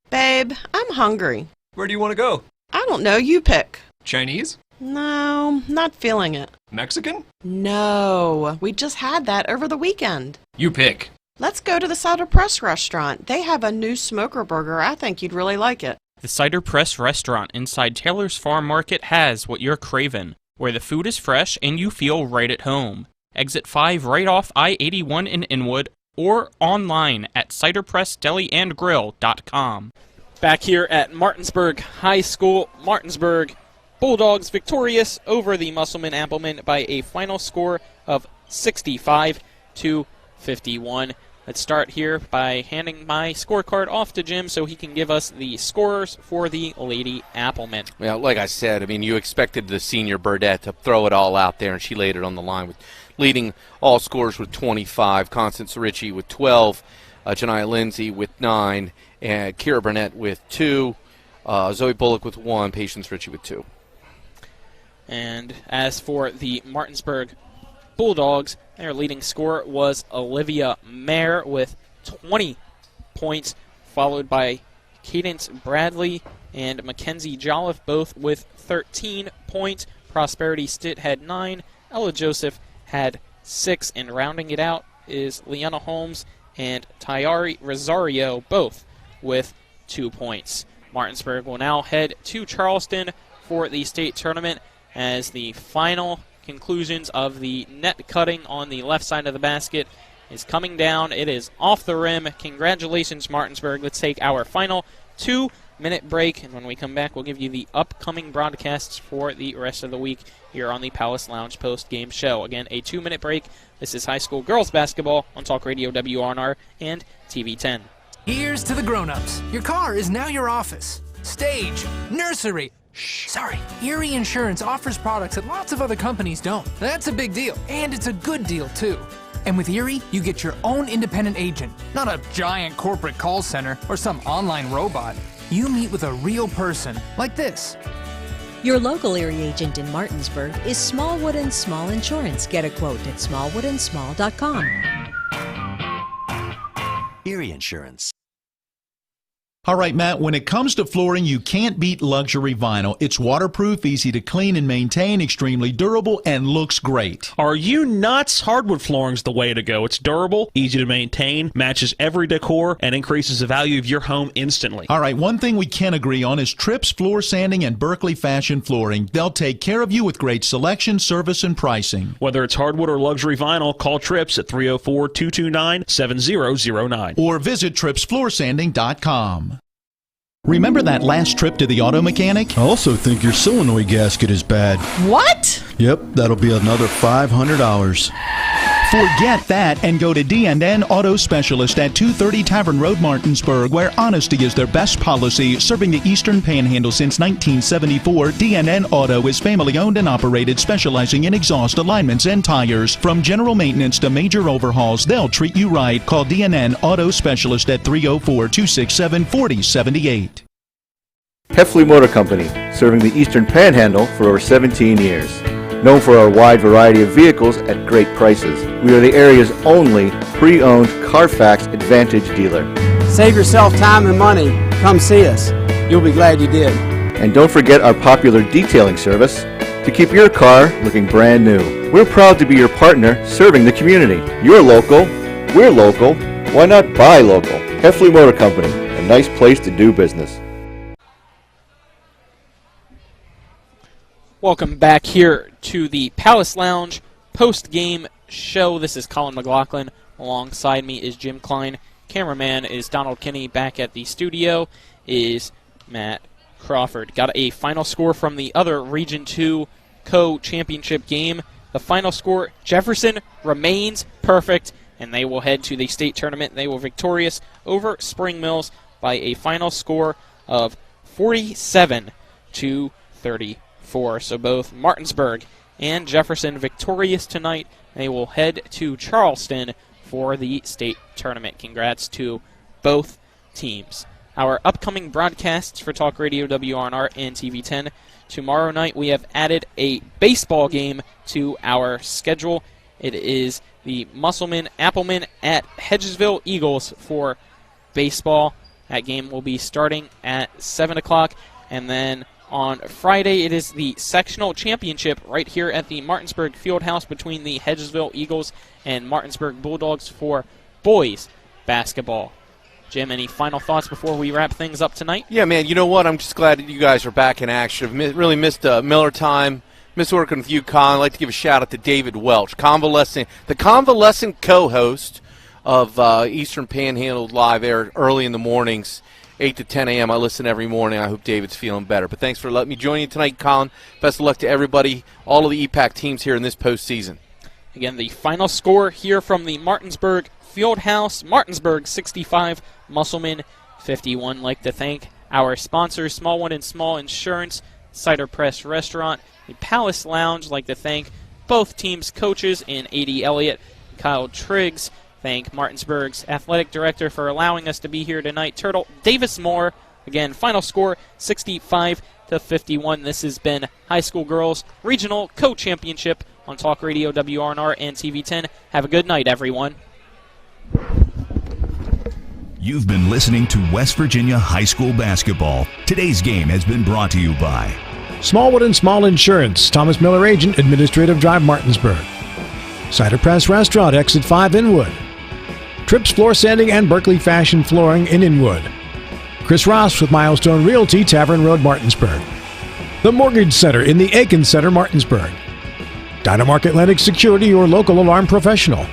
Babe, I'm hungry. Where do you want to go? I don't know, you pick. Chinese? No, not feeling it. Mexican? No, we just had that over the weekend. You pick. Let's go to the Cider Press restaurant. They have a new smoker burger. I think you'd really like it. The Cider Press restaurant inside Taylor's Farm Market has what you're craving, where the food is fresh and you feel right at home. Exit 5 right off I-81 in Inwood, or online at ciderpressdeliandgrill.com. Back here at Martinsburg High School, Martinsburg Bulldogs victorious over the Musselmen Applemen by a final score of 65-51. Let's start here by handing my scorecard off to Jim so he can give us the scorers for the Lady Applemen. Well, like I said, I mean, you expected the senior Burdette to throw it all out there, and she laid it on the line with leading all scorers with 25, Constance Ritchie with 12, Janiyah Lindsay with 9, and Kira Burnett with 2, Zoe Bullock with 1, Patience Ritchie with 2. And as for the Martinsburg Bulldogs, their leading scorer was Olivia Mayer with 20 points, followed by Cadence Bradley and Mackenzie Jolliffe, both with 13 points. Prosperity Stitt had 9, Ella Joseph had 6, and rounding it out is Leanna Holmes and Tayari Rosario, both with 2 points. Martinsburg will now head to Charleston for the state tournament as the final conclusions of the net cutting on the left side of the basket is coming down. It is off the rim. Congratulations, Martinsburg. Let's take our final 2-minute break, and when we come back, we'll give you the upcoming broadcasts for the rest of the week here on the Palace Lounge post-game show. Again, a 2-minute break. This is high school girls basketball on Talk Radio WRNR and TV 10. Here's to the grown-ups. Your car is now your office, stage, nursery. Sorry, Erie Insurance offers products that lots of other companies don't. That's a big deal, and it's a good deal, too. And with Erie, you get your own independent agent, not a giant corporate call center or some online robot. You meet with a real person, like this. Your local Erie agent in Martinsburg is Smallwood & Small Insurance. Get a quote at smallwoodandsmall.com. Erie Insurance. All right, Matt, when it comes to flooring, you can't beat luxury vinyl. It's waterproof, easy to clean and maintain, extremely durable, and looks great. Are you nuts? Hardwood flooring's the way to go. It's durable, easy to maintain, matches every decor, and increases the value of your home instantly. All right, one thing we can agree on is Tripp's Floor Sanding and Berkeley Fashion Flooring. They'll take care of you with great selection, service, and pricing. Whether it's hardwood or luxury vinyl, call Trips at 304-229-7009. Or visit trippsfloorsanding.com. Remember that last trip to the auto mechanic? I also think your solenoid gasket is bad. What? Yep, that'll be another $500. Forget that and go to D&N Auto Specialist at 230 Tavern Road, Martinsburg, where honesty is their best policy. Serving the Eastern Panhandle since 1974, D&N Auto is family-owned and operated, specializing in exhaust alignments and tires. From general maintenance to major overhauls, they'll treat you right. Call D&N Auto Specialist at 304-267-4078. Heffley Motor Company, serving the Eastern Panhandle for over 17 years. Known for our wide variety of vehicles at great prices, we are the area's only pre-owned Carfax Advantage dealer. Save yourself time and money. Come see us. You'll be glad you did. And don't forget our popular detailing service to keep your car looking brand new. We're proud to be your partner serving the community. You're local, we're local, Why not buy local? Heffley Motor Company, a nice place to do business. Welcome back here to the Palace Lounge post-game show. This is Colin McLaughlin. Alongside me is Jim Klein. Cameraman is Donald Kinney. Back at the studio is Matt Crawford. Got a final score from the other Region 2 co-championship game. The final score, Jefferson remains perfect, and they will head to the state tournament. They were victorious over Spring Mills by a final score of 47-34. So both Martinsburg and Jefferson victorious tonight. They will head to Charleston for the state tournament. Congrats to both teams. Our upcoming broadcasts for Talk Radio WRNR and TV10. Tomorrow night we have added a baseball game to our schedule. It is the Musselmen Applemen at Hedgesville Eagles for baseball. That game will be starting at 7 o'clock. And then on Friday, it is the sectional championship right here at the Martinsburg Fieldhouse between the Hedgesville Eagles and Martinsburg Bulldogs for boys basketball. Jim, any final thoughts before we wrap things up tonight? Yeah, man, you know what? I'm just glad that you guys are back in action. I've really missed Miller time. Miss working with you, Con. I'd like to give a shout-out to David Welch, the convalescent co-host of Eastern Panhandle Live there early in the mornings. 8 to 10 a.m. I listen every morning. I hope David's feeling better. But thanks for letting me join you tonight, Colin. Best of luck to everybody, all of the EPAC teams here in this postseason. Again, the final score here from the Martinsburg Fieldhouse. Martinsburg 65, Musselmen 51. Like to thank our sponsors, Smallwood and Small Insurance, Cider Press Restaurant, the Palace Lounge. Like to thank both teams' coaches in A.D. Elliott, Kyle Triggs. Thank Martinsburg's athletic director for allowing us to be here tonight, Turtle Davis Moore. Again, final score 65-51. This has been High School Girls Regional Co-Championship on Talk Radio WRNR and TV10. Have a good night, everyone. You've been listening to West Virginia High School Basketball. Today's game has been brought to you by Smallwood and Small Insurance, Thomas Miller Agent, Administrative Drive, Martinsburg. Cider Press Restaurant, Exit 5, Inwood. Trips Floor Sanding and Berkeley Fashion Flooring in Inwood. Chris Ross with Milestone Realty, Tavern Road, Martinsburg. The Mortgage Center in the Aiken Center, Martinsburg. Dynamark Atlantic Security, your local alarm professional.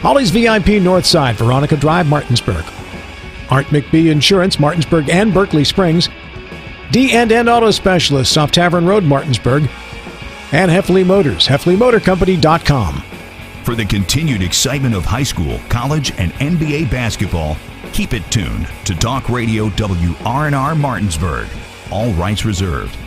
Holly's VIP Northside, Veronica Drive, Martinsburg. Art McBee Insurance, Martinsburg and Berkeley Springs. D&N Auto Specialists off Tavern Road, Martinsburg. And Heffley Motors, HeffleyMotorCompany.com. For the continued excitement of high school, college, and NBA basketball, keep it tuned to Talk Radio WRNR Martinsburg. All rights reserved.